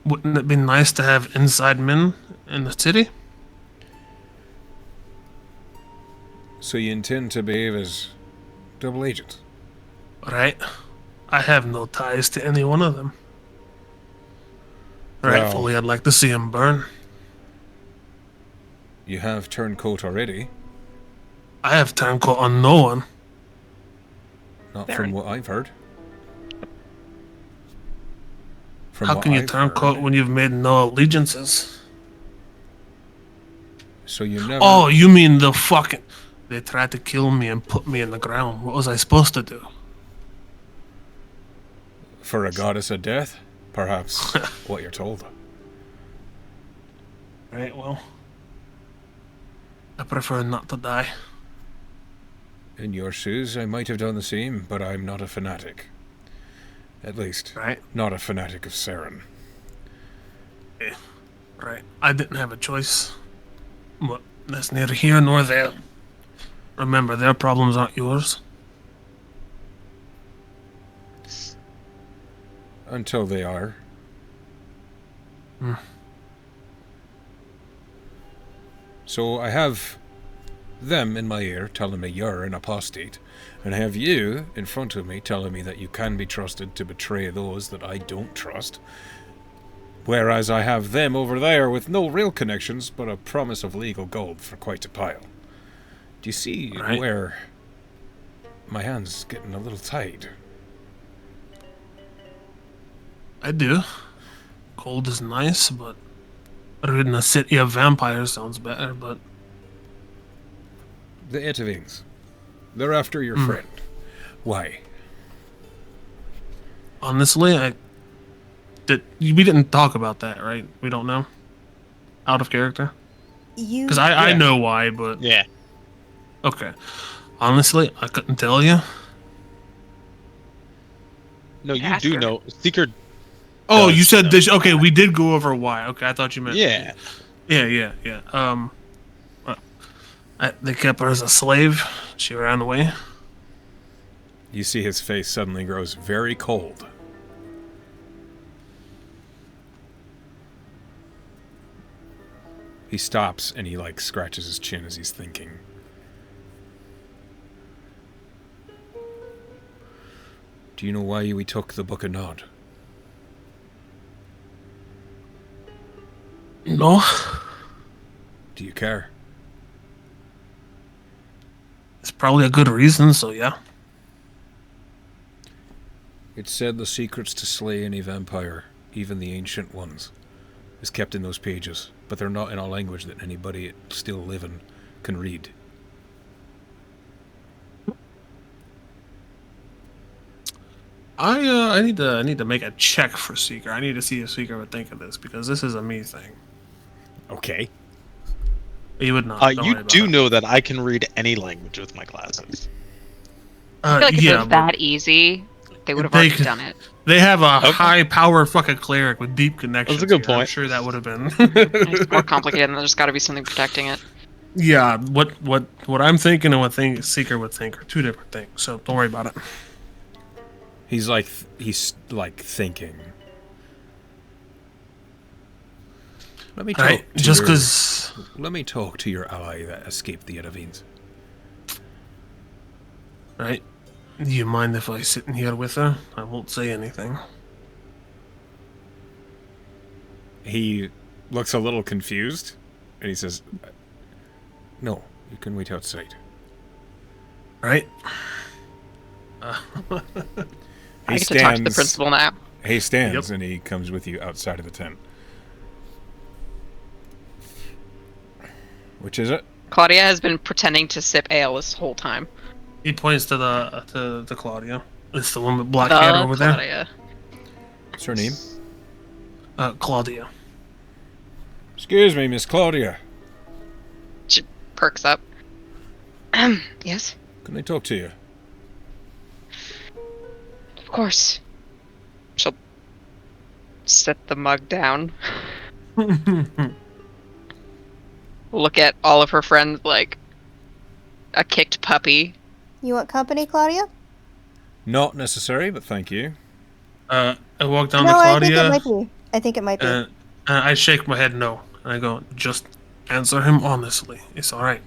wouldn't it be nice to have inside men in the city? So you intend to behave as double agents? Right? I have no ties to any one of them. Well- Rightfully, I'd like to see them burn. You have turncoat already, I have turncoat on no one. not There. from what I've heard. From How what can you I've turncoat heard. when you've made no allegiances? So you never... Oh, you mean the fucking... They tried to kill me and put me in the ground. What was I supposed to do? For a goddess of death? Perhaps what you're told. Right, well... I prefer not to die. In your shoes, I might have done the same, but I'm not a fanatic. At least, Right? not a fanatic of Saren. Right. I didn't have a choice. But that's neither here nor there. Remember, their problems aren't yours. Until they are. So I have them in my ear telling me you're an apostate, and I have you in front of me telling me that you can be trusted to betray those that I don't trust. Whereas I have them over there with no real connections, but a promise of legal gold for quite a pile. Do you see Right. where my hand's getting a little tied? I do. Cold is nice, but riding a city of vampires sounds better, but... The Etivings. They're after your friend. Why? Honestly, we didn't talk about that, right? We don't know? Out of character? You Because I Yeah. know why, but... Yeah. Okay. Honestly, I couldn't tell you. No, you Ask do her. know. Seeker. Oh, does you said know this. that. Okay, we did go over why. Okay, I thought you meant... Yeah. Yeah. They kept her as a slave. She ran away. You see his face suddenly grows very cold. He stops and he scratches his chin as he's thinking. Do you know why we took the Book of Nod? No? Do you care? It's probably a good reason, so yeah. It said the secrets to slay any vampire, even the ancient ones, is kept in those pages, but they're not in a language that anybody still living can read. I need to make a check for Seeker. I need to see if Seeker would think of this because this is a me thing. Okay. He would not. Don't worry You about do it. know that I can read any language with my glasses. I feel like if it yeah, was but that easy, they would have They already could- done it. they have a Okay. high-powered fucking cleric with deep connections. That's a good here. I'm point. sure that would have been. It's more complicated, and there's got to be something protecting it. Yeah, what I'm thinking and what Seeker would think are two different things. So don't worry about it. He's thinking. Let me talk Right? to Just your- because. Let me talk to your ally that escaped the Edavines. Right? Do you mind if I sit in here with her? I won't say anything. He looks a little confused, and he says, "No, you can wait outside." Right? I get to talk to the principal now. He stands Yep. and he comes with you outside of the tent. Which is it? Claudia has been pretending to sip ale this whole time. He points to the Claudia. It's the one with black hair over Claudia. What's her name? there. Claudia. Excuse me, Miss Claudia. She perks up. Yes? Can I talk to you? Of course. She'll set the mug down. Look at all of her friends like a kicked puppy. You want company, Claudia? Not necessary, but thank you. I walk down No, to I think Claudia. it might be. I think it might be. I shake my head no. And I go, just answer him honestly. It's alright.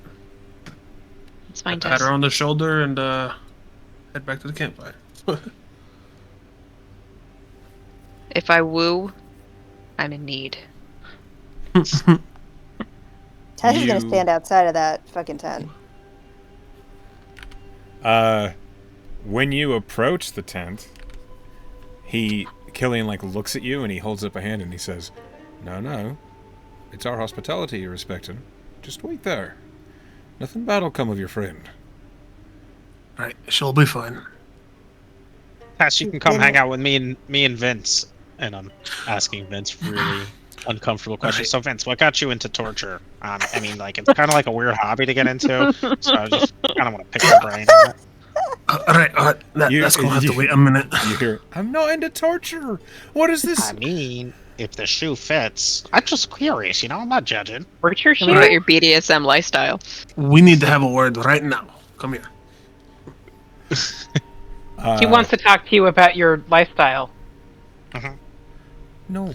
It's fine, Pat Tess. her on the shoulder and head back to the campfire. If I woo, I'm in need. Tess is gonna You- stand outside of that fucking tent. When you approach the tent, Killian looks at you and he holds up a hand and he says, No, it's our hospitality you're respecting. Just wait there. Nothing bad'll come of your friend. Right, she'll be fine. Tess, you can come hang out with me and Vince. And I'm asking Vince really uncomfortable questions. So Vince, what got you into torture? I mean, it's kind of like a weird hobby to get into. So I just kind of want to pick your brain on it. Alright. That's gonna have to wait a minute. You hear, I'm not into torture. What is this? I mean, if the shoe fits, I'm just curious. I'm not judging. Where's your Tell me shoe? about your BDSM lifestyle. We need to have a word right now. Come here. He wants to talk to you about your lifestyle. No.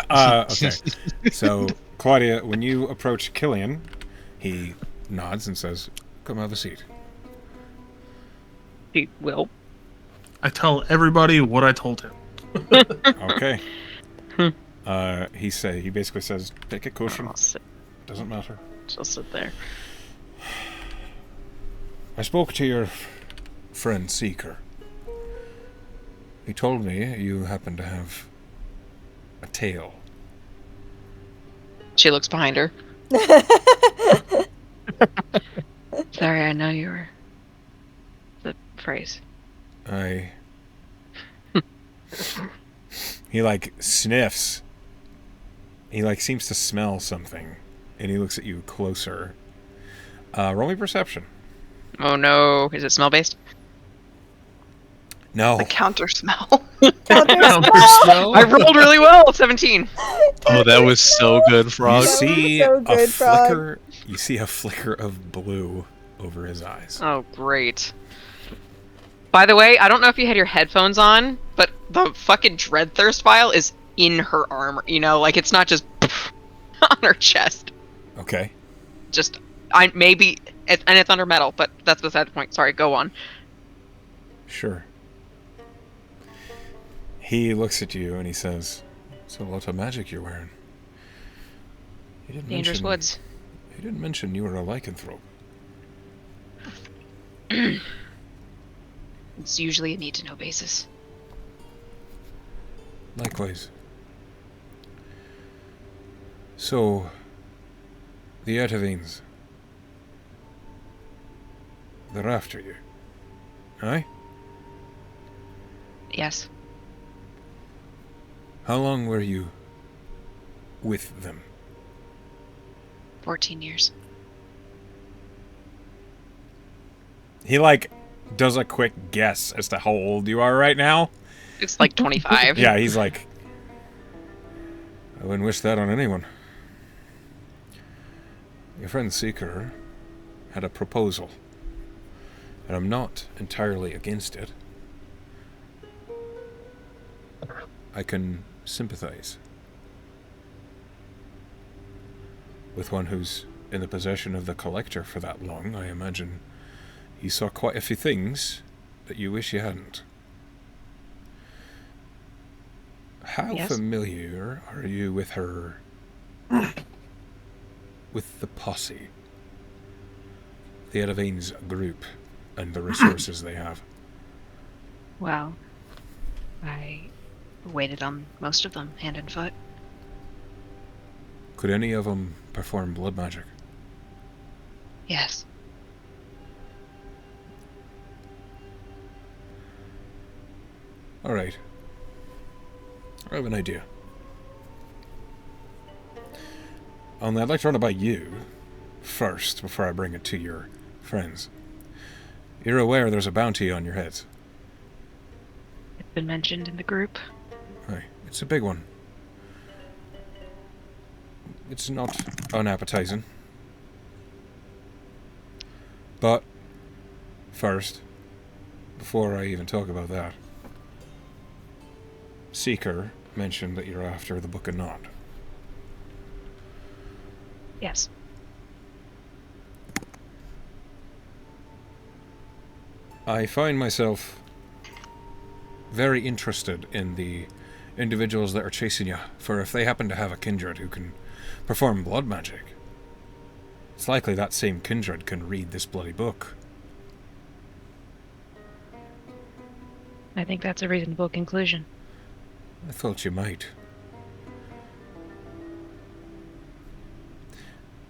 Okay. So, Claudia, when you approach Killian, he nods and says, Come have a seat. She will. I tell everybody what I told him. Okay. He basically says, Take a cushion. I'll sit. Doesn't matter. She'll sit there. I spoke to your friend Seeker. He told me you happen to have a tail. She looks behind her. Sorry, I know you were. The phrase. He sniffs. He seems to smell something, and he looks at you closer. Roll me perception. Oh no, is it smell based? No. The counter smell. I rolled really well, 17. Oh, that was so good, Frog. You see so good, a Frog. flicker. You see a flicker of blue over his eyes. Oh, great. By the way, I don't know if you had your headphones on, but the fucking Dreadthirst vial is in her armor. It's not just on her chest. Okay. It's under metal, but that's beside the point. Sorry, go on. Sure. He looks at you and he says, "It's a lot of magic you're wearing." He didn't Dangerous mention, woods. He didn't mention you were a lycanthrope. It's usually a need-to-know basis. Likewise. So, the Atavines, they're after you. Aye? Yes. How long were you with them? 14 years. He does a quick guess as to how old you are right now. It's 25. Yeah, he's I wouldn't wish that on anyone. Your friend Seeker had a proposal, and I'm not entirely against it. I can sympathize with one who's in the possession of the Collector for that long. I imagine you saw quite a few things that you wish you hadn't. How Yes. familiar are you with her... with the posse? The Edavane's group and the resources they have? Well, I waited on most of them, hand and foot. Could any of them perform blood magic? Yes. Alright. I have an idea. Only I'd like to run it by you first before I bring it to your friends. You're aware there's a bounty on your heads. It's been mentioned in the group. Aye, it's a big one. It's not unappetizing. But, first, before I even talk about that, Seeker mentioned that you're after the Book of Nod. Yes. I find myself very interested in the individuals that are chasing you, for if they happen to have a kindred who can perform blood magic, it's likely that same kindred can read this bloody book. I think that's a reasonable conclusion. I thought you might.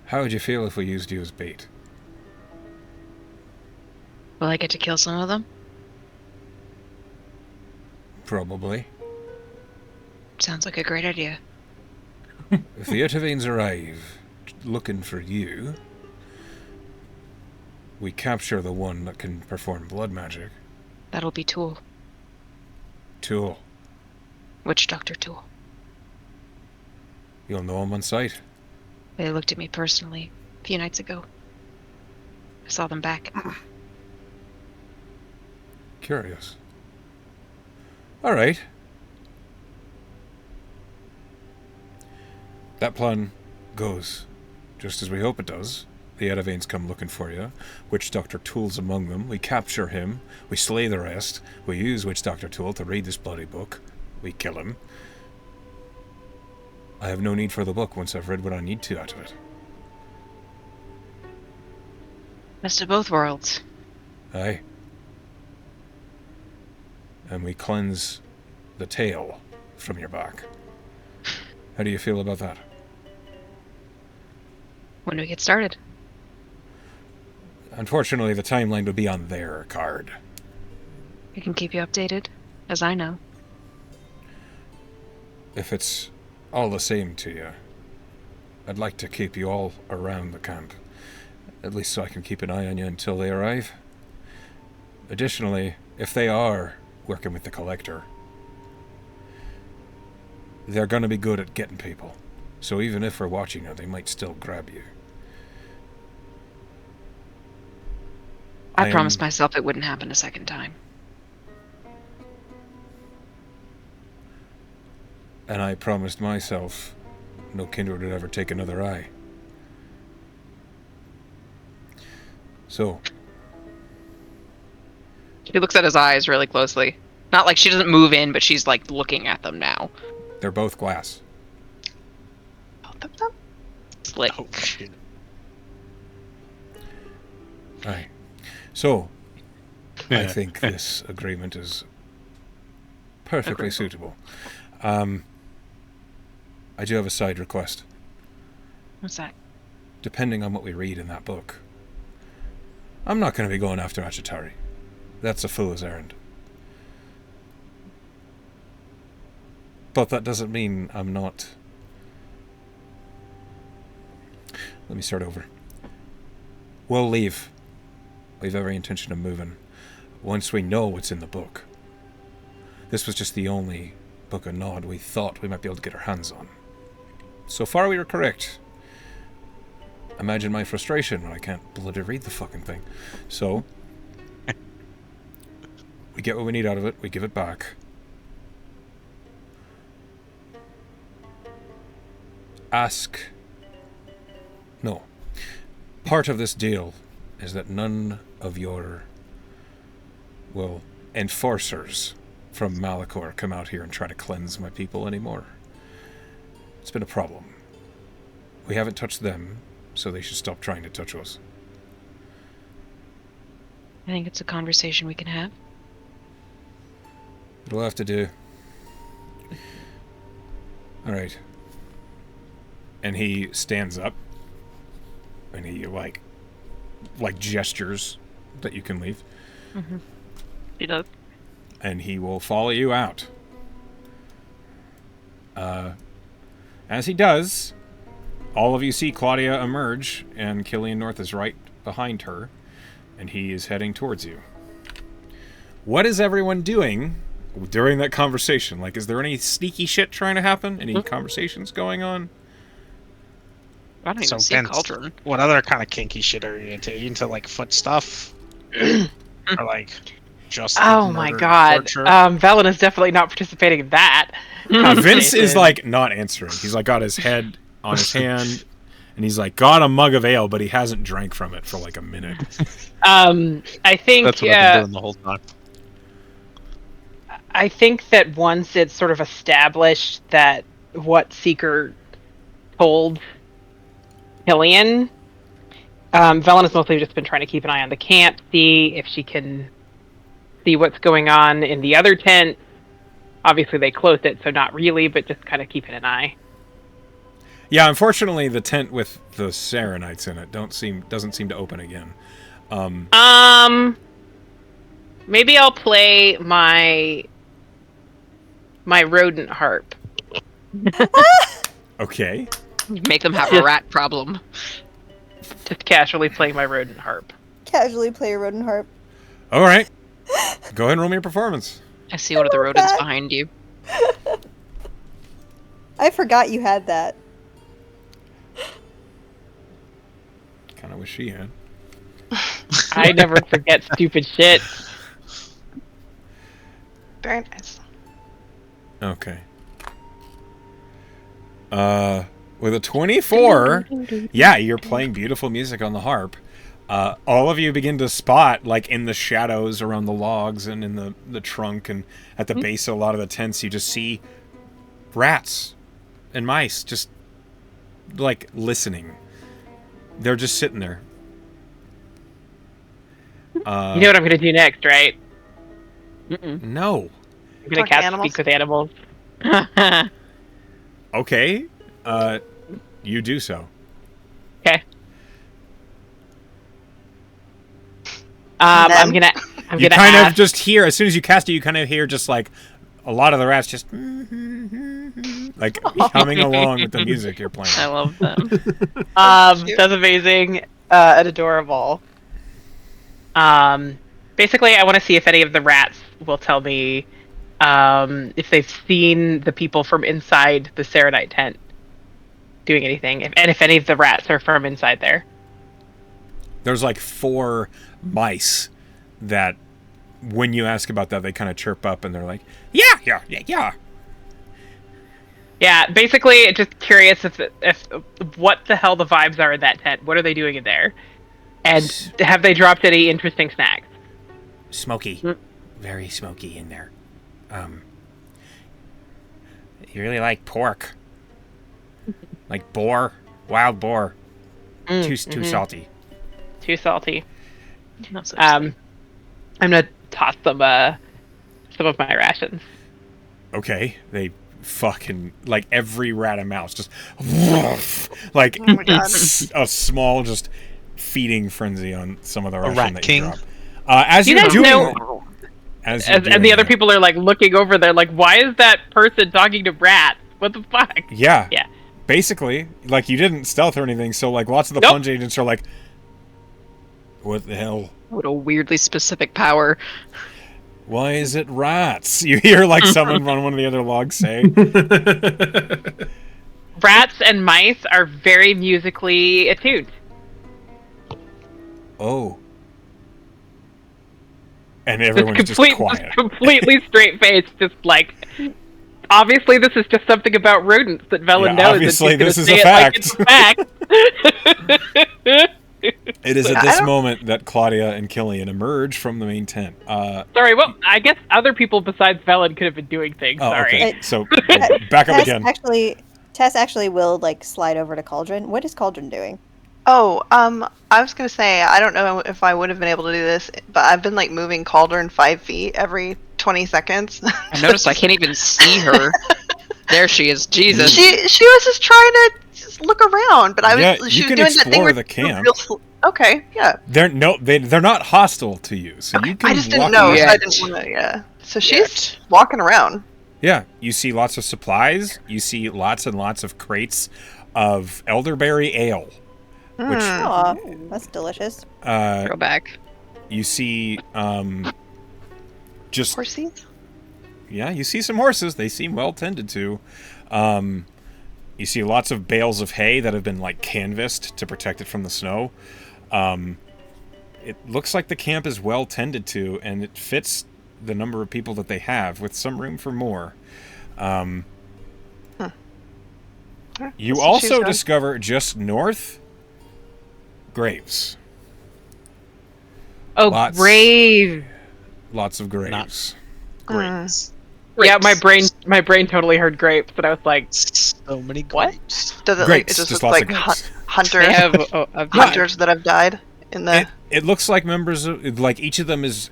How would you feel if we used you as bait? Will I get to kill some of them? Probably. Sounds like a great idea. If the Itavenes arrive looking for you, we capture the one that can perform blood magic. That'll be Tool. Tool. Witch Doctor Tool. You'll know him on sight. They looked at me personally a few nights ago. I saw them back. Curious. Alright. That plan goes just as we hope it does. The Edavanes come looking for you. Witch Doctor Tool's among them. We capture him. We slay the rest. We use Witch Doctor Tool to read this bloody book. We kill him. I have no need for the book once I've read what I need to out of it. Best of both worlds. Aye. And we cleanse the tail from your back. How do you feel about that? When do we get started? Unfortunately, the timeline would be on their card. I can keep you updated, as I know. If it's all the same to you, I'd like to keep you all around the camp. At least so I can keep an eye on you until they arrive. Additionally, if they are working with the Collector, they're going to be good at getting people. So even if we're watching you, they might still grab you. I promised myself it wouldn't happen a second time. And I promised myself no kindred would ever take another eye. So, She looks at his eyes really closely. Not like she doesn't move in, but she's like looking at them now. they're both glass. Both of them? Slick. Oh, shit. Aye. So, I Yeah. think this agreement is perfectly Agreeable. suitable. I do have a side request. What's that? Depending on what we read in that book, I'm not going to be going after Achatari. That's a fool's errand. But that doesn't mean I'm not... Let me start over. We'll leave. We have every intention of moving once we know what's in the book. This was just the only Book of Nod we thought we might be able to get our hands on. So far we were correct. Imagine my frustration when I can't bloody read the fucking thing. So, we get what we need out of it, we give it back. No. Part of this deal is that none of your, well, enforcers from Malachor come out here and try to cleanse my people anymore. It's been a problem. We haven't touched them, so they should stop trying to touch us. I think it's a conversation we can have. It'll have to do. Alright. And he stands up. And he, like gestures that you can leave. Mm-hmm. He does. And he will follow you out. As he does, all of you see Claudia emerge, and Killian North is right behind her, and he is heading towards you. What is everyone doing during that conversation? Like, is there any sneaky shit trying to happen? Any conversations going on? I don't even So see Vince, Cauldron. what other kind of kinky shit are you into? You into like foot stuff? Or like just Oh my murder, god. torture? Velen is definitely not participating in that. Vince is, like, not answering. He's, like, got his head on his hand, and he's, like, got a mug of ale, but he hasn't drank from it for, like, a minute. I think That's what I've been doing the whole time. I think that once it's sort of established that what Seeker told Killian, Velen has mostly just been trying to keep an eye on the camp, see if she can see what's going on in the other tent. Obviously they closed it, so not really, but just kind of keeping an eye. Yeah, unfortunately, the tent with the Serenites in it doesn't seem to open again. Maybe I'll play my rodent harp. Okay. Make them have a rat problem. Just casually play my rodent harp. Casually play a rodent harp. All right. Go ahead and roll me a performance. I see one of the rodents behind you. I forgot you had that. Kind of wish she had. I never forget stupid shit. Very nice. Okay. With a 24, yeah, you're playing beautiful music on the harp. All of you begin to spot, like, in the shadows around the logs and in the trunk and at the base of a lot of the tents, you just see rats and mice just, like, listening. They're just sitting there. You know what I'm going to do next, right? No. I'm going to cast Speak with Animals. Okay. You do so. Okay. I'm gonna You kind ask. of just hear, as soon as you cast it, you kind of hear just, like, a lot of the rats just like humming along with the music you're playing. I love them. That's amazing and adorable. Basically, I want to see if any of the rats will tell me if they've seen the people from inside the Serenite tent doing anything, and if any of the rats are from inside there. There's like 4 mice that, when you ask about that, they kind of chirp up and they're like, yeah. Yeah, basically, just curious if what the hell the vibes are in that tent. What are they doing in there? And have they dropped any interesting snacks? Smoky. Very smoky in there. You really like pork. Like boar. Wild boar. Too salty. Too salty. Not so I'm gonna toss some of my rations. Okay. They fucking, like, every rat and mouse just like Oh my God. a small just feeding frenzy on some of the ration rat that king? you drop. As You you're guys doing know- as you're And doing the other that- people are like looking over there, like, why is that person talking to rats? What the fuck? Yeah. Yeah. Basically, like, you didn't stealth or anything, so, like, lots of the Nope. plunge agents are like, what the hell? What a weirdly specific power. Why is it rats? You hear, like, someone on one of the other logs say. Rats and mice are very musically attuned. Oh. And everyone's just quiet. Completely straight faced, just like. Obviously, this is just something about rodents that Velen Yeah, knows. obviously, and she's this gonna is say a it like it's a fact. It is at this moment that Claudia and Killian emerge from the main tent. Sorry, well, I guess other people besides Velen could have been doing things. Oh, Sorry. okay. So, back up again. Tess actually will, like, slide over to Cauldron. What is Cauldron doing? Oh, I was gonna say, I don't know if I would have been able to do this, but I've been, like, moving Cauldron 5 feet every 20 seconds. I noticed I can't even see her. There she is. Jesus. She was just trying to just look around. But Yeah, she you was can doing that thing explore where the she was camp. Okay, yeah. They're not hostile to you, so you can I just didn't walk know, so I around. didn't want to. Yeah. So she's walking around. Yeah, you see lots of supplies. You see lots and lots of crates of elderberry ale, which Aw, that's delicious. Throwback. you see just Horsies. yeah, you see some horses. They seem well tended to. You see lots of bales of hay that have been like canvassed to protect it from the snow. It looks like the camp is well tended to, and it fits the number of people that they have, with some room for more. You also discover just north graves. Oh, Lots. grave. Lots of graves. Grapes. Yeah, my brain totally heard grapes, but I was like, So many What? grapes. Does it Grapes, it just just look lots like of grapes. hunters? They have Hunters that have died in the It looks like members of, like, each of them is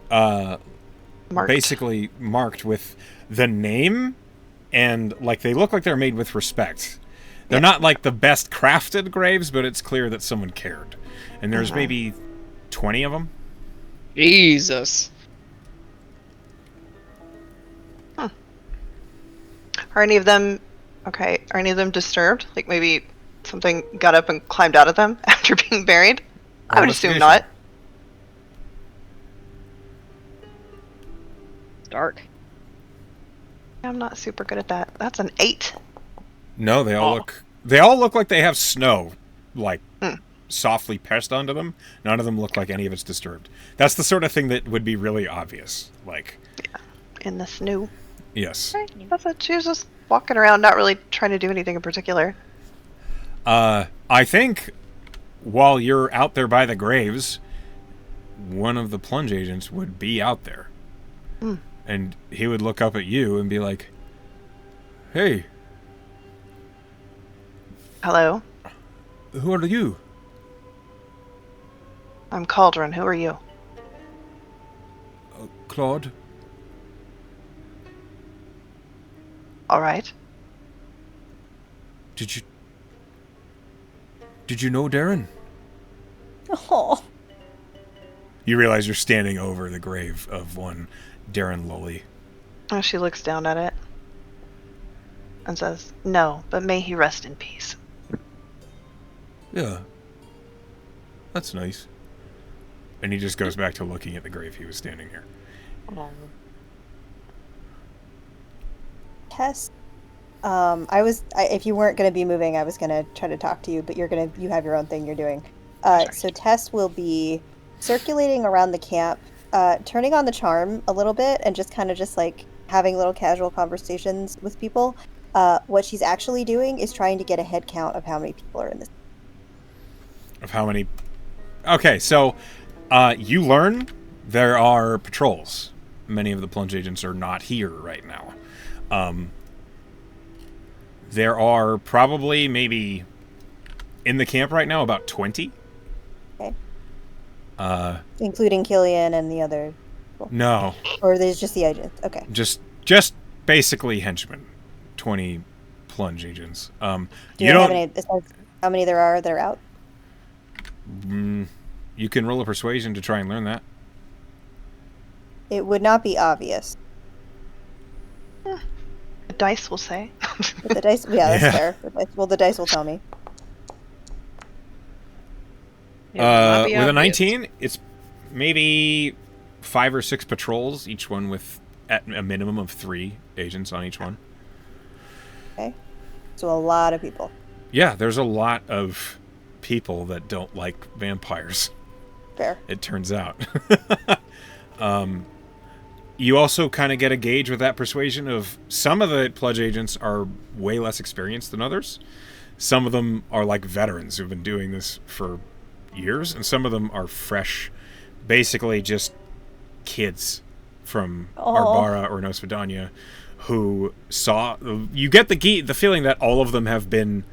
marked. basically marked with the name, and like they look like they're made with respect. They're not like the best crafted graves, but it's clear that someone cared. And there's maybe 20 of them. Jesus. Are any of them okay? Are any of them disturbed? Like maybe something got up and climbed out of them after being buried? I would assume not. Dark. I'm not super good at that. That's an 8. No, they all look like they have snow, like softly pressed onto them. None of them look like any of it's disturbed. That's the sort of thing that would be really obvious. Like, In the snow. yes. Right. That's it. She was just walking around, not really trying to do anything in particular. I think while you're out there by the graves, one of the plunge agents would be out there. And he would look up at you and be like, "Hey, Hello, who are you?" I'm Cauldron. Who are you? Claude. All right. Did you know Darren? Oh, You realize you're standing over the grave of one Darren Lully. And she looks down at it and says, "No, but may he rest in peace." Yeah. That's nice. And he just goes back to looking at the grave he was standing here. Tess. If you weren't going to be moving, I was going to try to talk to you, but you have your own thing you're doing. So Tess will be circulating around the camp, turning on the charm a little bit, and just like having little casual conversations with people. What she's actually doing is trying to get a head count of how many people are in this. Of how many... Okay, so you learn there are patrols. Many of the plunge agents are not here right now. There are probably maybe in the camp right now about 20. Okay. Including Killian and the other people. No. Or there's just the agents. Okay. Just basically henchmen. 20 plunge agents. Do you have any how many there are that are out? You can roll a persuasion to try and learn that. It would not be obvious. The dice will say. But the dice, that's fair. The dice will tell me. With a 19, it's maybe 5 or 6 patrols, each one with at a minimum of 3 agents on each one. Okay. So a lot of people. Yeah, there's a lot of people that don't like vampires. Fair. It turns out. You also kind of get a gauge with that persuasion of some of the plunge agents are way less experienced than others. Some of them are like veterans who've been doing this for years, and some of them are fresh, basically just kids from Arbara or Nosvedania who saw... You get the feeling that all of them have been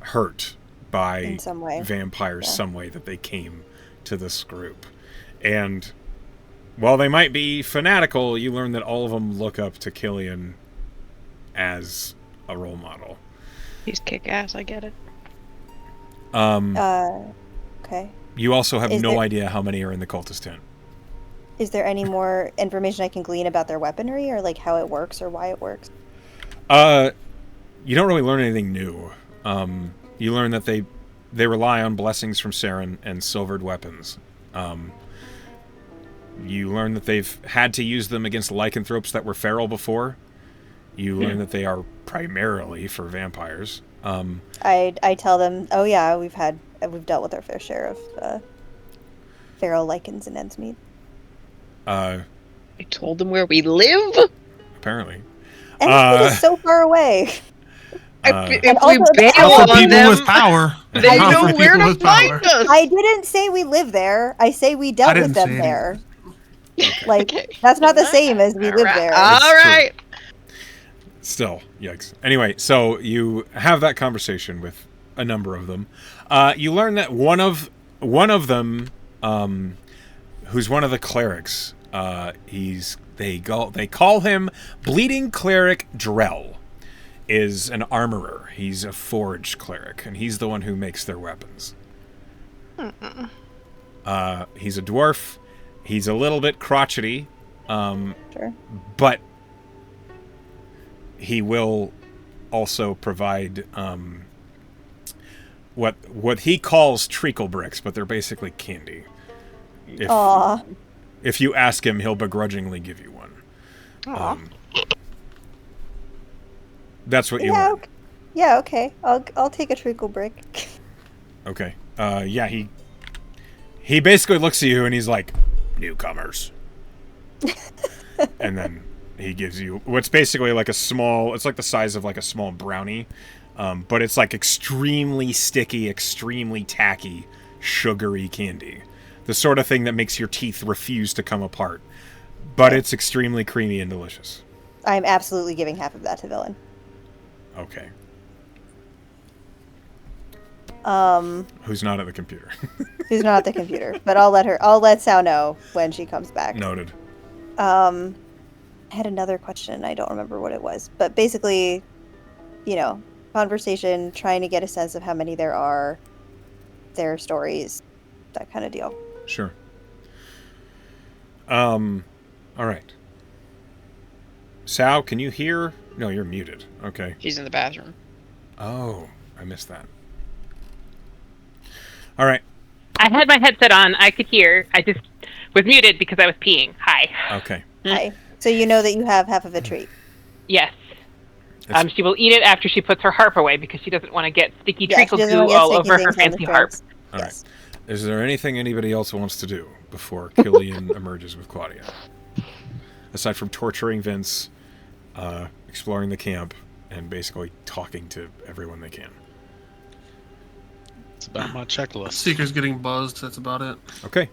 hurt by in some way. Vampires some way that they came to this group. And while they might be fanatical, you learn that all of them look up to Killian as a role model. He's kick ass. I get it. Okay. You also have Is no there- idea how many are in the cultist tent. Is there any more information I can glean about their weaponry, or like how it works, or why it works? You don't really learn anything new. You learn that they rely on blessings from Saren and silvered weapons. You learn that they've had to use them against lycanthropes that were feral before. You learn that they are primarily for vampires. I tell them, oh yeah, we've dealt with our fair share of feral lichens in Endsmeet. I told them where we live. Apparently. Endsmeet is so far away. If also, we bail For on people them, with power. they Not know for where people to with power. find us. I didn't say we live there. I say we dealt with didn't them say there. Okay. Like, that's not the same as we live there. All It's true. right. Still, yikes. Anyway, so you have that conversation with a number of them. You learn that one of them, who's one of the clerics, they call him Bleeding Cleric Drell, is an armorer. He's a forge cleric, and he's the one who makes their weapons. He's a dwarf. He's a little bit crotchety, Sure. but he will also provide what he calls treacle bricks, but they're basically candy. Aw. If you ask him, he'll begrudgingly give you one. That's what you Yeah. learn. Okay. Yeah. Okay. I'll take a treacle brick. Okay. Yeah. He basically looks at you and he's like, "Newcomers," and then he gives you what's basically like it's like the size of like a small brownie, but it's like extremely sticky, extremely tacky, sugary candy. The sort of thing that makes your teeth refuse to come apart. But it's extremely creamy and delicious. I'm absolutely giving half of that to Villain. Okay. Who's not at the computer? Who's not at the computer, but I'll let Sal know when she comes back. Noted. I had another question. I don't remember what it was, but basically, conversation, trying to get a sense of how many there are, their stories, that kind of deal. Sure. All right. Sal, can you hear? No, you're muted. Okay. She's in the bathroom. Oh, I missed that. All right. I had my headset on. I could hear. I just was muted because I was peeing. Hi. Okay. Hi. So you know that you have half of a treat. Yes. It's- She will eat it after she puts her harp away because she doesn't want to get sticky Yeah, treacle she doesn't goo want to get all sticky over her things on the fancy harp. strings. All Yes. right. Is there anything anybody else wants to do before Killian emerges with Claudia? Aside from torturing Vince, exploring the camp, and basically talking to everyone they can. It's about my checklist. Seeker's getting buzzed. That's about it. Okay.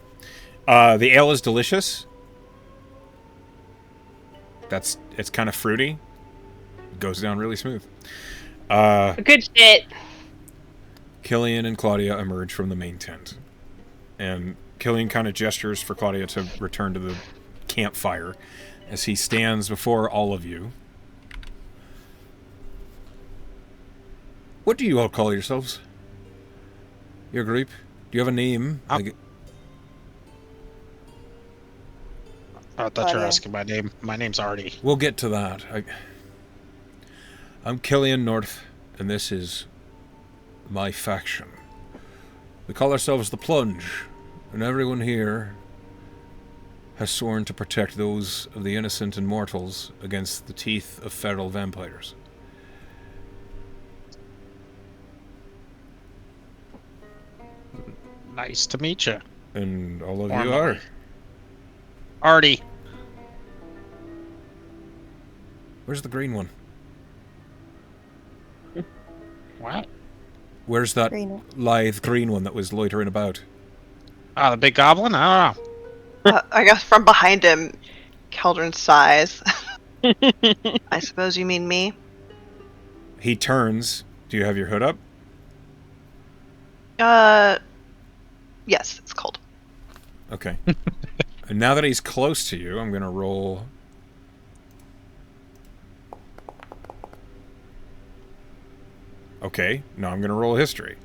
The ale is delicious. It's kind of fruity. Goes down really smooth. Good shit. Killian and Claudia emerge from the main tent. And Killian kind of gestures for Claudia to return to the campfire as he stands before all of you. What do you all call yourselves? Your group? Do you have a name? I thought you were Claudia. asking my name. My name's Artie. We'll get to that. I'm Killian North, and this is my faction. We call ourselves the Plunge, and everyone here has sworn to protect those of the innocent and mortals against the teeth of feral vampires. Nice to meet you. And all of you Formally. are. Artie. Where's the green one? What? Where's that Green. lithe green one that was loitering about? The big goblin? I don't know. I guess from behind him, Keldrin sighs. I suppose you mean me? He turns. Do you have your hood up? Yes, it's cold. Okay. And now that he's close to you, I'm going to roll... Okay, now I'm going to roll a history.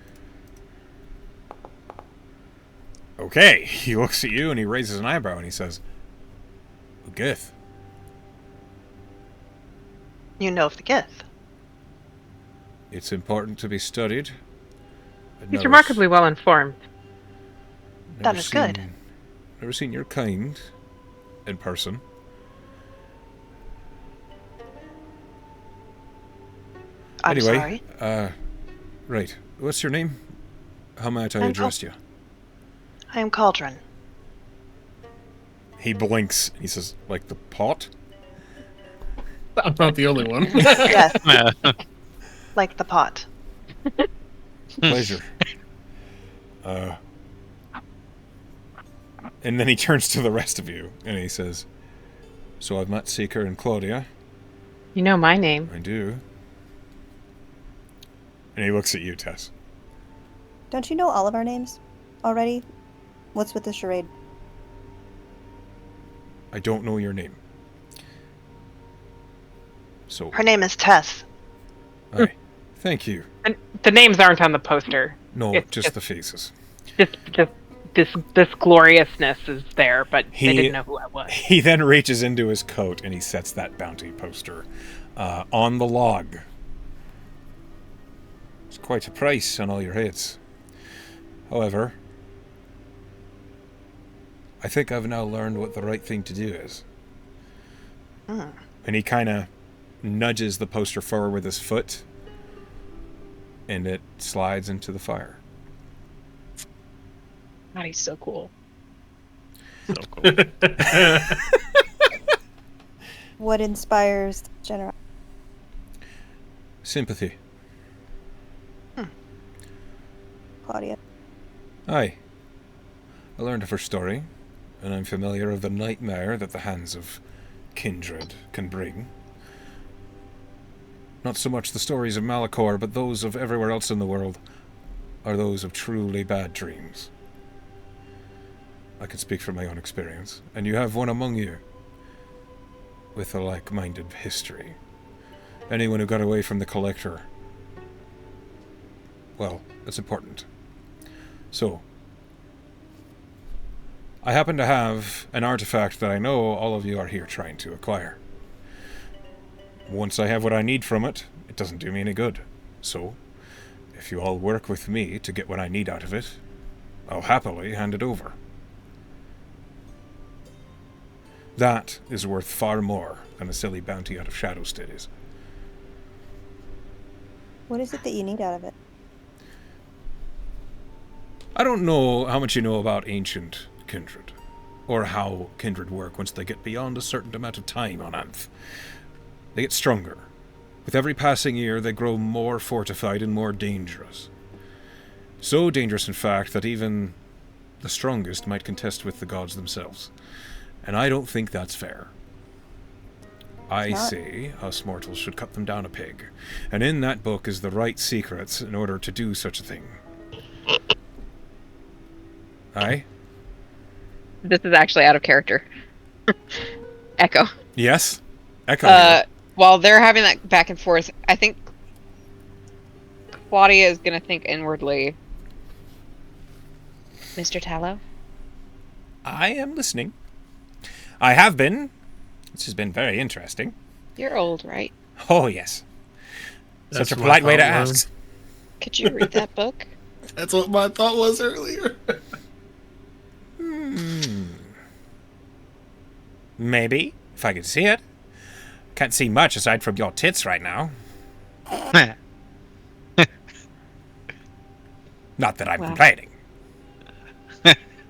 Okay, he looks at you and he raises an eyebrow and he says, Gith. You know of the Gith. It's important to be studied. He's remarkably well informed. That is good. Never seen your kind in person. I'm anyway, sorry. Right. What's your name? How might I address you? I am Cauldron. He blinks and he says, like the pot? I'm not the only one. Yes. Like the pot. Pleasure. And then he turns to the rest of you and he says, so I've met Seeker and Claudia. You know my name. I do. And he looks at you, Tess. Don't you know all of our names already? What's with the charade? I don't know your name. So. Her name is Tess. Aye. Thank you. And the names aren't on the poster. No, It's just the faces. Just this gloriousness is there, but they didn't know who I was. He then reaches into his coat and he sets that bounty poster on the log. It's quite a price on all your heads. However, I think I've now learned what the right thing to do is. And he kind of nudges the poster forward with his foot, and it slides into the fire. God, he's so cool. So cool. What inspires generosity? Sympathy. Claudia. Aye. I learned of her story, and I'm familiar of the nightmare that the hands of kindred can bring. Not so much the stories of Malachor, but those of everywhere else in the world are those of truly bad dreams. I can speak from my own experience, and you have one among you with a like-minded history. Anyone who got away from the Collector, well, that's important. So, I happen to have an artifact that I know all of you are here trying to acquire. Once I have what I need from it, it doesn't do me any good. So, if you all work with me to get what I need out of it, I'll happily hand it over. That is worth far more than a silly bounty out of Shadowstead is. What is it that you need out of it? I don't know how much you know about ancient kindred, or how kindred work once they get beyond a certain amount of time on Anth. They get stronger. With every passing year, they grow more fortified and more dangerous. So dangerous, in fact, that even the strongest might contest with the gods themselves. And I don't think that's fair. I say us mortals should cut them down a peg, and in that book is the right secrets in order to do such a thing. Aye? This is actually out of character. Echo. Yes? Echo. While they're having that back and forth, I think Claudia is going to think inwardly. Mr. Tallow? I am listening. I have been. This has been very interesting. You're old, right? Oh, yes. That's Such a what my polite way to thought was. ask. Could you read that book? That's what my thought was earlier. Maybe, if I could see it. Can't see much aside from your tits right now. Not that I'm Wow. complaining.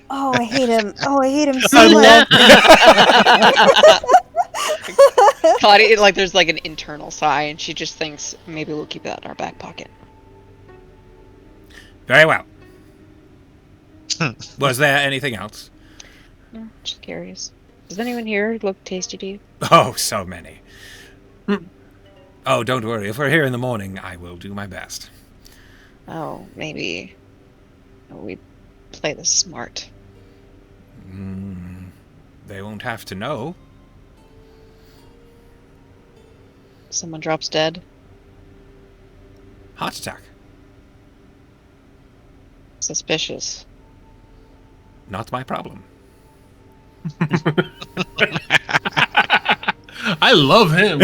Oh, I hate him. Oh, I hate him so much. Claudia, like, there's like an internal sigh, and she just thinks maybe we'll keep that in our back pocket. Very well. Was there anything else? No, just curious. Does anyone here look tasty to you? Oh, so many. Oh, don't worry. If we're here in the morning, I will do my best. Oh, maybe we play this smart. They won't have to know. Someone drops dead. Heart attack. Suspicious. Not my problem. I love him.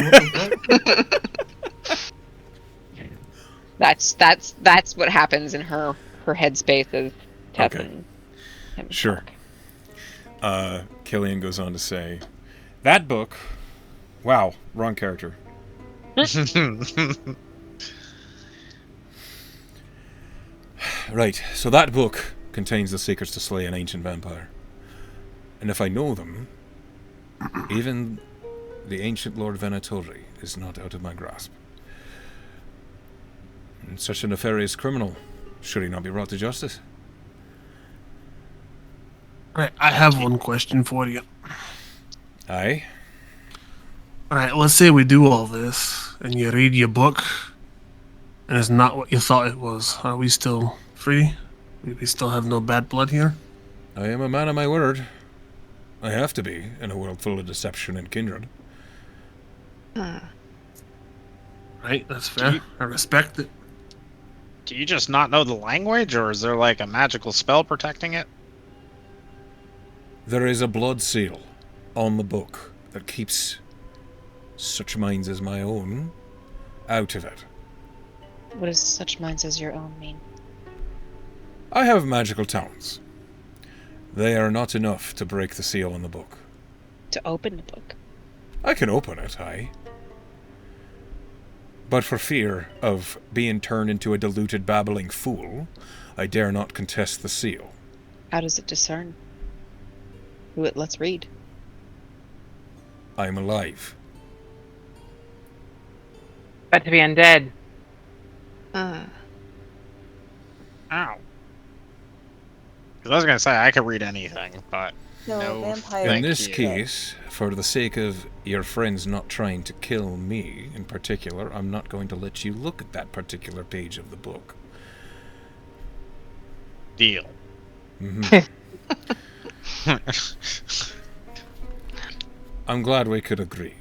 That's what happens in her headspace is Tess Okay. and him Sure. talk. Killian goes on to say, that book... Wow, wrong character. Right, so that book contains the secrets to slay an ancient vampire. And if I know them, even the ancient Lord Venatori is not out of my grasp. And such a nefarious criminal, should he not be brought to justice? Alright, I have one question for you. Aye? Alright, let's say we do all this, and you read your book, and it's not what you thought it was. Are we still free? We still have no bad blood here? I am a man of my word. I have to be, in a world full of deception and kindred. Right, that's fair. I respect it. Do you just not know the language, or is there like a magical spell protecting it? There is a blood seal on the book that keeps such minds as my own out of it. What does such minds as your own mean? I have magical talents. They are not enough to break the seal on the book. To open the book. I can open it, aye. But for fear of being turned into a deluded babbling fool, I dare not contest the seal. How does it discern who it lets read? I am alive. But to be undead. Hmm. Ow. Because I was gonna say I could read anything, but No, no. vampire. In Thank this you. case, for the sake of your friends not trying to kill me in particular, I'm not going to let you look at that particular page of the book. Deal. Mhm. I'm glad we could agree.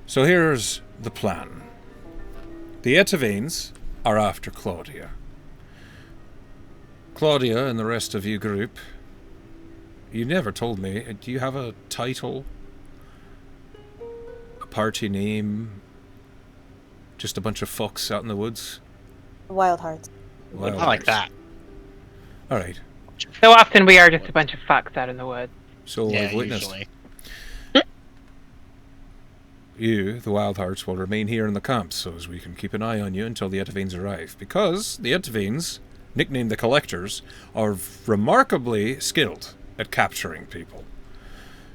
So here's the plan. The Etivanes are after Claudia. Claudia and the rest of you group, you never told me, do you have a title? A party name? Just a bunch of fucks out in the woods? Wildhearts. I like that. Alright, So often we are just a bunch of fucks out in the woods. so Yeah, I've witnessed. usually. You, the Wildhearts, will remain here in the camp so as we can keep an eye on you until the Etivanes arrive. Because the Etivanes, nicknamed the Collectors, are remarkably skilled at capturing people.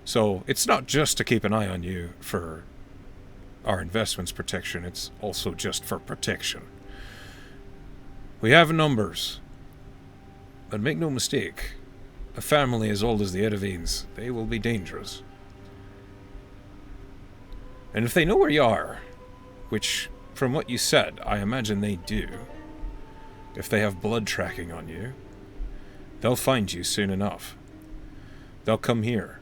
So it's not just to keep an eye on you for our investments protection, it's also just for protection. We have numbers. But make no mistake, a family as old as the Etivanes, they will be dangerous. And if they know where you are, which, from what you said, I imagine they do, if they have blood tracking on you, they'll find you soon enough. They'll come here.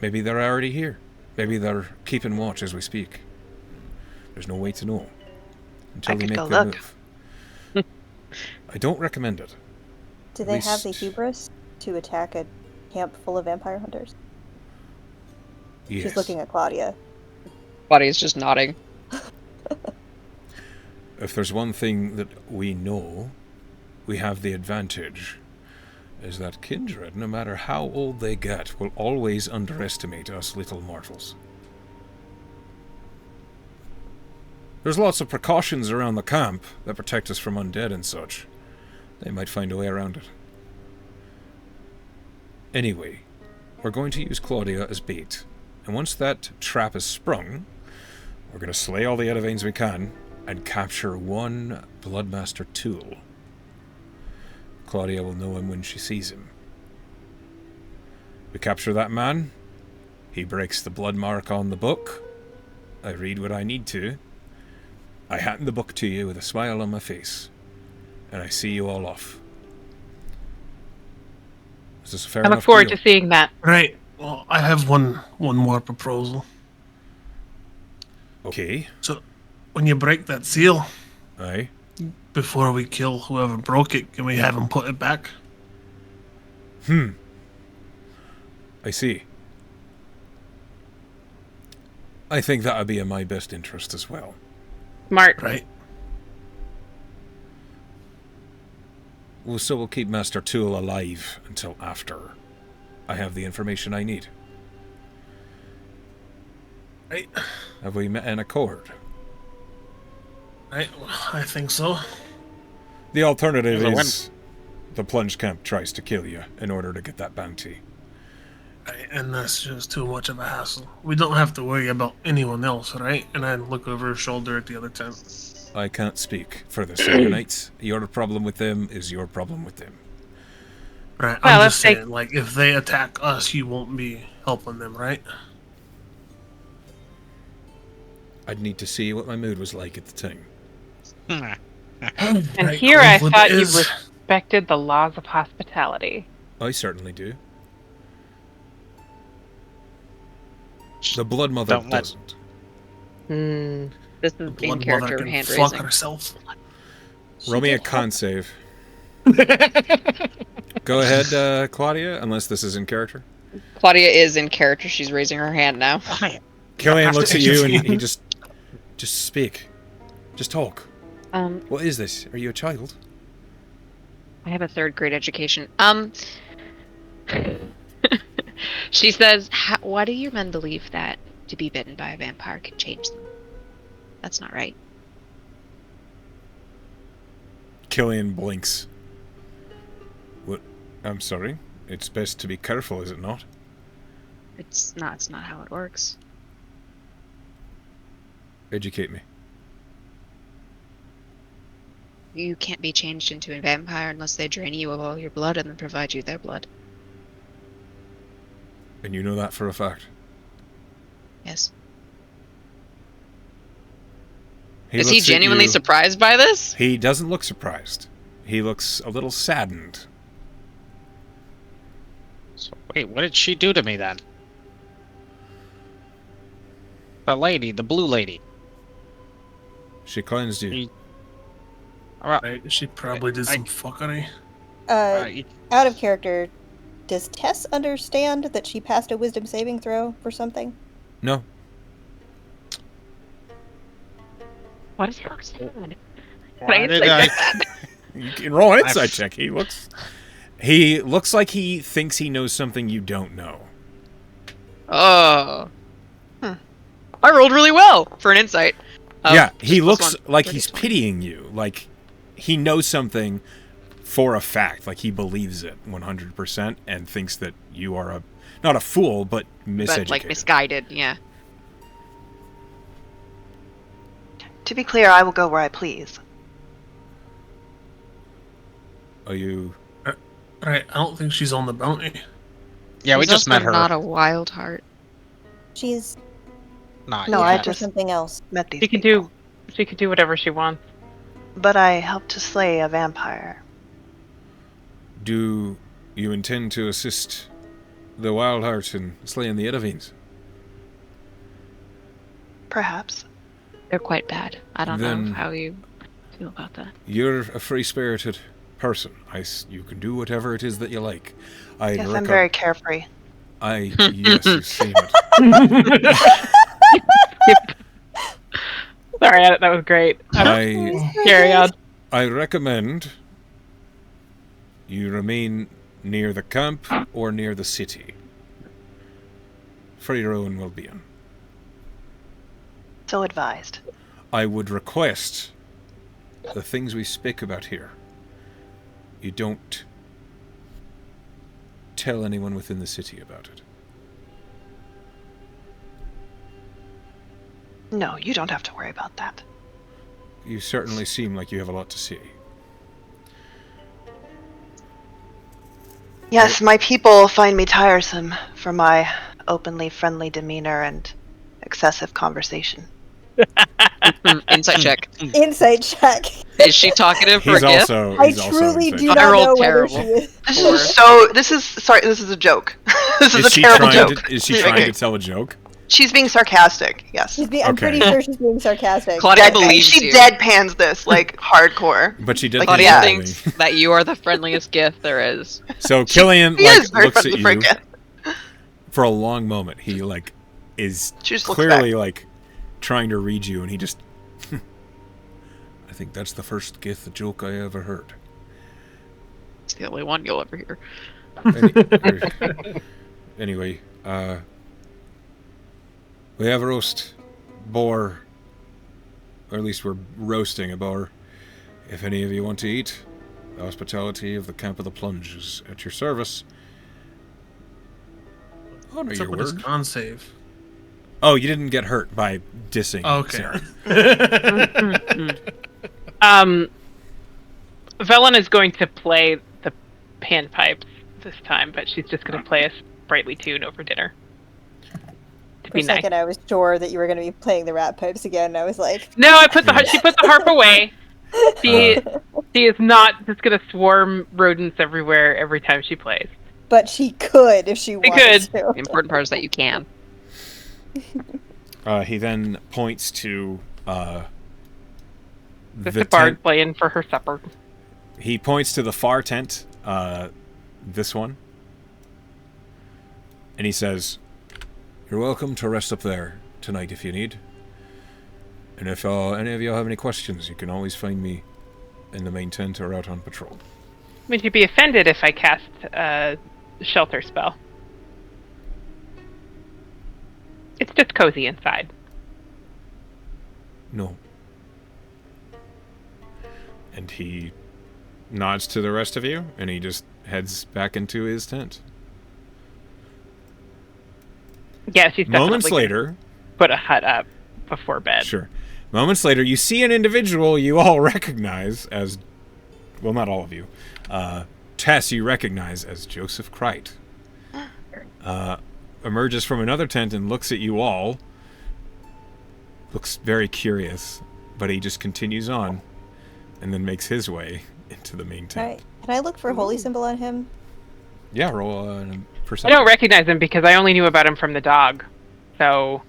Maybe they're already here. Maybe they're keeping watch as we speak. There's no way to know until I they could make go their look. move. I don't recommend it. Do At they have the least- hubris to attack a camp full of vampire hunters? Yes. She's looking at Claudia. Claudia's just nodding. If there's one thing that we know, we have the advantage, is that kindred, no matter how old they get, will always underestimate us little mortals. There's lots of precautions around the camp that protect us from undead and such. They might find a way around it. Anyway, we're going to use Claudia as bait. And once that trap is sprung, we're going to slay all the Etivanes we can and capture one Bloodmaster tool. Claudia will know him when she sees him. We capture that man. He breaks the blood mark on the book. I read what I need to. I hand the book to you with a smile on my face. And I see you all off. Is this a fair I enough look forward deal? to seeing that. Right. Well, I have one more proposal. Okay. when you break that seal, Aye. before we kill whoever broke it, can we have him put it back? I see. I think that would be in my best interest as well. Smart. Right. Well, so we'll keep Master Tool alive until after I have the information I need. Right. Have we met an accord? Right. I think so. The alternative There's a is the plunge camp tries to kill you in order to get that bounty. Right, and that's just too much of a hassle. We don't have to worry about anyone else, right? And I look over her shoulder at the other tent. I can't speak for the Serenites. Your problem with them is your problem with them. Right. Well, I'm let's just take- saying, like, if they attack us, you won't be helping them, right? I'd need to see what my mood was like at the time. And Right, here I Cleveland thought you is- respected the laws of hospitality. I certainly do. The Blood Mother Don't let- doesn't. This is The in blood mother character can hand fuck raising. herself. Roll me a con save. Go ahead, Claudia, unless this is in character. Claudia is in character. She's raising her hand now. Killian looks at you and he just speak. Just talk. Um, What is this? Are you a child? I have a 3rd grade education. She says, why do your men believe that to be bitten by a vampire can change them? That's not right. Killian blinks. What? I'm sorry. It's best to be careful, is it not? It's not how it works. Educate me. You can't be changed into a vampire unless they drain you of all your blood and then provide you their blood. And you know that for a fact. Yes. looks Is he at genuinely you. surprised by this? He doesn't look surprised. He looks a little saddened. So, wait, what did she do to me then? The lady, the blue lady. She cleansed you. Right? She probably did some fuckery. Out of character, does Tess understand that she passed a wisdom saving throw for something? No. What is your sad? Why did I? You can roll an insight check. He looks like he thinks he knows something you don't know. Oh. I rolled really well for an insight. Yeah, he plus looks one. like So he's just one. pitying you. Like he knows something for a fact. Like he believes it 100% and thinks that you are not a fool, but miseducated. But like misguided, yeah. To be clear, I will go where I please. Are you? Right, I don't think she's on the bounty. Yeah, we She's just met also her. Not a wild heart. She's Not No, yet. I for just something else. met these She can people. do whatever she wants. But I helped to slay a vampire. Do you intend to assist the Wildhearts in slaying the Edavines? Perhaps. They're quite bad. I don't Then- know how you feel about that. You're a free-spirited person. You can do whatever it is that you like. Yes, I'm very carefree. Yes, you've seen it. Sorry, that was great. Carry on. I recommend you remain near the camp or near the city for your own well-being. So advised. I would request the things we speak about here, you don't tell anyone within the city about it. No, you don't have to worry about that. You certainly seem like you have a lot to say. Yes, my people find me tiresome for my openly friendly demeanor and excessive conversation. Insight check. Insight check. Is she talkative for a gift? I truly do I not rolled know whether terrible. she is. This Or- is so. This is sorry. This is a joke. This is a terrible joke. Is she trying to tell a joke? She's being sarcastic. Yes. I'm pretty sure she's being sarcastic. Claudia believes she you. deadpans this like hardcore. But she did. Like, Claudia yeah. thinks that you are the friendliest gift there is. So Killian He is very looks at friendly you for a gift. for a long moment. He is She just looks clearly trying to read you, and he just. I think that's the first Gith joke I ever heard. It's the only one you'll ever hear. Anyway, we have roast boar, or at least we're roasting a boar. If any of you want to eat, the hospitality of the Camp of the Plunge is at your service. Honor What's your up with this word. con save? Oh, you didn't get hurt by dissing. Okay. Sarah. Velen is going to play the panpipes this time, but she's just going to play a sprightly tune over dinner. To For be a nice. second, I was sure that you were going to be playing the rat pipes again, and I was like, No, she put the harp away. She is not just going to swarm rodents everywhere every time she plays. but she could if she wanted could. to. The important part is that you can. He then points to Just the a bard tent. playing for her supper. He points to the far tent, this one, and he says, "You're welcome to rest up there tonight if you need. And if any of you have any questions, you can always find me in the main tent or out on patrol." Would you be offended if I cast a shelter spell? It's just cozy inside. No. And he nods to the rest of you, and he just heads back into his tent. Yeah, she's definitely Moments gonna later, put a hut up before bed. sure. Moments later, you see an individual you all recognize as, well, not all of you. Tess, you recognize as Joseph Kreit. Emerges from another tent and looks at you all. Looks very curious, but he just continues on, and then makes his way into the main tent. Alright. Can I look for holy symbol on him? Yeah, roll a I perception. don't recognize him because I only knew about him from the dog. So,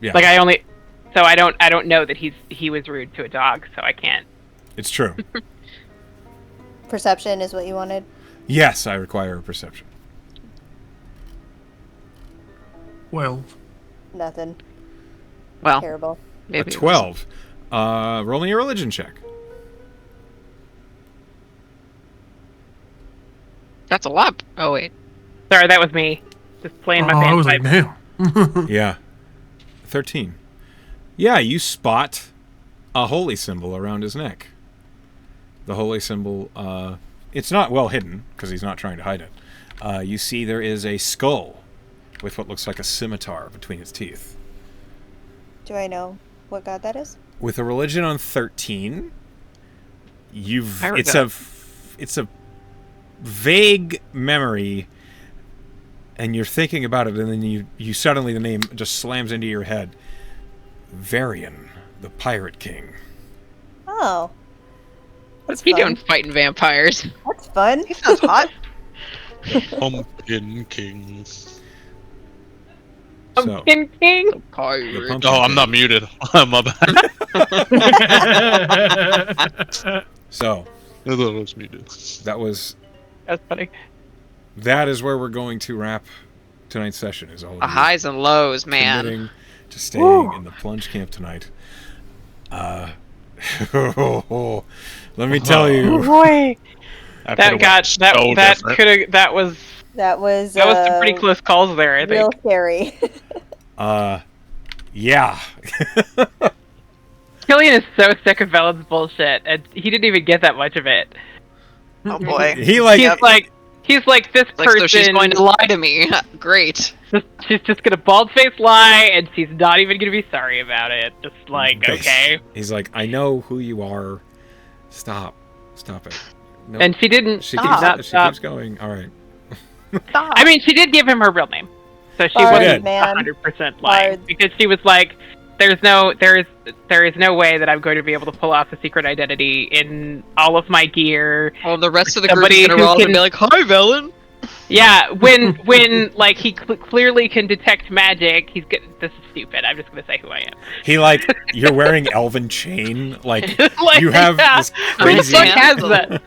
Yeah, like, I don't know that he was rude to a dog, so I can't. it's true. Perception is what you wanted. Yes, I require a perception. Well, Nothing. Well, Terrible. A maybe 12. Roll me a religion check. That's a lot. Oh wait. Sorry, that was me. Just playing my I was like, panpipe. damn. Yeah. 13. Yeah, you spot a holy symbol around his neck. The holy symbol, it's not well hidden, because he's not trying to hide it. You see there is a skull with what looks like a scimitar between its teeth. Do I know what god that is? With a religion on 13, Pirate it's god. it's a vague memory, and you're thinking about it, and then you suddenly, the name just slams into your head. Varian, the Pirate King. Oh. What's That's he fun. doing fighting vampires? That's fun. He sounds hot. Pumpkin King. So, Pumpkin King. the Pirate. Pumpkin Oh, I'm King. not muted. My bad. So, I thought I was muted. That's funny. that is where we're going to wrap tonight's session. Is all of The you highs and lows, man. committing to staying in the plunge camp tonight. Let me tell you. Boy, That that could've got went so that different. could have that was some pretty close calls there. I Real think scary. Yeah. Killian is so sick of Velen's bullshit, and he didn't even get that much of it. Oh boy. He like He's like this Like, person. so she's going to lie to me. Great. She's just gonna bald-faced lie, and she's not even gonna be sorry about it. Just like, okay. He's like, I know who you are. Stop it. No. And she didn't. she Stop. keeps going. All right. Stop. I mean, she did give him her real name, so she Sorry, wasn't man. 100% lying, Sorry. because she was like, there is no way that I'm going to be able to pull off a secret identity in all of my gear. Well, the rest of the group Somebody is gonna who roll up can- and be like, "Hi, Velen." Yeah, when like he clearly can detect magic, he's this is stupid. I'm just gonna say who I am. He you're wearing elven chain, like Like, you have yeah. this Who the crazy. fuck has that?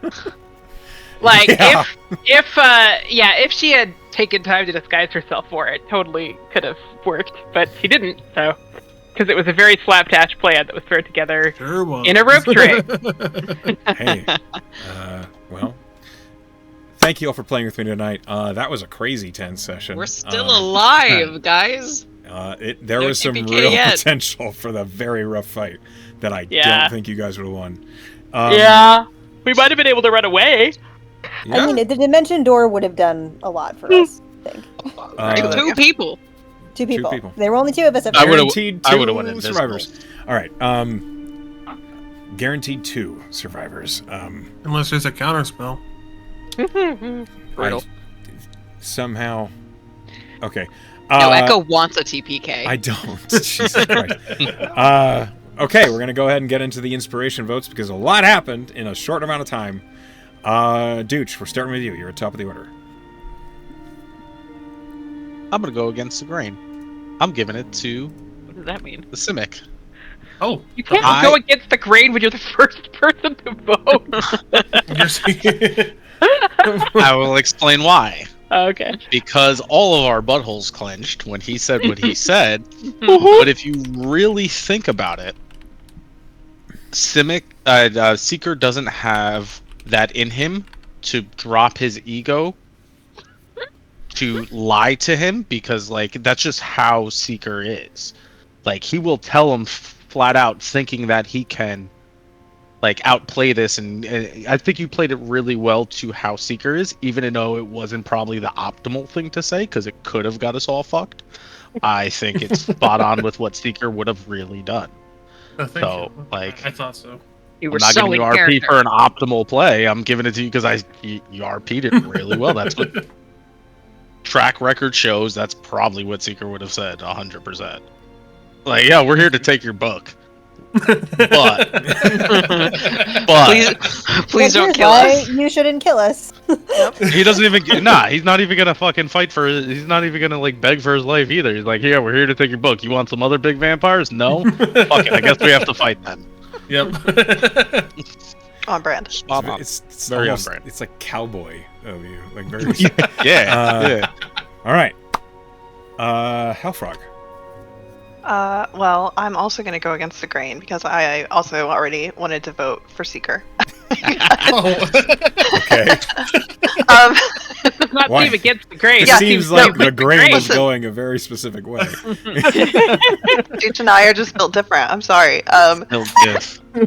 Like, Yeah. if she had taken time to disguise herself for it, totally could have worked, but she didn't, so. Because it was a very slapdash plan that was thrown together Sure was. in a rope trick. Hey, well, thank you all for playing with me tonight. That was a crazy 10 session. We're still alive, guys. There No was some TPK real yet. potential for the very rough fight that I Yeah. don't think you guys would have won. Yeah. We might have been able to run away. Yeah. I mean, the dimension door would have done a lot for us, I think. Two people. Two people. people. There were only two of us. I would've- Guaranteed I two would've went invisible. survivors. All right. Guaranteed 2 survivors. Unless there's a counter spell. Brutal. Somehow. Okay. No, Echo wants a TPK. I don't. Jesus Christ. Okay, we're gonna go ahead and get into the inspiration votes because a lot happened in a short amount of time. Dooch, we're starting with you. You're at top of the order. I'm gonna go against the grain. I'm giving it to What does that mean? the Simic. Oh, You can't I- go against the grain when you're the first person to vote. I will explain why. Okay. Because all of our buttholes clenched when he said what he said. But if you really think about it, Seeker doesn't have that in him to drop his ego to lie to him, because that's just how Seeker is. He will tell him flat out, thinking that he can outplay this, and I think you played it really well to how Seeker is, even though it wasn't probably the optimal thing to say, because it could have got us all fucked. I think it's spot on with what Seeker would have really done. oh, thank So, you. I I thought so. You I'm were not so giving in you RP character. for an optimal play. I'm giving it to you because you RP'd it really well. That's what track record shows. That's probably what Seeker would have said, 100%. Yeah, we're here to take your book. But Please don't Here's kill why us. You shouldn't kill us. he doesn't even he's not even gonna fucking fight for he's not even gonna beg for his life either. He's yeah, we're here to take your book. You want some other big vampires? No? Fuck it, I guess we have to fight then. Yep. On brand. Spot on. It's Very almost, on brand. it's like cowboy of you. Very. Yeah. All right. Hellfrog. Well, I'm also going to go against the grain because I also already wanted to vote for Seeker. Okay. Not Why? team against the grain. It Yeah, seems no, like the but grain is Listen. going a very specific way. Dooch and I are just built different. I'm sorry. Yes. We're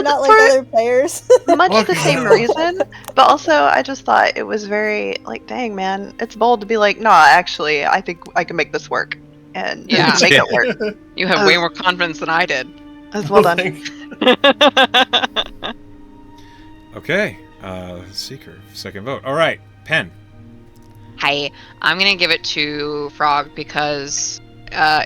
not like for- other players. Much the same reason, but also I just thought it was very dang man, it's bold to be no, actually, I think I can make this work and Yeah. make it work. You have way more confidence than I did. That's well done. Okay. Seeker, second vote. All right. Pen. Hi, I'm gonna give it to Frog because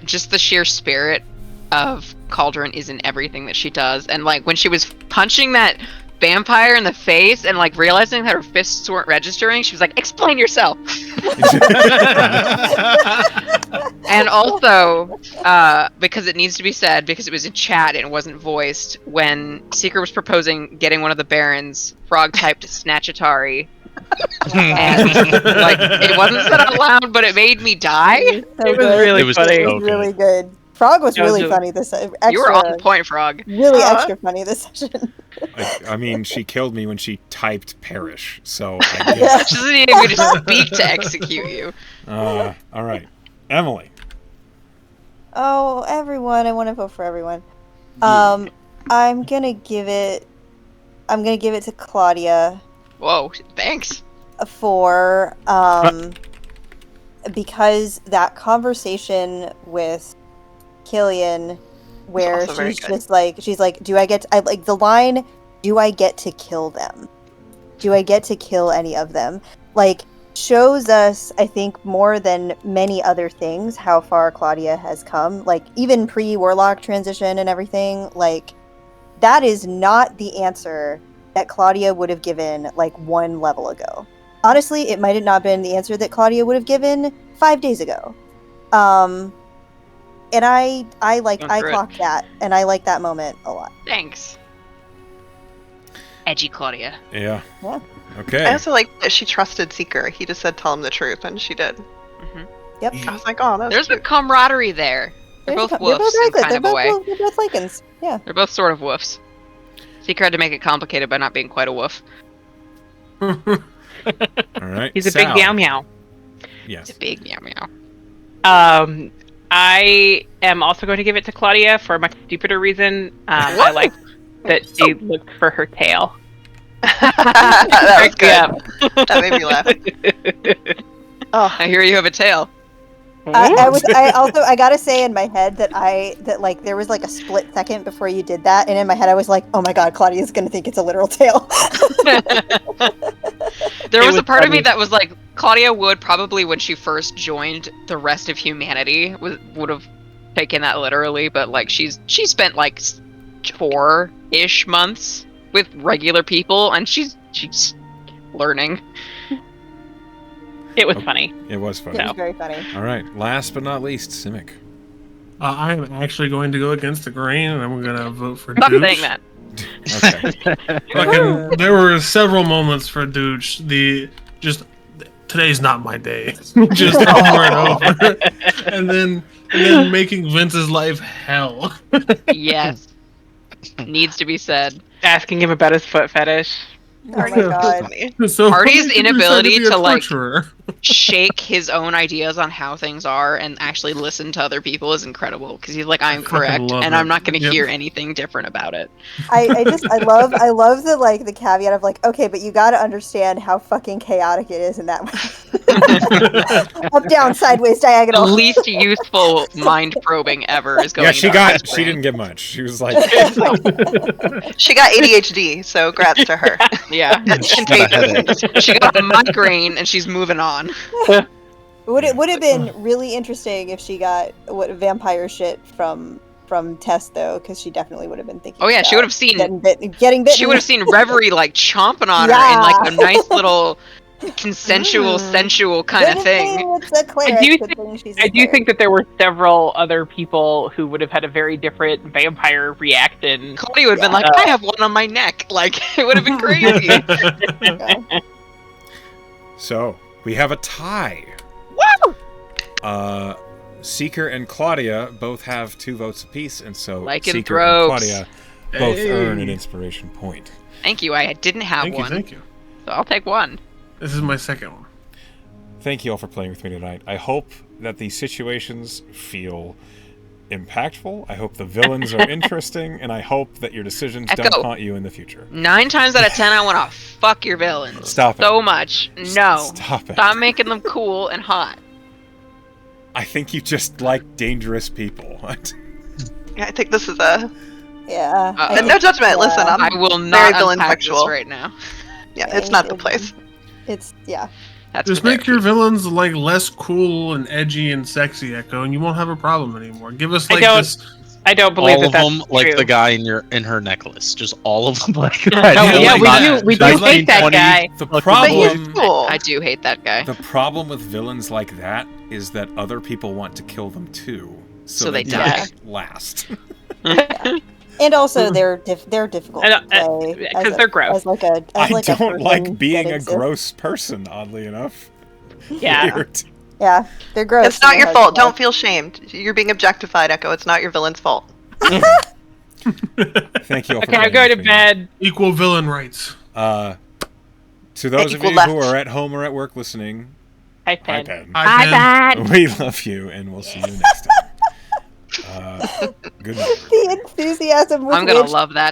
just the sheer spirit of Cauldron is in everything that she does, and when she was punching that vampire in the face and realizing that her fists weren't registering, she was like, "Explain yourself." And also, because it needs to be said, because it was in chat and it wasn't voiced, when Seeker was proposing getting one of the Barons, Frog typed Snatchatari. And it wasn't said out loud, but it made me die. It was really It was funny. so It was really good. Frog was That was really really- funny this extra, You were on point, Frog. really extra funny this session. I mean, she killed me when she typed perish, so I Yeah. guess. She doesn't even get to speak to execute you. All right. Emily. Oh, everyone! I want to vote for everyone. I'm gonna give it to Claudia Whoa, thanks. for because that conversation with Killian, where also very she's good. just she's like, do I get? I like the line. Do I get to kill them? Do I get to kill any of them? Shows us, I think, more than many other things, how far Claudia has come. Even pre-Warlock transition and everything, that is not the answer that Claudia would have given, 1 level ago. Honestly, it might have not been the answer that Claudia would have given 5 days ago. And I Going through it. clocked that, and I like that moment a lot. Thanks. Edgy Claudia. Yeah. Yeah. Okay. I also like that she trusted Seeker. He just said tell him the truth, and she did. Yep. I was like, oh, that's There's a cute. camaraderie there. They're both woofs in kind of a way. They're both Lycans. Yeah. They're both sort of woofs. Seeker had to make it complicated by not being quite a woof. All right. He's a Sal. big meow meow. Yes. It's a big meow meow. I am also going to give it to Claudia for a much stupider reason. I like that she looked for her tail. That was good. Yeah. That made me laugh. Oh, I hear you have a tail. I gotta say in my head that there was like a split second before you did that, and in my head I was like, oh my god, Claudia's gonna think it's a literal tail. There was a was part of me funny. that was like, Claudia would probably, when she first joined the rest of humanity, would have taken that literally, but like she spent like 4-ish months with regular people, and she's learning. It was funny. It was funny. It was very funny. All right. Last but not least, Simic. I am actually going to go against the grain, and I'm going to vote for Stop Dooch. saying that. Okay. Fucking, there were several moments for Dooch. Today's not my day. Just over and over, and then making Vince's life hell. Yes. Needs to be said. Asking him about his foot fetish. Oh my god. So Artie's he decided inability be a to, like, torturer. Shake his own ideas on how things are and actually listen to other people is incredible, because he's like, I'm fucking correct, love and it. I'm not going to Yep. hear anything different about it. I love the caveat of like, okay, but you gotta understand how fucking chaotic it is in that way. Up, down, sideways, The diagonal. least useful mind probing ever is going. Yeah, she into his she brain. didn't get much. She was like, She got ADHD, so grats to her. Yeah, She got a headache. she got a migraine and she's moving on. Would have been really interesting if she got vampire shit from Tess though, because she definitely would have been thinking. Oh yeah, she about would have seen. getting bitten. She would have seen Reverie like chomping on her in like a nice little consensual, sensual kind of thing. It's a cleric, I do good think- thing she's a I do cleric. think that there were several other people who would have had a very different vampire reaction. Claudia would have been Yeah. like, I have one on my neck. Like, it would have been crazy. Yeah. so we have a tie. Woo! Seeker and Claudia both have 2 votes apiece, and so Like Seeker Anthropes. and Claudia both Hey. earn an inspiration point. Thank you. I didn't have Thank you, one, thank you. so I'll take one. This is my second one. Thank you all for playing with me tonight. I hope that these situations feel impactful. I hope the villains are interesting, and I hope that your decisions Echo. don't haunt you in the future. 9 times out of 10, I want to fuck your villains. Stop it. So much. No. Stop it. Stop making them cool and hot. I think you just like dangerous people. Yeah, I think this is a. Yeah. Uh, I No think- judgment. yeah. Listen, I I'm will very not villain unpack this sexual. right now. Yeah, it's not the place. It's yeah. That's Just for make your therapy. villains like less cool and edgy and sexy, Echo, and you won't have a problem anymore. Give us I like don't- this. I don't believe All of that's them, like true. the guy in her necklace. Just all of them, like Oh, that. yeah, Like, we do not hate that 1920. guy. The But But he's problem, cool. I do hate that guy. the problem with villains like that is that other people want to kill them too, So they die. don't last. And also they're difficult I to don't- play 'cause as they're gross. As like a I like a don't like person being that a exists. gross person, oddly enough. Yeah. Weird. Yeah, they're gross. It's not and your they're hard fault. to Don't feel shamed. You're being objectified, Echo. It's not your villain's fault. Thank you all for Okay, I'm playing going to with me. bed. Equal villain rights. To those of equal you left. who are at home or at work listening, Hi, hi, Pen. Pen. Hi, Pen. We love you, and we'll see you next time. Good night. The enthusiasm with I'm gonna which love that.